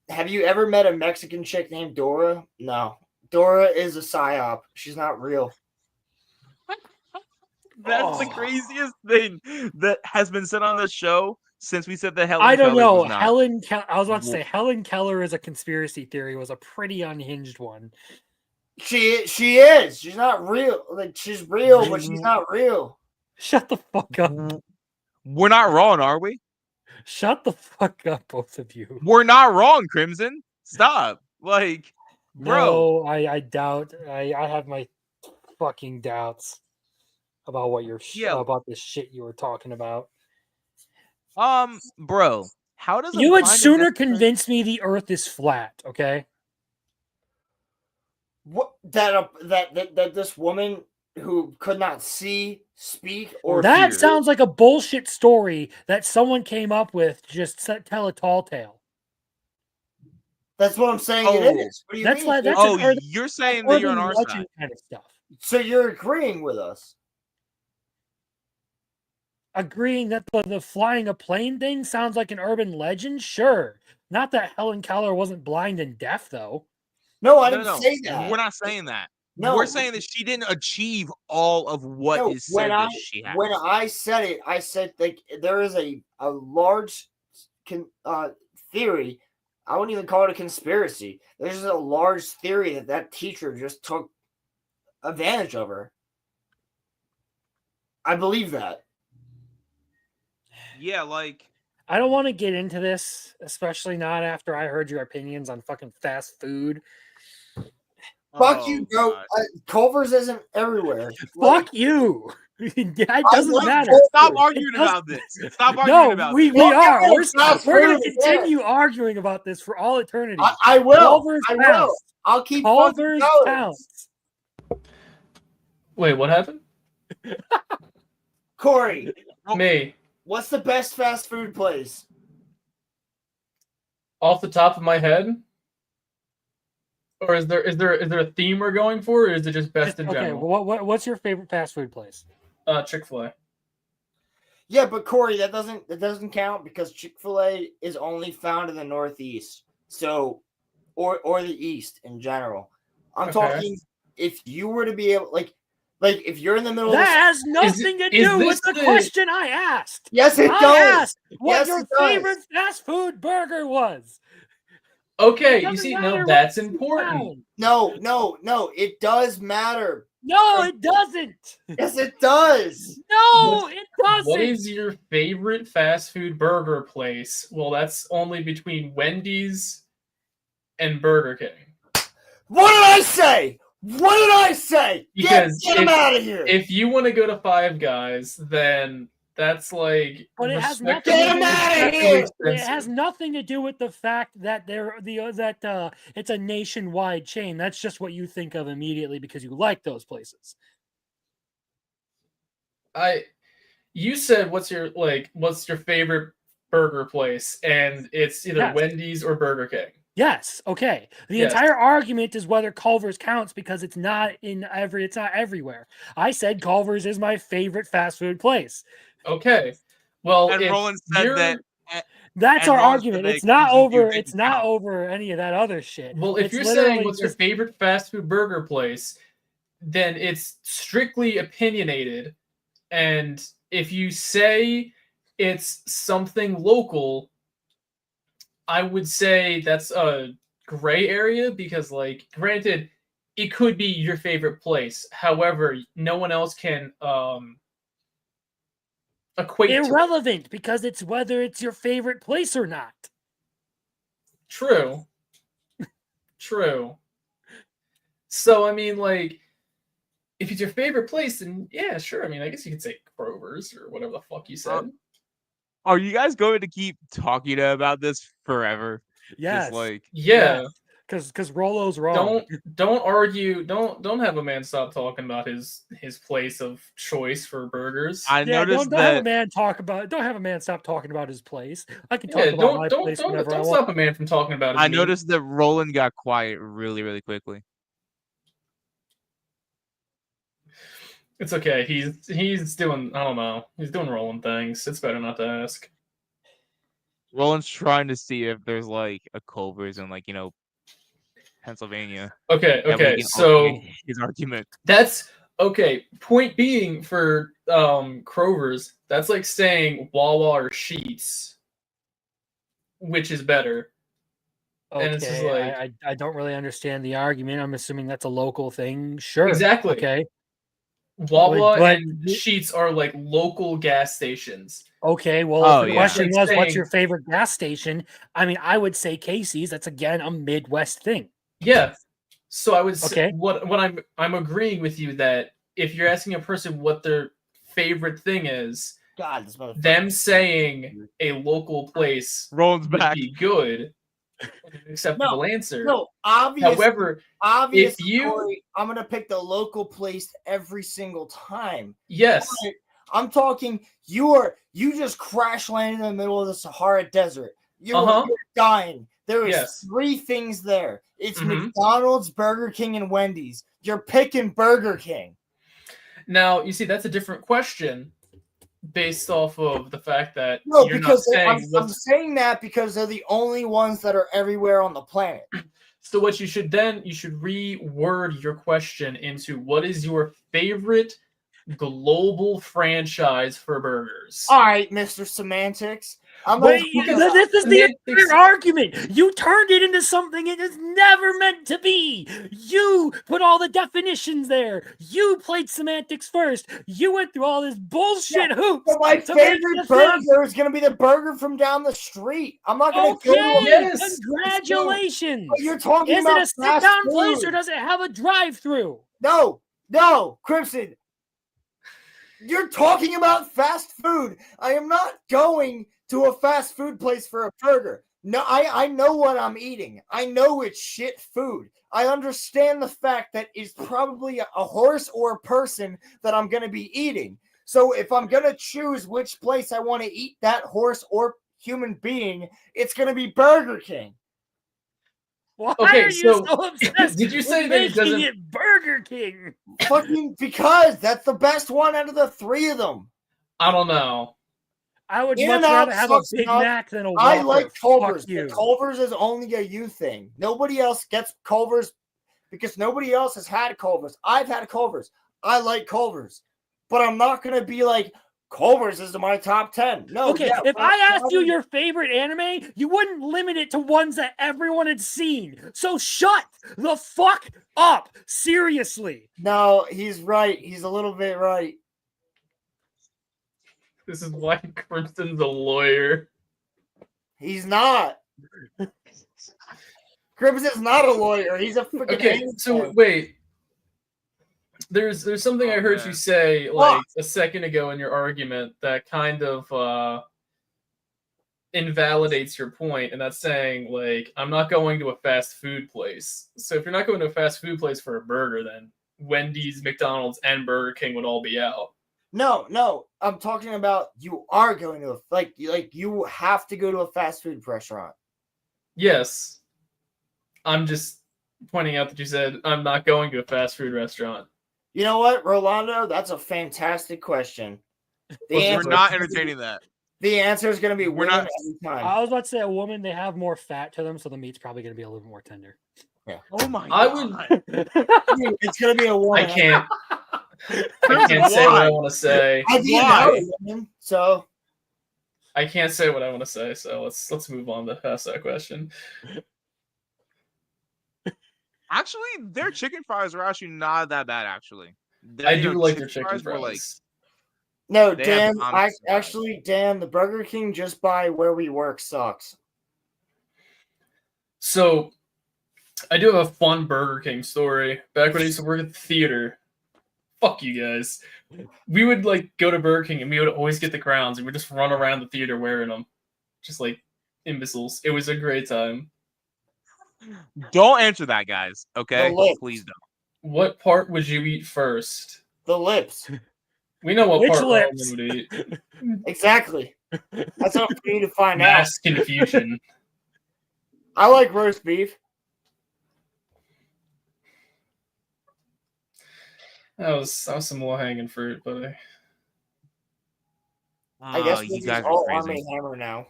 Have you ever met a Mexican chick named Dora? No. Dora is a psyop. She's not real. That's the craziest thing that has been said on the show since we said that Helen I don't Keller know. was not. I was about to say Helen Keller is a conspiracy theory was a pretty unhinged one. She is. She's not real. Like she's real, but she's not real. Shut the fuck up. We're not wrong, are we? Shut the fuck up, both of you. We're not wrong, Crimson. Stop. Like, bro. No, I doubt. I have my fucking doubts about what you're about this shit you were talking about. Bro, how does you would sooner convince me the Earth is flat? Okay. What that this woman who could not see, speak, or that hear. Sounds like a bullshit story that someone came up with to just tell a tall tale. That's what I'm saying. It is. What do you mean? You're saying that you're on our side. Kind of stuff. So you're agreeing with us? Agreeing that the flying a plane thing sounds like an urban legend? Sure. Not that Helen Keller wasn't blind and deaf, though. No, I didn't say that. We're not saying that. No. We're saying that she didn't achieve all of what is said that she has. When I said it, I said like there is a large theory I wouldn't even call it a conspiracy. There's just a large theory that teacher just took advantage of her. I believe that. Yeah, like I don't want to get into this, especially not after I heard your opinions on fucking fast food. Fuck you, bro. Culver's isn't everywhere. Fuck you. It doesn't matter. Stop arguing about this. Stop arguing about we this. are. We're going to continue arguing about this for all eternity. I will. Culver's I will. counts. I'll keep Culver's fucking going. counts. Wait, what happened? Corey. Me. What's the best fast food place? Off the top of my head? Or is there a theme we're going for, or is it just best in Okay, general? well, what's your favorite fast food place? Chick-fil-A. Yeah, but Corey, that doesn't count because Chick-fil-A is only found in the Northeast. So or the East in general. I'm talking if you were to be able like if you're in the middle That of has nothing to do with the question I asked. Yes, it I does. asked what Yes, your it does. favorite fast food burger was. Okay, you Doesn't see, matter no, what that's you important. found. No, it does matter. No, it doesn't. Yes, it does. No, it doesn't. What is your favorite fast food burger place? Well, that's only between Wendy's and Burger King. What did I say? What did I say? Because Get him out of here. If you want to go to Five Guys, then that's like. But it has nothing. It has nothing to do with the fact that it's a nationwide chain. That's just what you think of immediately because you like those places. You said what's your favorite burger place, and it's either Wendy's or Burger King. Yes. Okay. The entire argument is whether Culver's counts because it's not everywhere. I said Culver's is my favorite fast food place. Okay. Well, and Roland said that. That's our argument. It's not over. It's not over any of that other shit. Well, if you're saying what's your favorite fast food burger place, then it's strictly opinionated. And if you say it's something local, I would say that's a gray area because, like, granted, it could be your favorite place. However, no one else can equate irrelevant because it's whether it's your favorite place or not. True. True. So, I mean, like, if it's your favorite place, then yeah, sure. I mean, I guess you could say Kroger's or whatever the fuck you said. Are you guys going to keep talking about this forever? Yes. Just like because Rolo's wrong. Don't argue. Don't have a man stop talking about his place of choice for burgers. I noticed don't have a man talk about. Don't have a man stop talking about his place. I can talk about my place whenever I want. Don't stop a man from talking about his. I noticed that Roland got quiet really, really quickly. It's okay. He's doing. I don't know. He's doing Roland things. It's better not to ask. Roland's trying to see if there's like a Culver's in Pennsylvania. Okay. So his argument. That's okay. Point being for Kroger's, that's like saying Wawa or Sheetz, which is better. Okay, and it's just like I don't really understand the argument. I'm assuming that's a local thing. Sure. Exactly. Okay. Wawa and Sheetz are like local gas stations. Okay, well, if the question was, saying, what's your favorite gas station? I mean, I would say Casey's. That's, again, a Midwest thing. Yeah. So I would say, what I'm agreeing with you that if you're asking a person what their favorite thing is, them saying a local place would be good. Acceptable answer. No, obviously. However, if you, I'm gonna pick the local place every single time. Yes, but I'm talking. You just crash landed in the middle of the Sahara Desert. You're dying. There is 3 things there. It's McDonald's, Burger King, and Wendy's. You're picking Burger King. Now you see that's a different question. Based off of the fact that you're because I'm saying that because they're the only ones that are everywhere on the planet. So what you should reword your question into what is your favorite global franchise for burgers? All right, Mr. Semantics. I'm But not- this is the entire argument. You turned it into something it is never meant to be. You put all the definitions there. You played semantics first. You went through all this bullshit hoops. So my to make favorite this burger is going to be the burger from down the street. I'm not going to go Okay, to congratulations. But you're talking is about it a sit-down fast place food. or does it have a drive-through? No, Crimson. You're talking about fast food. I am not going to a fast food place for a burger. No, I know what I'm eating. I know it's shit food. I understand the fact that it's probably a horse or a person that I'm going to be eating. So if I'm going to choose which place I want to eat that horse or human being, it's going to be Burger King. Why Okay, are you so so obsessed did you with say that it making doesn't- it Burger King? Fucking because that's the best one out of the three of them. I don't know. I would In-N-Out much rather have a sucks Big enough. Mac than a Whopper. I like Culver's. Fuck you. But Culver's is only a you thing. Nobody else gets Culver's because nobody else has had Culver's. I've had Culver's. I like Culver's. But I'm not going to be like, Culver's is my top 10. No. Okay, yeah, if I asked you probably- your favorite anime, you wouldn't limit it to ones that everyone had seen. So shut the fuck up. Seriously. No, he's right. He's a little bit right. This is why Crimson's a lawyer. He's not. Crimson's not a lawyer. He's a freaking Okay, anime so fan. wait. There's something I heard you say like a second ago in your argument that kind of invalidates your point, and that's saying like I'm not going to a fast food place. So if you're not going to a fast food place for a burger, then Wendy's, McDonald's, and Burger King would all be out. No. I'm talking about you are going to like you have to go to a fast food restaurant. Yes. I'm just pointing out that you said I'm not going to a fast food restaurant. You know what, Rolando? That's a fantastic question. We're not entertaining that. The answer is going to be We're women not- every time. I was about to say a woman, they have more fat to them, so the meat's probably going to be a little more tender. Yeah. Oh my I god. It's going to be a woman. I can't say what I want to say. I didn't know women, so I can't say what I want to say, so let's move on to past that question. Actually, their chicken fries are actually not that bad. Actually, I do like their chicken were fries. no, They have Dan. omelettes Dan, the Burger King just by where we work sucks. So, I do have a fun Burger King story. Back when I used to work at the theater, fuck you guys. We would like go to Burger King and we would always get the crowns and we'd just run around the theater wearing them, just like imbeciles. It was a great time. Don't answer that, guys. Okay, The lips. please don't. What part would you eat first? The lips. We know what Which part lips? Roman would eat. Exactly. That's up for you to find out. Mass confusion. I like roast beef. That was some low hanging fruit, but I guess you this is guys all are Army crazy. Hammer now.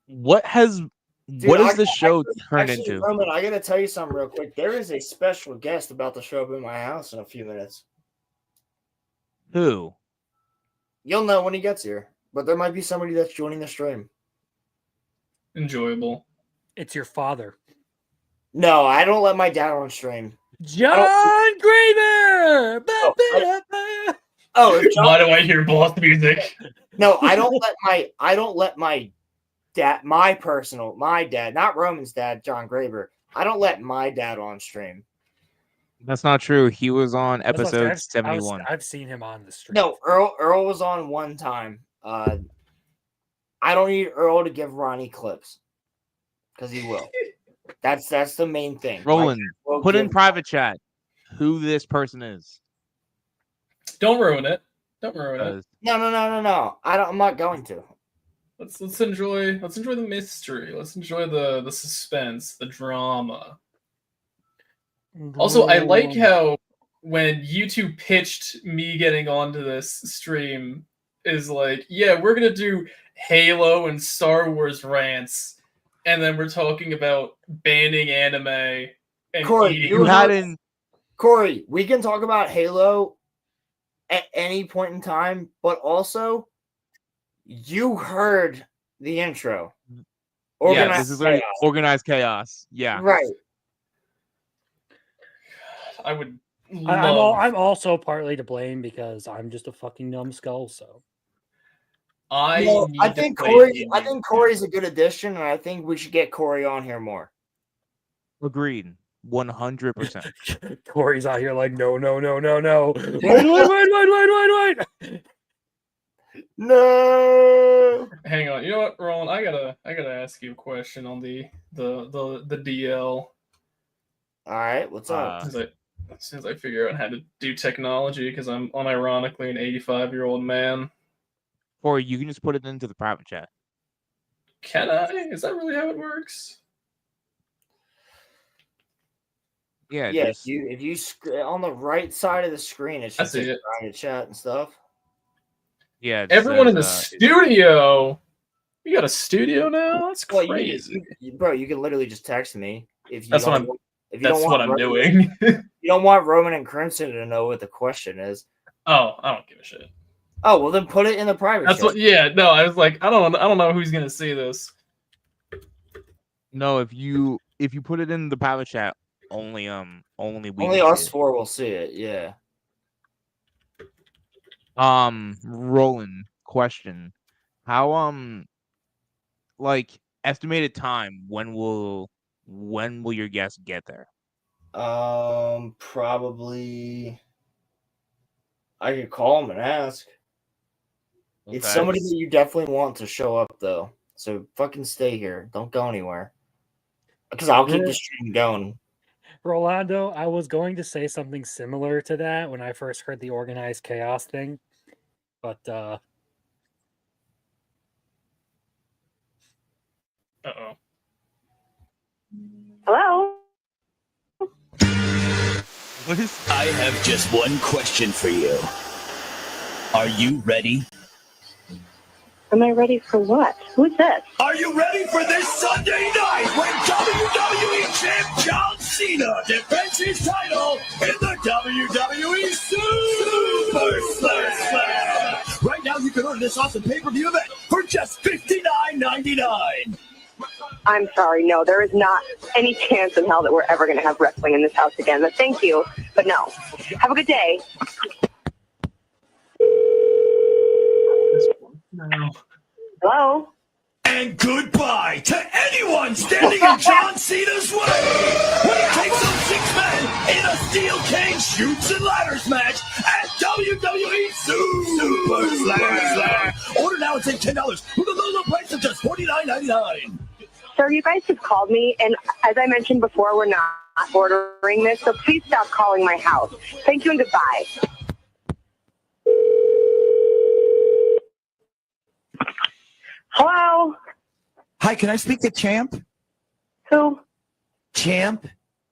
What has Dude, what I- has the show turned Actually, into? Roman, I gotta tell you something real quick. There is a special guest about to show up in my house in a few minutes. Who? You'll know when he gets here, but there might be somebody that's joining the stream. enjoyable. It's your father. No, I don't let my dad on stream. John Graver! Oh, if John- Why do I hear boss music? no, I don't let my dad, my dad, not Roman's dad, John Graver. I don't let my dad on stream. That's not true. He was on That's what I episode said. 71. I've seen him on the stream. No, Earl was on one time. I don't need Earl to give Ronnie clips because he will. That's the main thing. Roland, Will put in give- private chat who this person is. Don't ruin it. Don't ruin it. 'Cause No. I'm not going to. Let's enjoy the mystery. Let's enjoy the suspense, the drama. Also, I like how when you two pitched me getting onto this stream is like, yeah, we're gonna do Halo and Star Wars rants, and then we're talking about banning anime and Corey, eating. you hadn't. Corey, we can talk about Halo at any point in time, but also You heard the intro. Yeah, this is literally organized chaos. Yeah. Right. I would. I'm also partly to blame because I'm just a fucking numbskull. So I think Corey's a good addition, and I think we should get Corey on here more. Agreed. 100%. Corey's out here like, no. Wait. No. Hang on. You know what, Roland? I gotta ask you a question on the DL. All right, what's up? Since I figure out how to do technology, because I'm unironically an 85-year-old man. Or you can just put it into the private chat. Can I? Is that really how it works? Yeah. If you on the right side of the screen, it's just trying to chat and stuff. Yeah. Everyone in the studio. You got a studio now? That's crazy. Bro, you can literally just text me if you. That's what I'm. If you that's don't what want I'm Roman, doing. you don't want Roman and Crimson to know what the question is. Oh, I don't give a shit. Oh well, then put it in the private. That's chat. what. Yeah, no, I was like, I don't know who's gonna see this. No, if you put it in the private chat, only Only us four will see it. Yeah. Roland, question: how like estimated time? When will your guest get there? Probably. I could call him and ask. Okay. It's somebody that you definitely want to show up, though. So fucking stay here. Don't go anywhere. Because I'll keep the stream going. Rolando, I was going to say something similar to that when I first heard the organized chaos thing, but Uh-oh. Hello? I have just one question for you. Are you ready? Am I ready for what? Who's this? Are you ready for this Sunday night when WWE Champ John Cena defends his title in the WWE Super Slam? Right now, you can order this awesome pay-per-view event for just $59.99. I'm sorry, no, there is not any chance in hell that we're ever going to have wrestling in this house again. But thank you, but no. Have a good day. Hello? And goodbye to anyone standing in John Cena's way when he takes on 6 men in a steel cage shoots and ladders match at WWE Super Slam. Order now and save $10 with a low price of just $49.99. Sir, you guys have called me, and as I mentioned before, we're not ordering this, so please stop calling my house. Thank you and goodbye. Hello? Hi, can I speak to Champ? Who? Champ?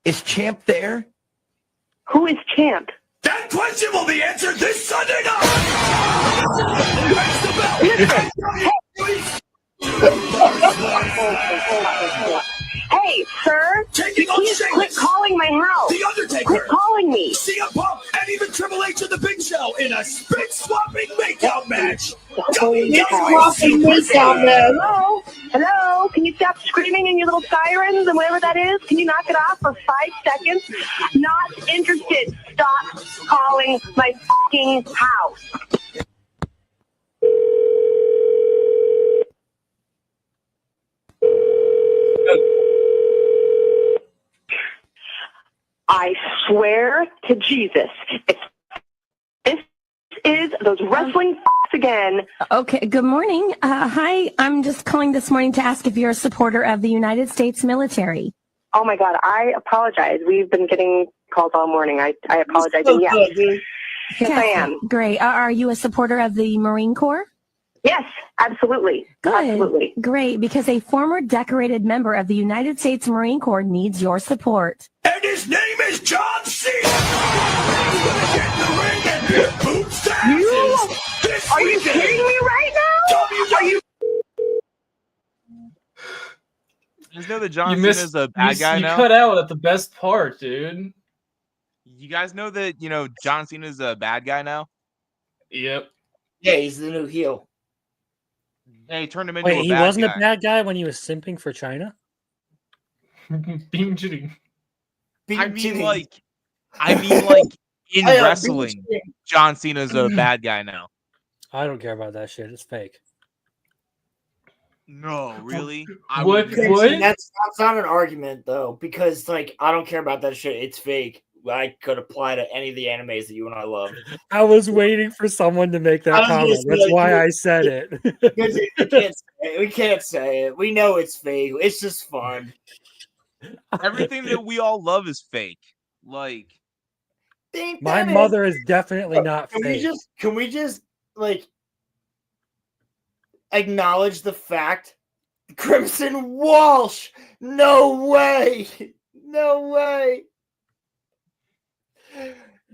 Is Champ there? Who is Champ? That question will be answered this Sunday night! Hey, sir! Taking on Please quit calling my house! The Undertaker! Quit calling me! CM Punk and even Triple H and the Big Show in a spit-swapping makeout match! Hello? Hello? Can you stop screaming in your little sirens and whatever that is? Can you knock it off for 5 seconds? Not interested. Stop calling my fucking house. I swear to Jesus, if this is those wrestling again. Okay, good morning. Hi, I'm just calling this morning to ask if you're a supporter of the United States military. Oh my God, I apologize. We've been getting calls all morning. I apologize. And yes, I am. Great. Are you a supporter of the Marine Corps? Yes, absolutely. Good. Absolutely. Great, because a former decorated member of the United States Marine Corps needs your support. And his name is John Cena! He's gonna get in the ring and pit boots to asses! Are you kidding me right now? Are you? You guys know that John Cena is a bad guy now? You cut out at the best part, dude. You guys know that, John Cena is a bad guy now? Yep. Yeah, he's the new heel. Hey, turned him into Wait, a he bad wasn't guy. a bad guy when he was simping for China? Beam cheating. I mean, like in I, wrestling, John Cena's a bad guy now. I don't care about that shit. It's fake. No, really? That's not an argument though, because like I don't care about that shit. It's fake. I could apply to any of the animes that you and I love. I was waiting for someone to make that comment. That's why I said it. We can't say it. We know it's fake. It's just fun. Everything that we all love is fake. Like, My mother is definitely not Can fake. we just like acknowledge the fact? Crimson Walsh. No way. No way.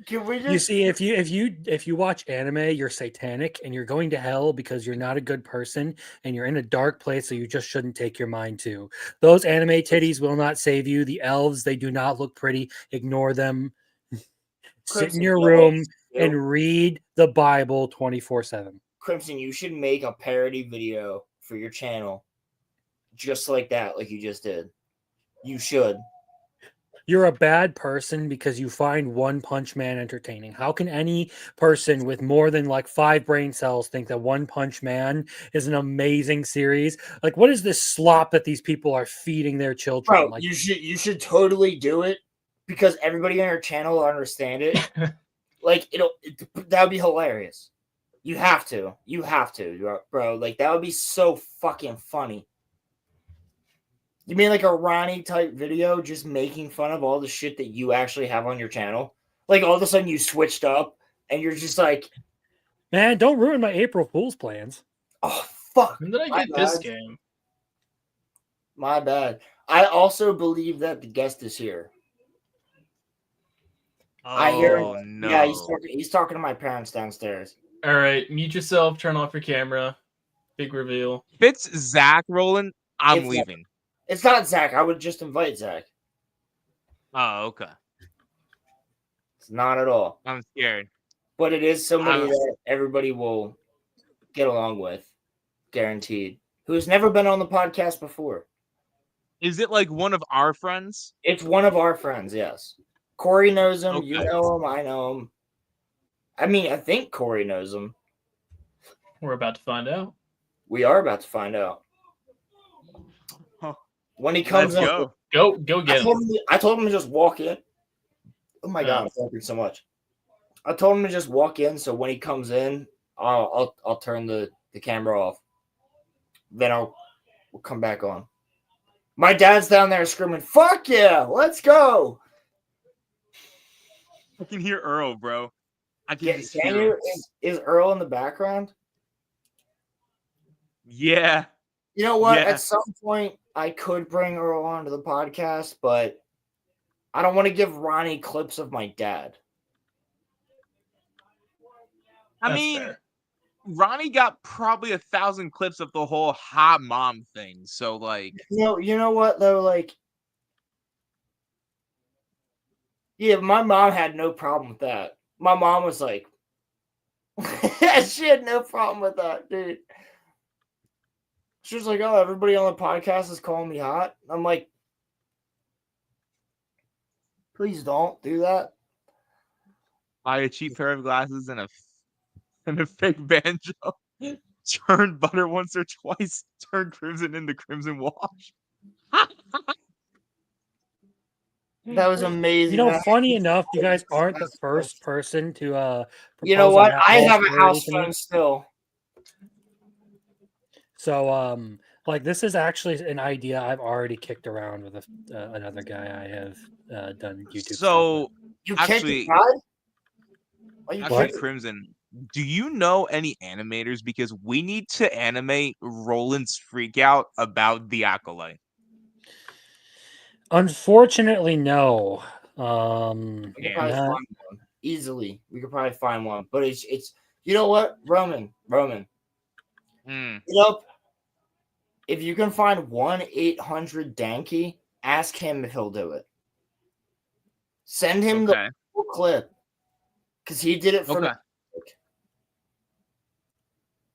Can we just... You see, if you watch anime, you're satanic and you're going to hell because you're not a good person and you're in a dark place, so you just shouldn't take your mind to. Those anime titties will not save you. The elves, they do not look pretty. Ignore them. Sit in your room and read the Bible 24/7. Crimson, you should make a parody video for your channel just like that, like you just did. You should. You're a bad person because you find One Punch Man entertaining. How can any person with more than like 5 brain cells think that One Punch Man is an amazing series? Like, what is this slop that these people are feeding their children? Bro, Like, you should totally do it because everybody on your channel will understand it. Like that would be hilarious. You have to, bro. Like that would be so fucking funny. You mean like a Ronnie type video just making fun of all the shit that you actually have on your channel? Like all of a sudden you switched up and you're just like, man, don't ruin my April Fool's plans. Oh fuck. When did I get this game? My bad. I also believe that the guest is here. I hear him. No. Yeah, he's talking to my parents downstairs. All right, mute yourself, turn off your camera. Big reveal. If it's Zach rolling, I'm It's leaving. It's not Zach. I would just invite Zach. Oh, okay. It's not at all. I'm scared. But it is somebody that everybody will get along with, guaranteed. Who's never been on the podcast before. Is it like one of our friends? It's one of our friends, yes. Corey knows him. Okay. You know him. I know him. I mean, I think Corey knows him. We're about to find out. We are about to find out. When he comes Let's in, go get him. I told him to just walk in. Oh my god, thank you so much. I told him to just walk in, so when he comes in, I'll turn the camera off. Then we'll come back on. My dad's down there screaming, "Fuck yeah, let's go!" I can hear Earl, bro. I can just hear you? him. Is Earl in the background? Yeah. You know what? Yeah. At some point, I could bring Earl onto the podcast, but I don't want to give Ronnie clips of my dad. I mean, Ronnie got probably 1,000 clips of the whole hot mom thing. So, like, You know what though? Like, yeah, my mom had no problem with that. My mom was like, she had no problem with that, dude. She was like, "Oh, everybody on the podcast is calling me hot." I'm like, please don't do that. buy a cheap pair of glasses and a fake banjo. Turn butter once or twice. Turn crimson into crimson wash. That was amazing. You know, funny enough, you guys aren't the first person to You know propose what? Matt I Walsh have a parody house to me. phone still. So, like, this is actually an idea I've already kicked around with another guy I have done YouTube. So, actually, actually, Crimson, do you know any animators? Because we need to animate Roland's freak out about the Acolyte. Unfortunately, no. We could probably find one easily. We could probably find one, but it's you know what, Roman. Get up. If you can find 1-800-Danky, ask him if he'll do it. Send him the full clip because he did it for.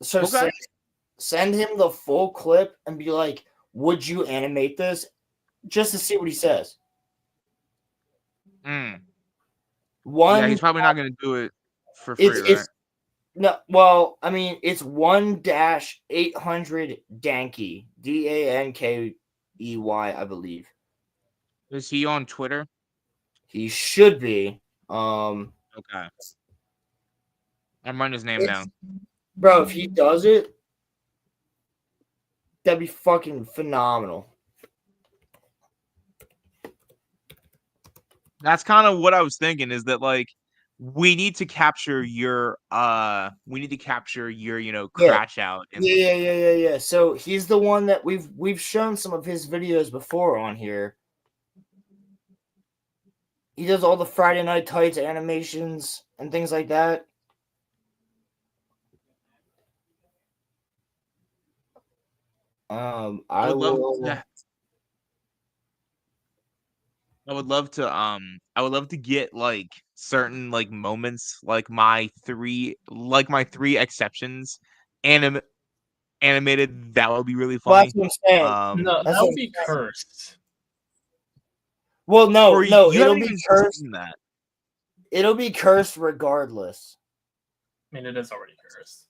So Send him the full clip and be like, "Would you animate this?" Just to see what he says. Yeah, One, he's probably not going to do it for free, right? it's no. Well, I mean, it's 1-800 Dankey, Dankey, I believe. Is he on Twitter? He should be. Okay. I'm writing his name down. Bro, if he does it, that'd be fucking phenomenal. That's kind of what I was thinking, is that like we need to capture your crash out. And Yeah. So he's the one that we've shown some of his videos before on here. He does all the Friday Night Tights animations and things like that. I would love to get like certain like moments, like my three exceptions animated. That would be really funny. Well, that's what I'm saying. No, that would be cursed. Well, no, it'll be cursed. That. It'll be cursed regardless. I mean, it is already cursed.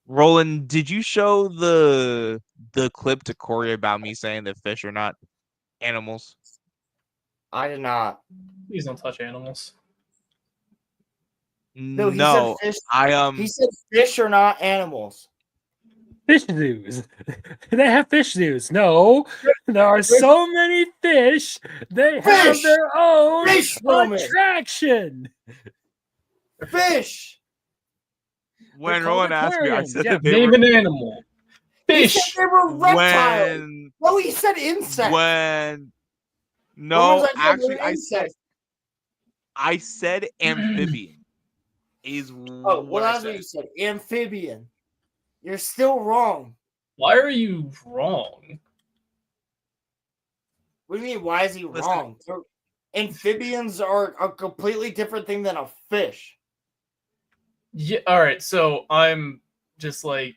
Roland, did you show the clip to Corey about me saying that fish are not animals? I did not. Please don't touch animals. No, he said fish. He said fish are not animals. Fish zoos. They have fish zoos. No, there are so many fish. They have their own attraction. Fish. When Roland asked me, I said that they name were an animal. Fish. He said they were reptiles. No, he said insects. No, actually, I said amphibian. Well, that's what you said. Amphibian. You're still wrong. Why are you wrong? What do you mean? Why is he wrong? Amphibians are a completely different thing than a fish. Yeah. All right. So I'm just like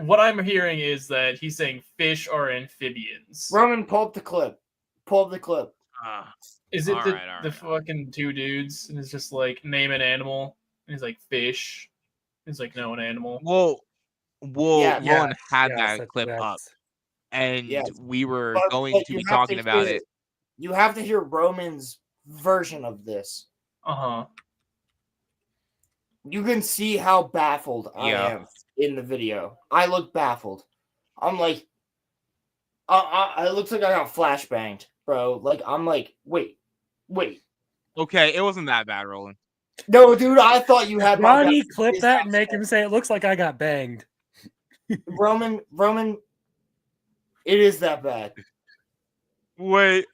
what I'm hearing is that he's saying fish are amphibians. Roman, pull up the clip. Is it the fucking two dudes? And it's just like, name an animal. And he's like, fish. He's like, no, an animal. Roland had that clip up. And we were going to be talking about it. You have to hear Roman's version of this. Uh-huh. You can see how baffled I am in the video. I look baffled. I'm like, it looks like I got flashbanged, bro. Like, I'm like, wait. Okay, it wasn't that bad, Roland. No, dude, I thought you had. Ronnie, clip that and make him say it looks like I got banged. Roman, it is that bad. Wait,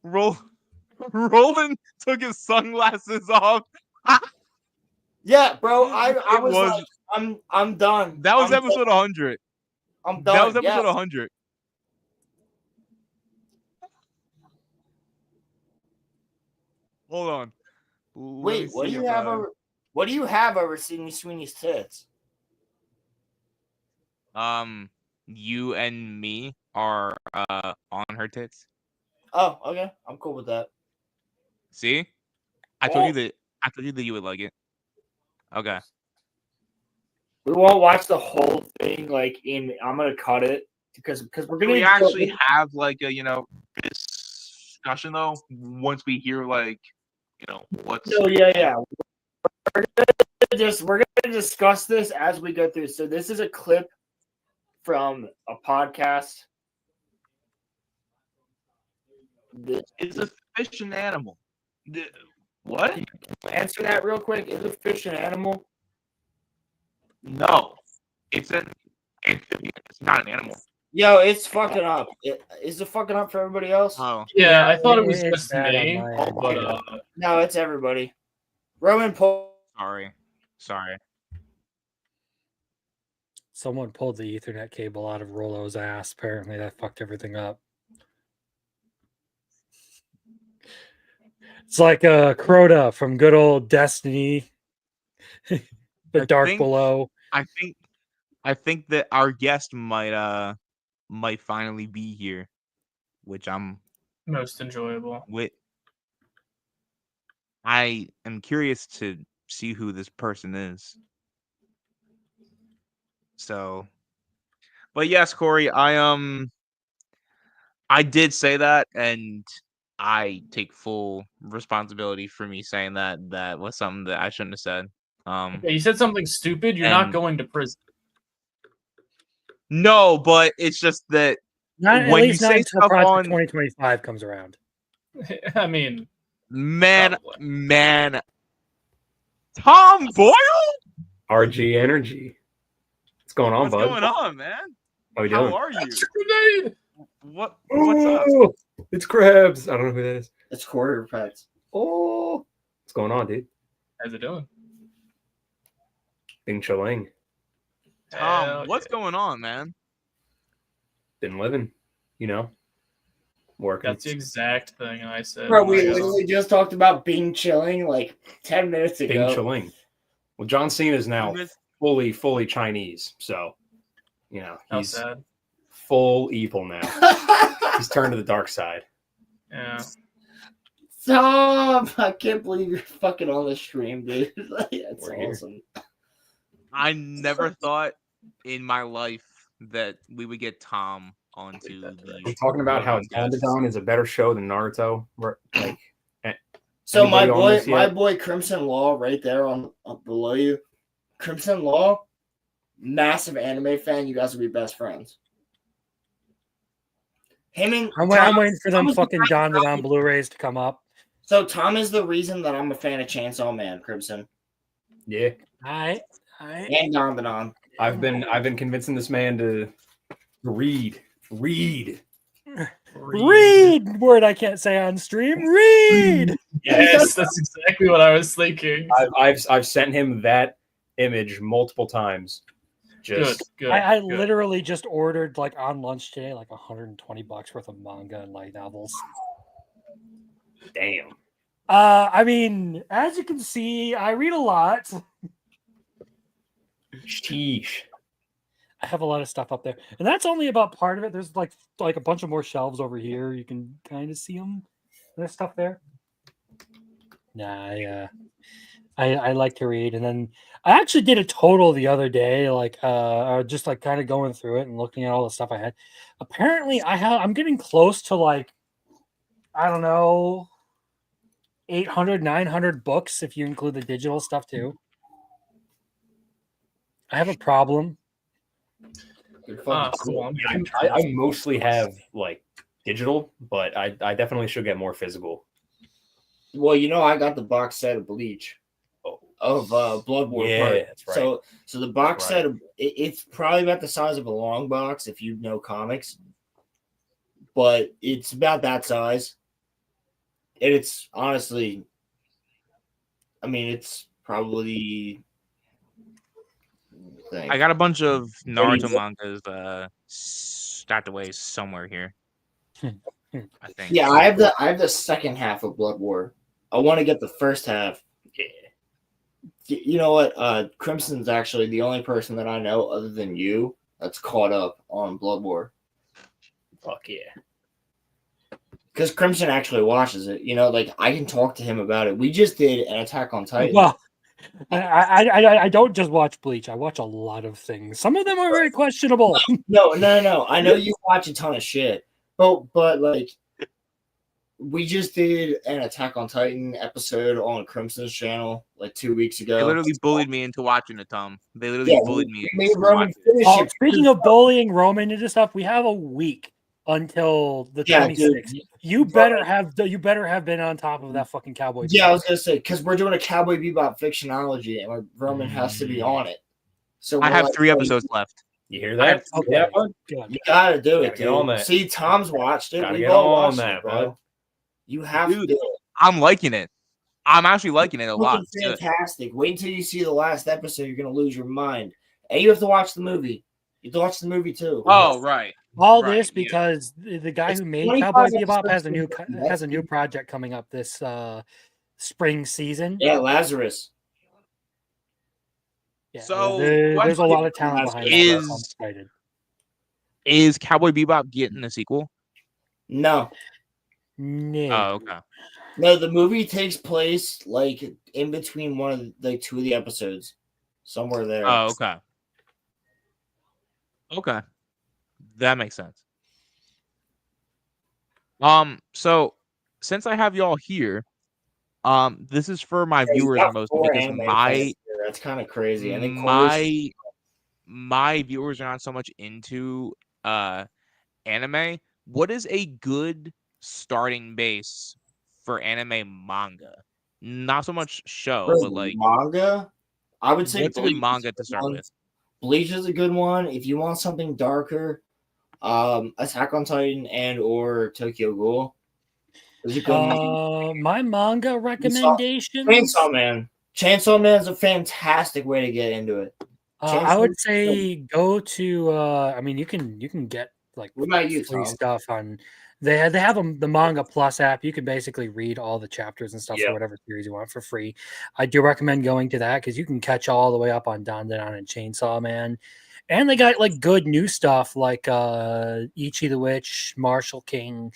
Roland took his sunglasses off. Yeah, bro. I was like, I'm done. That was episode 100. I'm done. That was episode 100. Hold on. Wait, what do you have over? What do you have over Sydney Sweeney's tits? You and me are on her tits. Oh, okay. I'm cool with that. See, I told you that you would like it. Okay. We won't watch the whole thing. I'm gonna cut it because we're gonna. We actually have like a discussion though. Once we hear what's. No, yeah. We're gonna discuss this as we go through. So this is a clip from a podcast. Is a fish an animal? What? Answer that real quick. Is a fish an animal? No, it's an amphibian. It's not an animal. Yo, it's fucking up. Is it fucking up for everybody else? Oh, yeah. I thought it was just me, but no, it's everybody. Roman, pull. Sorry. Someone pulled the Ethernet cable out of Rolo's ass. Apparently, that fucked everything up. It's like Crota from good old Destiny. The Dark Below. I think I think that our guest might finally be here, which I'm most enjoyable. I am curious to see who this person is. So, but yes, Corey, I did say that, and I take full responsibility for me saying that. That was something that I shouldn't have said. Okay, you said something stupid. You're not going to prison. No, but it's just that Not, when at you least not say until stuff Project on 2025 comes around. I mean, man, Tom Boyle? RG Energy. What's going on, What's bud? going on, man? How we doing? How are you? Grenade! What's up? Oh, it's Krabs. I don't know who that is. It's Quarter Pets. Oh, what's going on, dude? How's it doing? Bing Chaling. Tom, what's going on, man? Been living, working. That's the exact thing I said. Bro, we literally just talked about being chilling like 10 minutes Bing ago. Chaling. Well, John Cena is now fully Chinese, so he's sad. full evil now. He's turned to the dark side. Yeah. Stop! I can't believe you're fucking on the stream, dude. That's awesome. I never thought in my life that we would get Tom onto the. He's talking about how Tandadon is a better show than Naruto. Like, so my anybody on this boy yet? Crimson Law right there on up below you. Crimson Law, massive anime fan. You guys will be best friends. Him and I'm waiting for them fucking Don Blu-rays to come up. So Tom is the reason that I'm a fan of Chainsaw Man, Crimson. Yeah. I And Don. I've been convincing this man to read. Word I can't say on stream. Read. Yes, that's exactly what I was thinking. I've sent him that image multiple times. Just good. I literally just ordered like on lunch today, like $120 worth of manga and light novels. Damn. I mean, as you can see, I read a lot. Sheesh. I have a lot of stuff up there, and that's only about part of it. There's like a bunch of more shelves over here. You can kind of see them. There's stuff there. Nah, I like to read, and then I actually did a total the other day, just like kind of going through it and looking at all the stuff I had. Apparently, I'm getting close to like, I don't know, 800, 900 books if you include the digital stuff too. I have a problem. Cool. I mostly have like digital, but I definitely should get more physical. Well, I got the box set of Bleach of Blood War. Yeah, that's right. So the box set of it's probably about the size of a long box if you know comics, but it's about that size. And it's honestly, I mean, it's probably. I got a bunch of Naruto mangas stacked away somewhere here. I think. Yeah, I have the second half of Blood War. I want to get the first half. Yeah. You know what? Crimson's actually the only person that I know other than you that's caught up on Blood War. Fuck yeah. Because Crimson actually watches it. Like I can talk to him about it. We just did an Attack on Titan. Well, I don't just watch Bleach. I watch a lot of things. Some of them are very questionable. No. I know you watch a ton of shit, but like we just did an Attack on Titan episode on Crimson's channel like 2 weeks ago. They literally bullied me into watching it, Tom. They literally bullied me. We made Roman finish it. Speaking of bullying Roman into stuff, we have a week until the 26th. Dude. You better have been on top of that fucking Cowboy. Yeah, I was gonna say because we're doing a Cowboy Bebop fictionology, and Roman has to be on it. So I have 3 episodes left. You hear that? Okay. You gotta do it, dude. On that. See, Tom's watched it. Gotta We've get all on watched that, it, bro. bud. You have to do it. I'm liking it. I'm actually liking it a lot. It's fantastic. Wait until you see the last episode. You're gonna lose your mind. And you have to watch the movie. You have to watch the movie too. Oh, right. All this because the guy who made 25 Cowboy Bebop episodes. has a new project coming up this spring season. Yeah, Lazarus. Yeah, So there's a lot of talent question behind that. I'm excited. Is Cowboy Bebop getting a sequel? No. No. Oh, okay. No, the movie takes place like in between one of like two of the episodes, somewhere there. Oh, okay. Okay, that makes sense. So since I have y'all here, this is for my Yeah, you viewers got mostly 4 because anime my fans here. That's kind of crazy. And then Corey's my viewers are not so much into anime. What is a good starting base for anime manga? Not so much show, but like manga. I would say what's a good Bleach is manga a to good start one. with? Bleach is a good one. If you want something darker, Attack on Titan and or Tokyo Ghoul. Those are good. My manga recommendations. Chainsaw Man. Chainsaw Man is a fantastic way to get into it. I would say go to. I mean, you can get like What about you, free Tom? stuff on. They have the Manga Plus app. You can basically read all the chapters and stuff for whatever series you want for free. I do recommend going to that because you can catch all the way up on Dandadan and Chainsaw Man, and they got like good new stuff like Ichi the Witch, Martial King.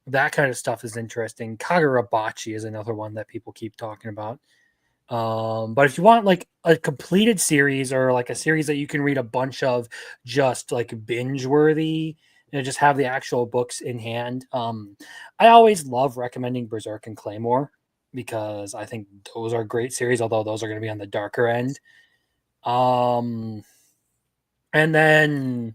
That kind of stuff is interesting. Kagurabachi is another one that people keep talking about. But if you want like a completed series or like a series that you can read a bunch of just like binge worthy, just have the actual books in hand. I always love recommending Berserk and Claymore because I think those are great series, although those are going to be on the darker end. And then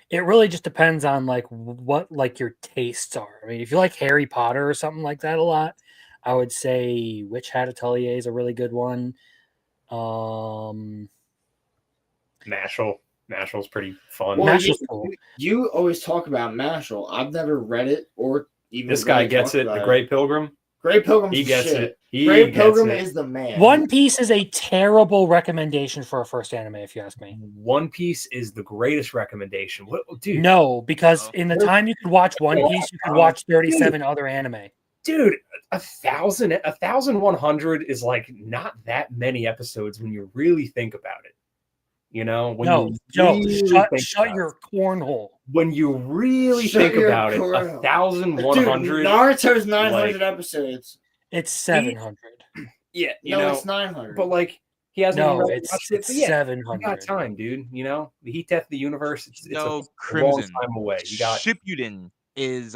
it really just depends on like what like your tastes are. I mean, if you like Harry Potter or something like that a lot, I would say Witch Hat Atelier is a really good one. Mashal's pretty fun. Well, Mashal's cool. You always talk about Mashal. I've never read it or even. This guy gets it. The Great Pilgrim. Great Pilgrim. He gets it. Great Pilgrim is the man. One Piece is a terrible recommendation for a first anime, if you ask me. One Piece is the greatest recommendation. What, dude? No, because in the time you could watch One Piece, you could watch 37 other anime. Dude, 1,100 is like not that many episodes when you really think about it. You know, when shut your cornhole. When you really think about it, 1,100. Naruto's 900 episodes. It's 700. Yeah, it's 900. But like he hasn't. No, even it's watched it. But yeah, 700. You got time, dude. You know, the Heat Death of the Universe. It's a long Crimson time away. You got Shippuden is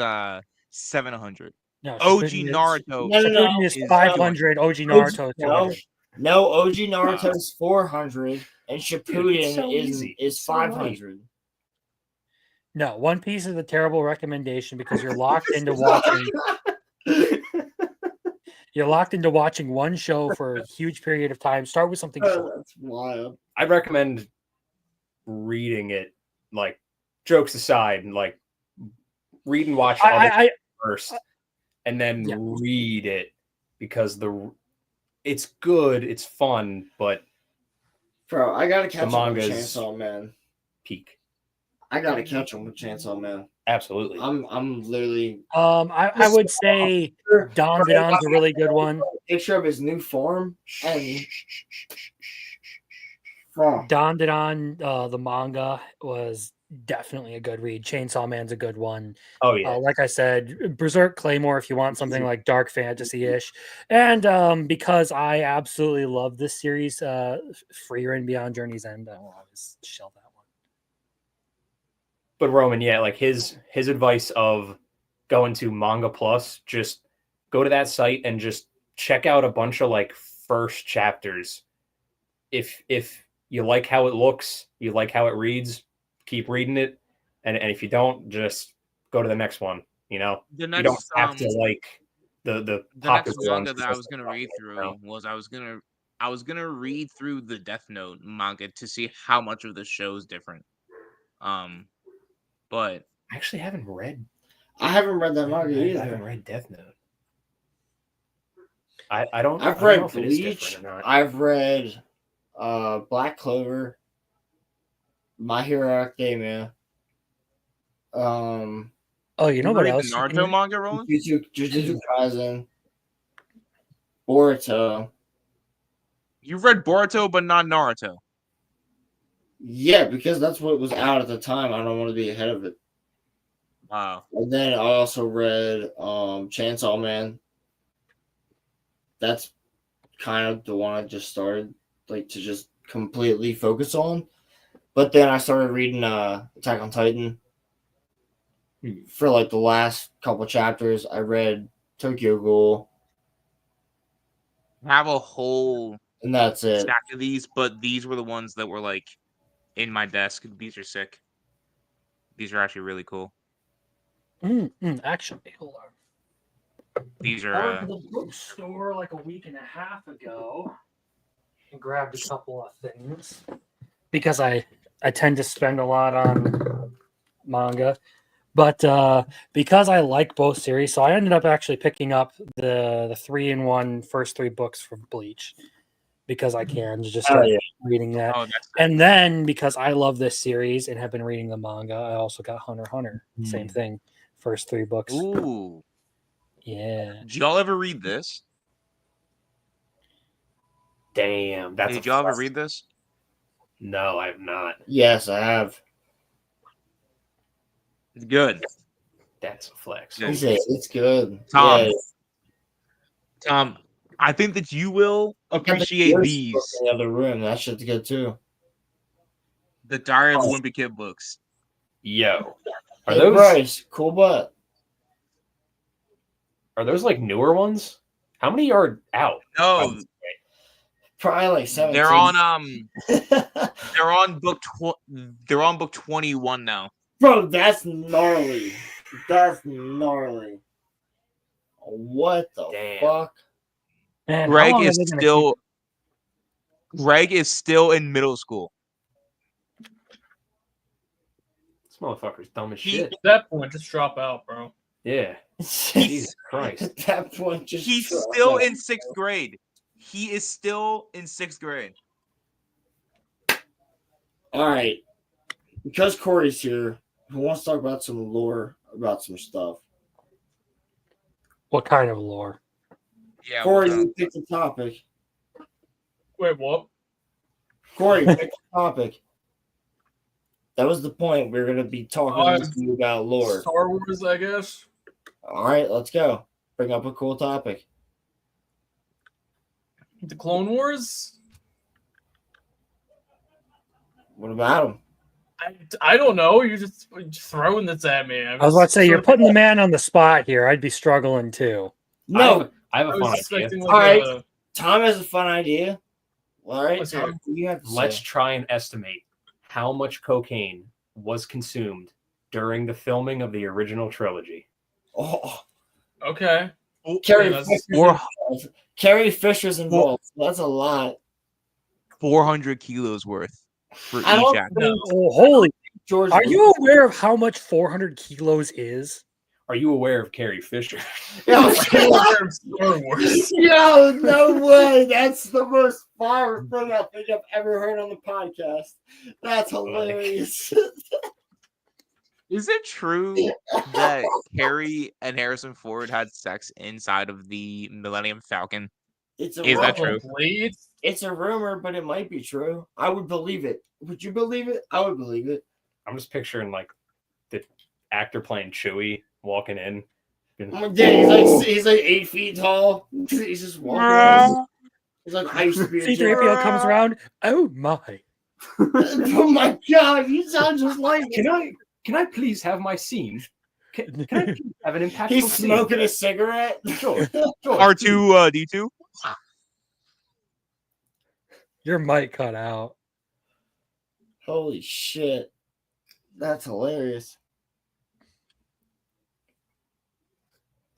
700. No, OG Shippuden Naruto. Shippuden is 500. OG Naruto is 200. No, OG Naruto is 400, and Shippuden is 500. No, One Piece is a terrible recommendation because you're locked into watching. You're locked into watching one show for a huge period of time. Start with something short. That's wild. I'd recommend reading it, like jokes aside, and like read and watch all first, and then read it because it's good, it's fun, but bro, I gotta catch him with Chainsaw Man. Peak. I gotta catch him with Chainsaw Man. Absolutely. I'm literally. I would say Dandadan's a really good one. Picture of his new form and. Dandadan, the manga was definitely a good read. Chainsaw Man's a good one. Oh yeah. Like I said, Berserk Claymore if you want something like dark fantasy-ish. And because I absolutely love this series, Freer and Beyond Journey's End, I will always shelve that one. But Roman, yeah, like his advice of going to Manga Plus, just go to that site and just check out a bunch of like first chapters. If you like how it looks, you like how it reads, keep reading it. And if you don't, just go to the next one. You know, the next, you don't have to like the next manga that I was gonna read through was I was gonna read through the Death Note manga to see how much of the show is different. But I actually haven't read. I haven't read that manga either. I haven't read Death Note. I don't. I've read read Bleach. I've read Black Clover, My Hero Academia. Oh, you know what else? The Naruto manga, Roland? Jujutsu Kaisen, Boruto. You've read Boruto, but not Naruto. Yeah, because that's what was out at the time. I don't want to be ahead of it. Wow. And then I also read Chainsaw Man. That's kind of the one I just started like to just completely focus on. But then I started reading Attack on Titan. For like the last couple chapters, I read Tokyo Ghoul. I have a whole And that's it. stack of these, but these were the ones that were like in my desk. These are sick. These are actually really cool. Actually, hold on. These I are. went to the bookstore like a week and a half ago and grabbed a couple of things because I tend to spend a lot on manga, but because I like both series, so I ended up actually picking up the 3-in-1 first 3 books for Bleach because I can just start reading that. Oh, and then because I love this series and have been reading the manga, I also got Hunter x Hunter. Same thing, first 3 books. Ooh. Yeah. Did y'all ever read this? Damn, Did y'all ever read this? No, I have not. Yes, I have. It's good. That's a flex. It's good. Tom. Yeah. Tom, I think that you will appreciate these. In the other room. That shit's good too. The Diary of a Wimpy Kid books. Yo. Are Hey, those Bryce, cool butt. Are those like newer ones? How many are out? No. Probably like 17. They're on they're on book 21 now. Bro, that's gnarly. That's gnarly. What the fuck? Man, Greg is still in middle school. This motherfucker's dumb as At shit. that point, just drop out, bro. Yeah. Jesus Christ. At that point, just He's drop still out. in 6th grade. He is still in 6th grade. All right. Because Corey's here, who wants to talk about some lore about some stuff? What kind of lore? Yeah. Corey, you pick the topic. Wait, what? Corey, pick the topic. That was the point. We're going to be talking to you about lore. Star Wars, I guess. All right, let's go. Bring up a cool topic. The Clone Wars? What about them? I don't know. You're just throwing this at me. I was about to say, you're putting the man on the spot here. I'd be struggling too. No, I have a fun idea. Like all right, Tom has a fun idea. All right, Let's you have to Let's say. try and estimate how much cocaine was consumed during the filming of the original trilogy. Oh, okay. Carrie Fisher's involved. That's a lot. 400 kilos worth for I each don't actor. think- Oh, holy! George, Are you aware of how much 400 kilos is? Are you aware of Carrie Fisher? Yo, Star Wars. yo, no way. That's the most far thing I think I've ever heard on the podcast. That's hilarious. Is it true that Carrie and Harrison Ford had sex inside of the Millennium Falcon? It's a Is that rumor. true? It's a rumor, but it might be true. I would believe it. Would you believe it? I would believe it. I'm just picturing like the actor playing Chewie walking in. Yeah, he's like 8 feet tall. He's just walking around. He's like ice beard. C-3PO comes around. Oh my! Oh my god! You sound just like. Can I please have my scene? Can I please have an impactful He's scene? smoking a cigarette. Sure. R2 D2. Your mic cut out. Holy shit. That's hilarious.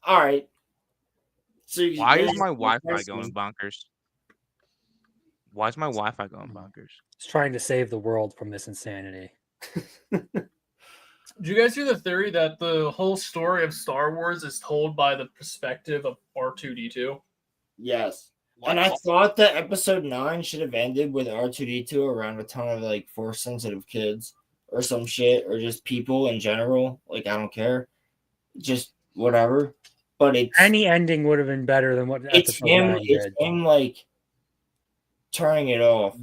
All right. So Why is my Wi-Fi going bonkers? Why is my Wi-Fi going bonkers? It's trying to save the world from this insanity. Did you guys hear the theory that the whole story of Star Wars is told by the perspective of R2-D2? Yes. And I thought that episode 9 should have ended with R2D2 around a ton of like force sensitive kids or some shit, or just people in general. Like, I don't care. Just whatever. But it's Any ending would have been better than what it's episode him 9 it's did. him like turning it off.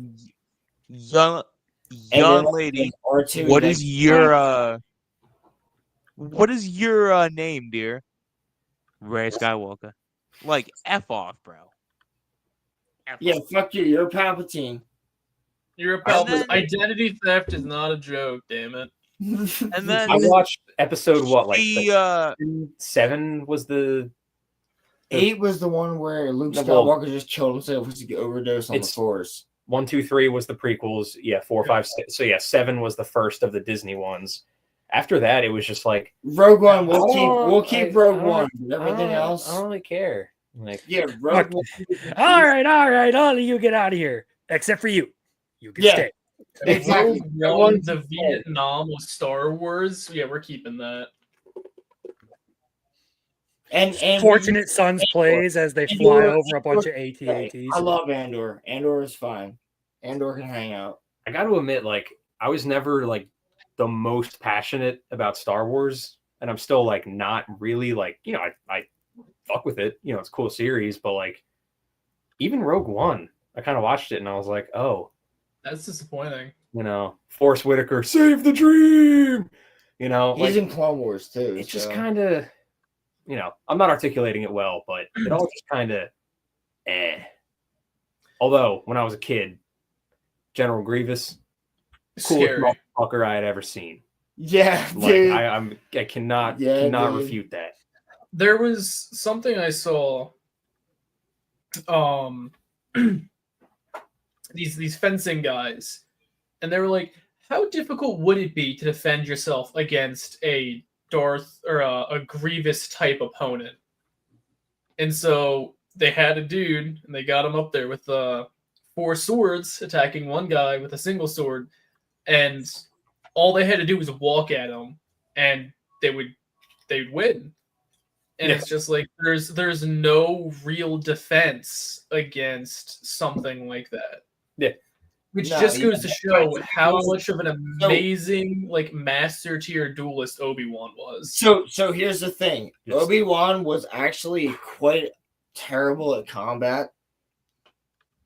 Young Young lady, R2 what like, is your name, dear? Ray Skywalker. Like F off, bro. Yeah, fuck you. You're Palpatine. You're a Palpatine. Identity theft is not a joke, damn it. And then I watched episode what, like the 7 was the 8 was the one where Luke No, well, Skywalker just killed himself with the overdose on the it's- Force. 1, 2, 3 was the prequels. Yeah, 4, 5, 6. So yeah, 7 was the first of the Disney ones. After that, it was just like Rogue One. We'll keep Rogue One. Everything I else, don't really care. Like, yeah, Rogue One. All right, all of you get out of here, except for you. You can stay. Exactly. Rogue One, the Vietnam of Star Wars. Yeah, we're keeping that. And Fortunate Sons plays as they fly over a bunch of AT-ATs. I love Andor. Andor is fine. Andor can hang out. I got to admit, like, I was never like the most passionate about Star Wars, and I'm still like not really like, you know, I fuck with it. You know, it's a cool series, but like even Rogue One, I kind of watched it and I was like, oh, That's disappointing. you know, Forrest Whitaker, save the dream. You know, He's like, in Clone Wars too. it's just so. kind of, you know, I'm not articulating it well, but it all just kind of Although when I was a kid, General Grievous, coolest Scary. motherfucker I had ever seen. Yeah, Like, dude. I cannot Yeah, dude. refute that. There was something I saw. These fencing guys, and they were like, "How difficult would it be to defend yourself against a Darth or a Grievous type opponent?" And so they had a dude, and they got him up there with 4 swords attacking one guy with a single sword, and all they had to do was walk at him, and they'd win. And Yeah. it's just like there's no real defense against something like that. Yeah. Which No, just you goes to can't. show how much of an amazing like master tier duelist Obi-Wan was. So here's the thing. Obi-Wan was actually quite terrible at combat.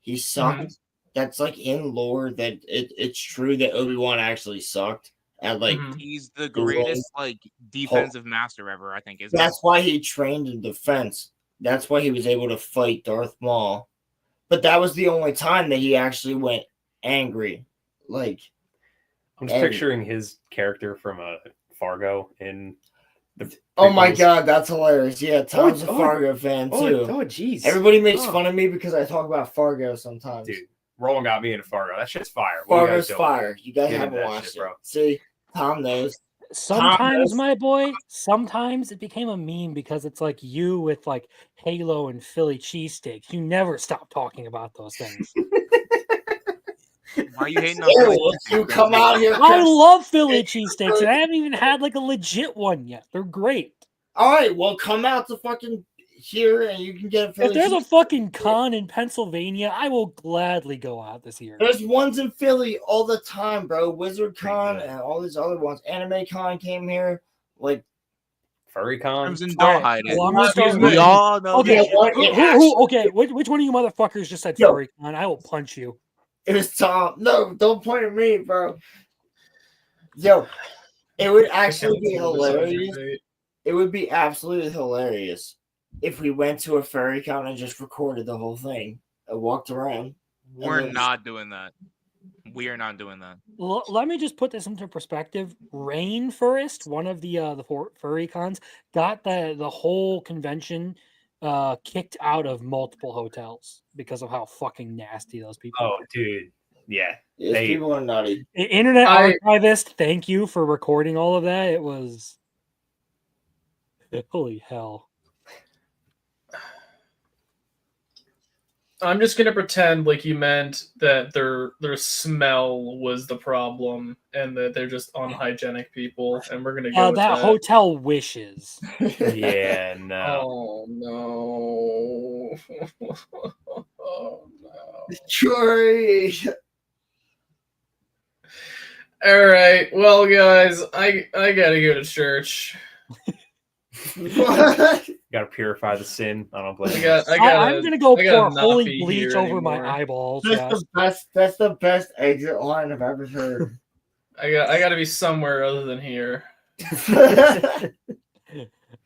He sucked. That's like in lore that it's true that Obi-Wan actually sucked at like he's the dueling. greatest like defensive master ever, I think. Isn't That's why he trained in defense. That's why he was able to fight Darth Maul. But that was the only time that he actually went angry. Like, I'm just picturing his character from Fargo in the. Oh my prequels. god, that's hilarious. Yeah, Tom's a Fargo fan too. Oh, jeez. Everybody makes fun of me because I talk about Fargo sometimes. Dude, Roland got me into Fargo. That shit's fire. What Fargo's you guys doing? fire. You guys Get into haven't that watched shit, it. bro. See, Tom knows. Sometimes, my boy, sometimes it became a meme because it's like you with like Halo and Philly cheesesteaks. You never stop talking about those things. Why are you hating on Philly cheesesteaks? You come out here. I love Philly cheesesteaks, and I haven't even had like a legit one yet. They're great. All right, well, come out to fucking here and you can get a Philly If there's a cheesesteak. fucking con in Pennsylvania, I will gladly go out this year. There's ones in Philly all the time, bro. Wizard Con and all these other ones. Anime Con came here. Like Furry Con. Crimson Doorhide. Well, I'm gonna start We all know okay, that. okay. Which one of you motherfuckers just said Yo. furry con? I will punch you. It was Tom. No, don't point at me, bro. Yo, it would actually be hilarious. It would be absolutely hilarious if we went to a furry con and just recorded the whole thing and walked around. We're not doing that. We are not doing that. Let me just put this into perspective. Rainforest, one of the furry cons, got the whole convention kicked out of multiple hotels because of how fucking nasty those people Oh, are. dude. Yeah. These people are naughty. Internet archivist, thank you for recording all of that. It was holy hell. I'm just gonna pretend like you meant that their smell was the problem and that they're just unhygienic people, and we're gonna go with That hotel wishes. Yeah, no. Oh no! Oh no! Troy. All right, well, guys, I gotta go to church. What? Gotta purify the sin. I don't blame I'm gonna go I gotta pour not holy be bleach here over anymore. my eyeballs. That's the best exit line I've ever heard. I gotta be somewhere other than here.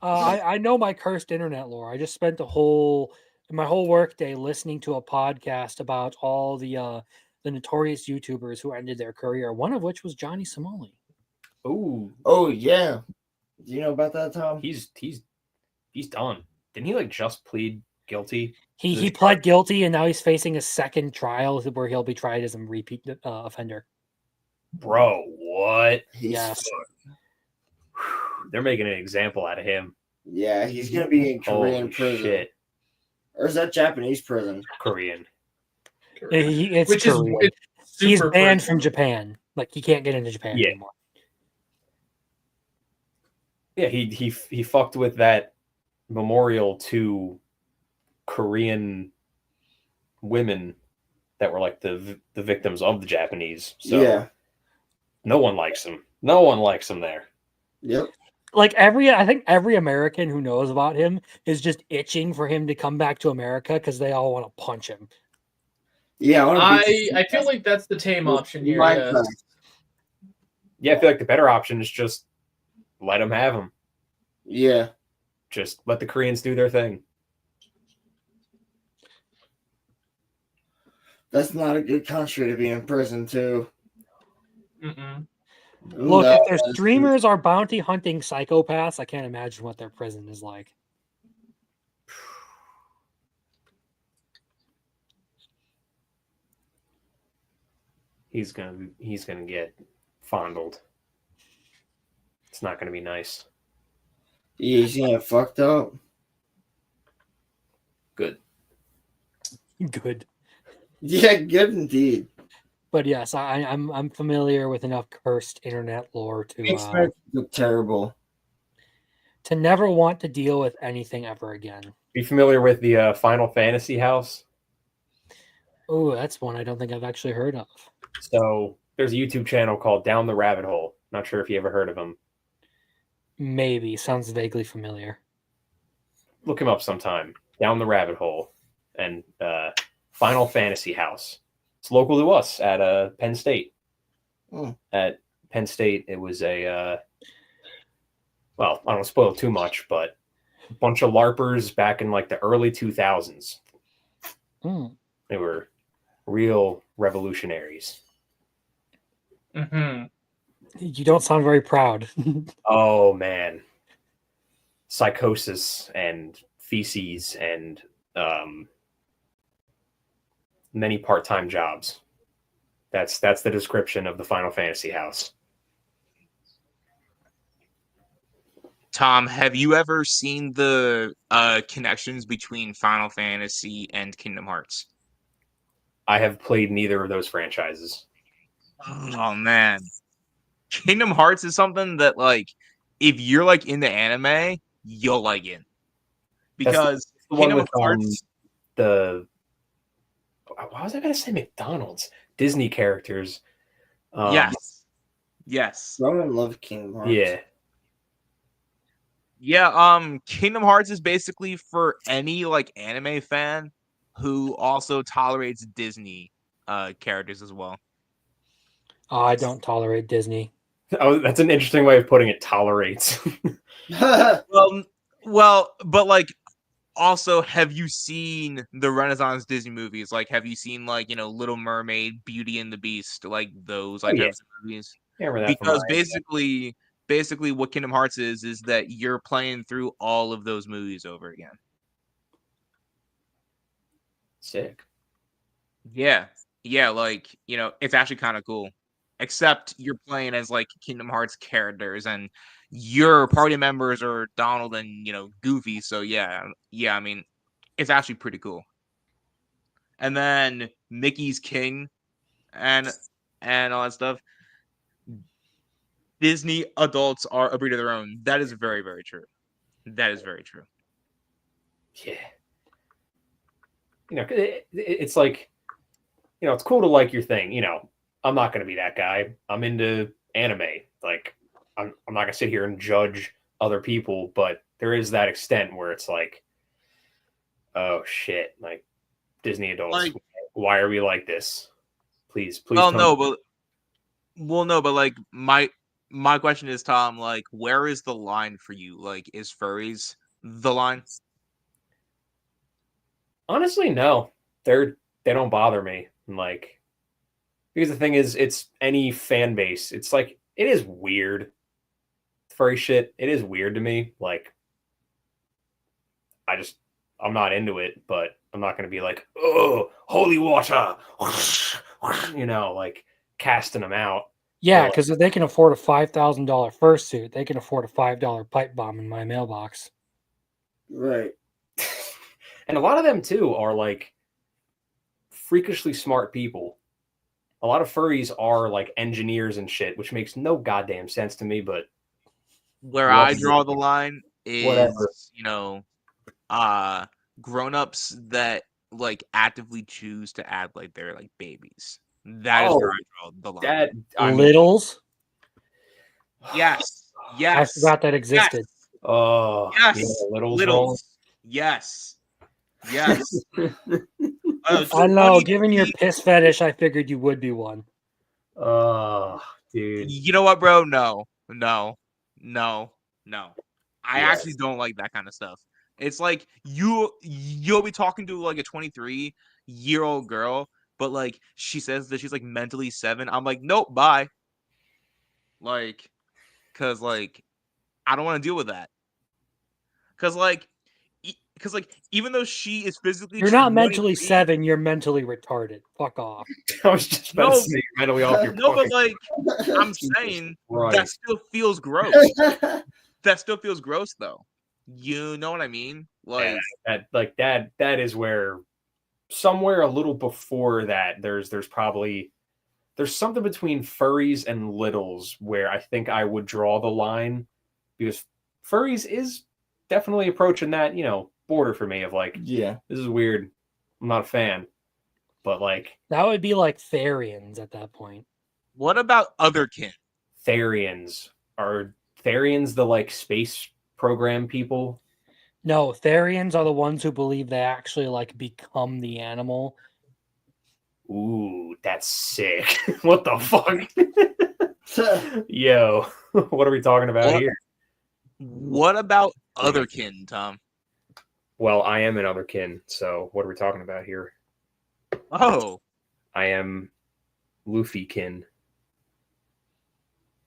I know my cursed internet lore. I just spent my whole workday listening to a podcast about all the notorious YouTubers who ended their career. One of which was Johnny Somali. Oh yeah. Do you know about that, Tom? He's done. Didn't he just plead guilty? He pled guilty, and now he's facing a second trial where he'll be tried as a repeat offender. Bro, what? Yes. They're making an example out of him. Yeah, he's gonna be in Korean Holy prison. shit. Or is that Japanese prison? Korean. It's Which is Korean. it's He's super banned prison. from Japan. He can't get into Japan anymore. Yeah, he fucked with that memorial to Korean women that were the victims of the Japanese. So Yeah. no one likes him. No one likes him there. Yep. I think every American who knows about him is just itching for him to come back to America because they all want to punch him. Yeah, I feel like that's the tame option here. Yeah. Yeah, I feel like the better option is just let him have him. Yeah. Just let the Koreans do their thing. That's not a good country to be in prison to. Mm-mm. Look, if their streamers are bounty hunting psychopaths, I can't imagine what their prison is like. He's gonna get fondled. It's not gonna be nice. Yeah, he's gonna get fucked up. Good. Good. Yeah, good indeed. But yes, I'm familiar with enough cursed internet lore to look terrible. To never want to deal with anything ever again. Be familiar with the Final Fantasy house? Oh, that's one I don't think I've actually heard of. So there's a YouTube channel called Down the Rabbit Hole. Not sure if you ever heard of him. Maybe. Sounds vaguely familiar. Look him up sometime. Down the Rabbit Hole. And Final Fantasy house. It's local to us at Penn State. At Penn State, it was a, well, I don't want to spoil too much, but a bunch of LARPers back in the early 2000s. They were real revolutionaries. Mm-hmm. You don't sound very proud. Oh, man. Psychosis and feces and many part-time jobs. That's the description of the Final Fantasy house. Tom, have you ever seen the connections between Final Fantasy and Kingdom Hearts? I have played neither of those franchises. Oh man, Kingdom Hearts is something that if you're into anime, you'll like it because the Kingdom one with Hearts. Why was I going to say McDonald's? Disney characters. Yes. Roman loved Kingdom Hearts. Yeah. Yeah, Kingdom Hearts is basically for any anime fan who also tolerates Disney characters as well. I don't tolerate Disney. Oh, that's an interesting way of putting it. Tolerates. well, but also, have you seen the Renaissance Disney movies? Have you seen Little Mermaid, Beauty and the Beast, those types of movies? Yeah, remember that because from basically what Kingdom Hearts is that you're playing through all of those movies over again. Sick. Yeah, it's actually kind of cool. Except you're playing as Kingdom Hearts characters, and your party members are Donald and Goofy. So yeah. I mean, it's actually pretty cool. And then Mickey's King, and all that stuff. Disney adults are a breed of their own. That is very, very true. That is very true. Yeah. It's it's cool to like your thing. I'm not going to be that guy. I'm into anime. I'm not going to sit here and judge other people, but there is that extent where it's like, oh shit, like Disney adults, Like, why are we like this? Please well, tell no, me. but like my question is, Tom, like, where is the line for you? Like, is furries the line? Honestly, no. They don't bother me. Like, because the thing is, it's any fan base. It's like, it is weird. Furry shit, it is weird to me. Like, I'm not into it, but I'm not going to be like, oh, holy water, you know, like casting them out. Yeah, because if they can afford a $5,000 fursuit, they can afford a $5 pipe bomb in my mailbox. Right. And a lot of them too are like freakishly smart people. A lot of furries are like engineers and shit, which makes no goddamn sense to me, but Where I draw the line is, whatever. you know, grown-ups that like actively choose to act like they're like babies. That is where I draw the line. Littles? Yes. Yes. I forgot that existed. Oh, Yes. yeah, Littles. Yes. Yes. I know, given your piss fetish, I figured you would be one. Oh, dude. You know what, bro? No. I Yes. actually don't like that kind of stuff. It's like you'll be talking to like a 23-year-old girl, but like she says that she's like mentally 7. I'm like, nope, bye. Like, cause like I don't want to deal with that. Cause like even though she is physically You're not mentally 23, 7, you're mentally retarded. Fuck off. I was just about to say you're mentally off your no, but fucking- like I'm Jesus saying Christ. that still feels gross. That still feels gross though. You know what I mean? Like that is where somewhere a little before that there's something between furries and littles where I think I would draw the line, because furries is definitely approaching that, you know, border for me of like, yeah, this is weird. I'm not a fan. But like that would be like Therians at that point. What about otherkin? Therians. Are Therians the like space program people? No, Therians are the ones who believe they actually like become the animal. Ooh, that's sick. What the fuck? Yo, what are we talking about here? What about otherkin, Tom? Well, I am an otherkin, so what are we talking about here? Oh. I am Luffy-kin.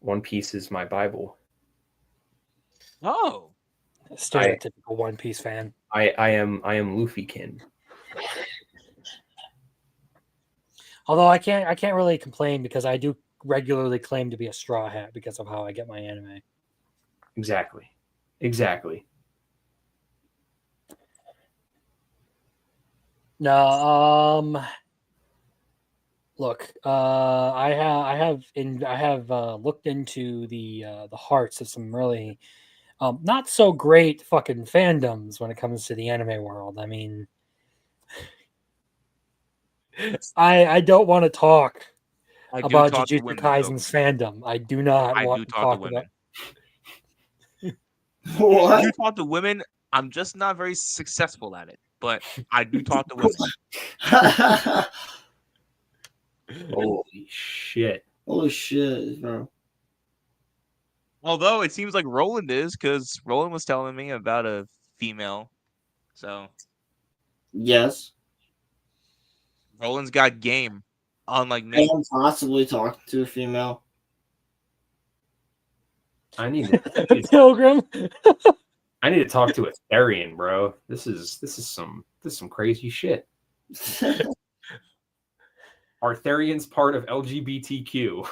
One Piece is my Bible. Oh. Stereotypical One Piece fan. I am Luffy-kin. Although I can't really complain because I do regularly claim to be a straw hat because of how I get my anime. Exactly. No, look, I have looked into the hearts of some really not so great fucking fandoms when it comes to the anime world. I mean, I don't want to talk about Jujutsu Kaisen's fandom. I do not want to talk about. What? You talk to women. I'm just not very successful at it, but I do talk to women. Holy shit, bro. Although it seems like Roland is, because Roland was telling me about a female. So Yes. Roland's got game, unlike me. I am possibly talking to a female. I need to Pilgrim. I need to talk to a Therian, bro. This is some crazy shit. Are Therians part of LGBTQ?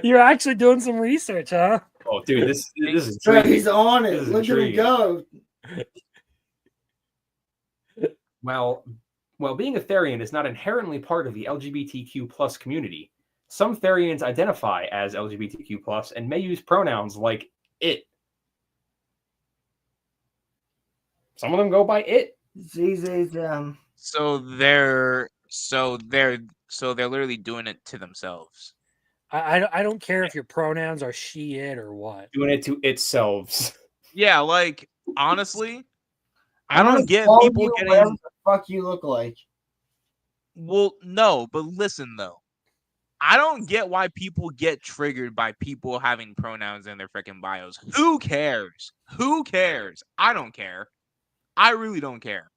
You're actually doing some research, huh? Oh, dude, this is He's on it. Look at him go. Well, being a Therian is not inherently part of the LGBTQ plus community. Some Therians identify as LGBTQ plus and may use pronouns like it. Some of them go by it. So they're literally doing it to themselves. I don't care if your pronouns are she, it, or what. Doing it to itself. Yeah, like honestly, I I'm gonna don't get call people you whatever getting. the fuck you look like. Well, no, but listen though. I don't get why people get triggered by people having pronouns in their freaking bios. Who cares? Who cares? I don't care. I really don't care.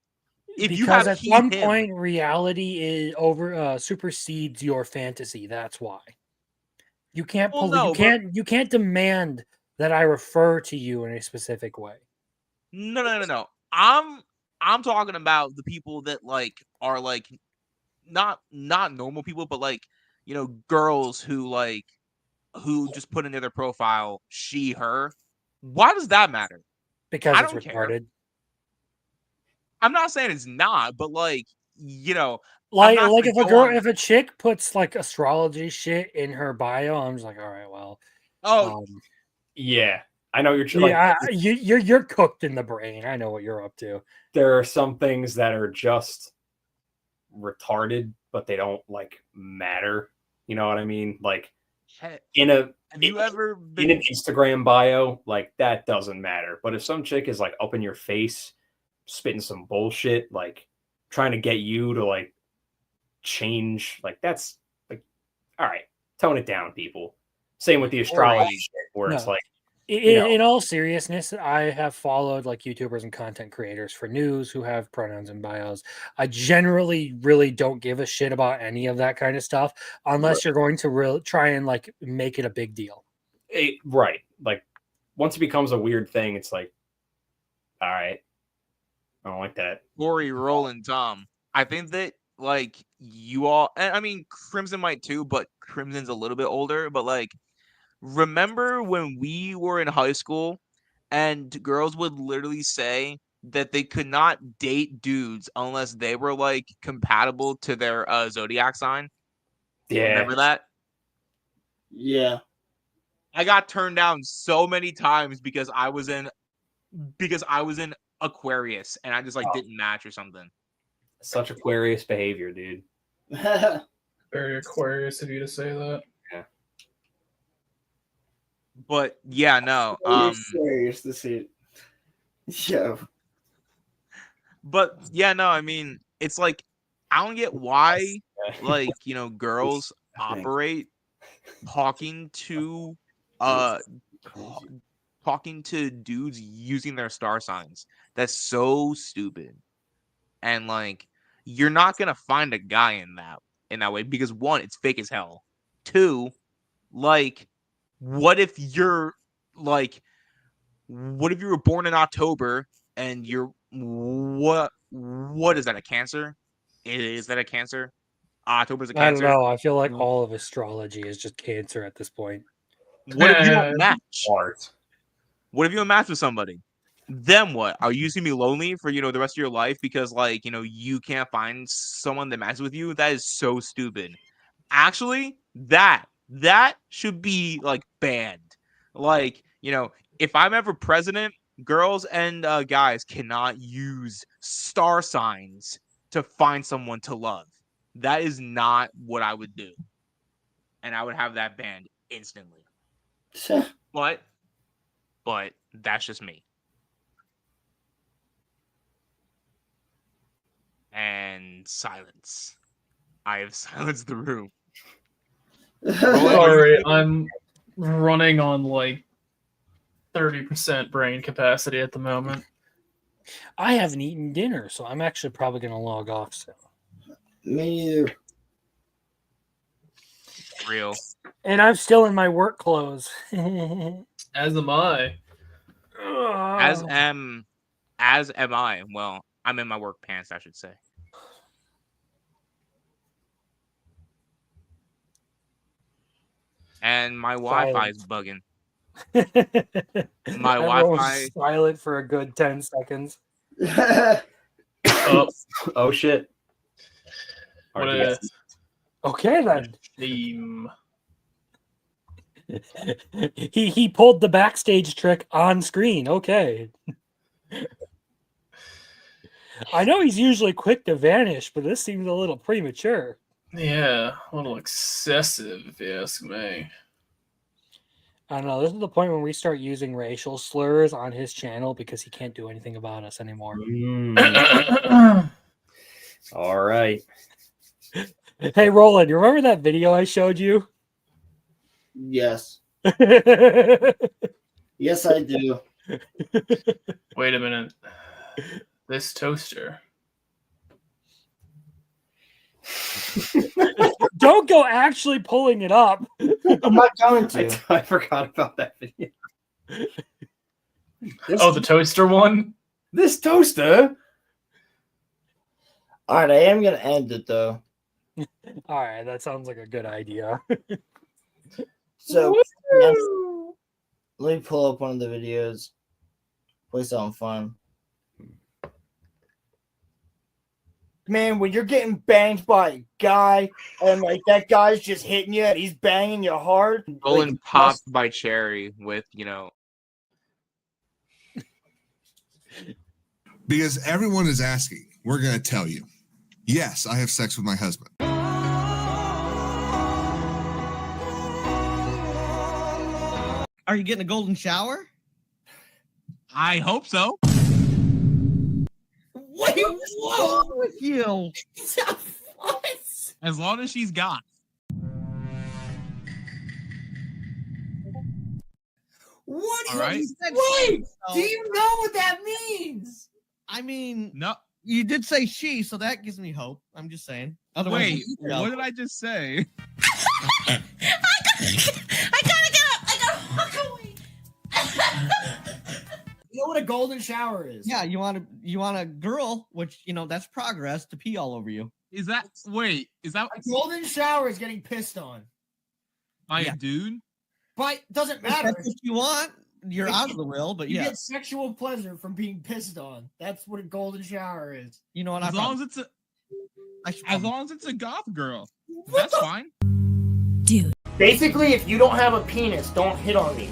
If you Because have at he, some him, point, reality is over supersedes your fantasy. That's why you can't well, you no, but can't demand that I refer to you in a specific way. no. I'm talking about the people that like are like not normal people, but like girls who just put into their profile she her. Why does that matter? Because I it's don't care. retarded. I'm not saying it's not, but like I'm Like not gonna if go on. if a chick puts like astrology shit in her bio, I'm just like, all right, well, yeah, I know you're yeah, you're cooked in the brain. I know what you're up to. There are some things that are just retarded, but they don't like matter. You know what I mean? Like Have you ever in an Instagram bio, like that doesn't matter. But if some chick is like up in your face, spitting some bullshit, like trying to get you to like change, like that's like, all right, tone it down, people. Same with the astrology shit, where it's No. like, In all seriousness, I have followed like YouTubers and content creators for news who have pronouns in bios. I generally really don't give a shit about any of that kind of stuff unless you're going to try and like make it a big deal. Right. Like once it becomes a weird thing, it's like, all right, I don't like that. Corey, Roland, Tom. I think that like you all, and I mean Crimson might too, but Crimson's a little bit older. But like, remember when we were in high school and girls would literally say that they could not date dudes unless they were like compatible to their zodiac sign? Yeah. Remember that? Yeah. I got turned down so many times because I was in Aquarius and I just like didn't match or something. Such Aquarius behavior, dude. Very Aquarius of you to say that. Yeah. But yeah, no. Serious to see it. Yeah. But yeah, no, I mean, it's like I don't get why like, girls operate talking to dudes using their star signs. That's so stupid. And like you're not going to find a guy in that way because one, it's fake as hell. Two, like what if you were born in October and you're what is that, a Cancer? Is that a Cancer? October's a Cancer. I don't know. I feel like all of astrology is just Cancer at this point. What if you don't match? What if you don't match with somebody? Then what? Are you gonna be lonely for the rest of your life because like you can't find someone that matches with you? That is so stupid. Actually, that should be like banned. Like if I'm ever president, girls and guys cannot use star signs to find someone to love. That is not what I would do, and I would have that banned instantly. But that's just me. And silence. I have silenced the room. Sorry, I'm running on like 30% brain capacity at the moment. I haven't eaten dinner, so I'm actually probably going to log off soon. Me either. Real. And I'm still in my work clothes. As am I. As am I. Well, I'm in my work pants, I should say. And my Wi-Fi is bugging. My Wi-Fi silent for a good 10 seconds. Oh shit. Okay then. Theme. He pulled the backstage trick on screen. Okay. I know he's usually quick to vanish, but this seems a little premature. Yeah, a little excessive, if you ask me. I don't know. This is the point when we start using racial slurs on his channel because he can't do anything about us anymore. All right. Hey, Roland, you remember that video I showed you? Yes. Yes, I do. Wait a minute. This toaster. Don't go actually pulling it up. I'm not going to. I forgot about that video. The toaster one? This toaster? All right, I am going to end it, though. All right, that sounds like a good idea. So, yes, let me pull up one of the videos. Play something fun. Man, when you're getting banged by a guy and like that guy's just hitting you and he's banging you hard. Roland popped by Cherry with, Because everyone is asking, we're going to tell you. Yes, I have sex with my husband. Are you getting a golden shower? I hope so. Wait, what's wrong with you? What? As long as she's got. What? All right. Wait, do you know what that means? I mean, no. You did say she, so that gives me hope. I'm just saying. Otherwise, Wait, what did I just say? I gotta get up. I gotta walk away. You know what a golden shower is? Yeah, you want a girl, which that's progress, to pee all over you. Is that a golden shower is getting pissed on by a dude? But doesn't matter. If that's what you want. You're out of the will, but you yeah. get sexual pleasure from being pissed on. That's what a golden shower is. You know what? As long as it's a goth girl, that's fine. Dude. Basically, if you don't have a penis, don't hit on me.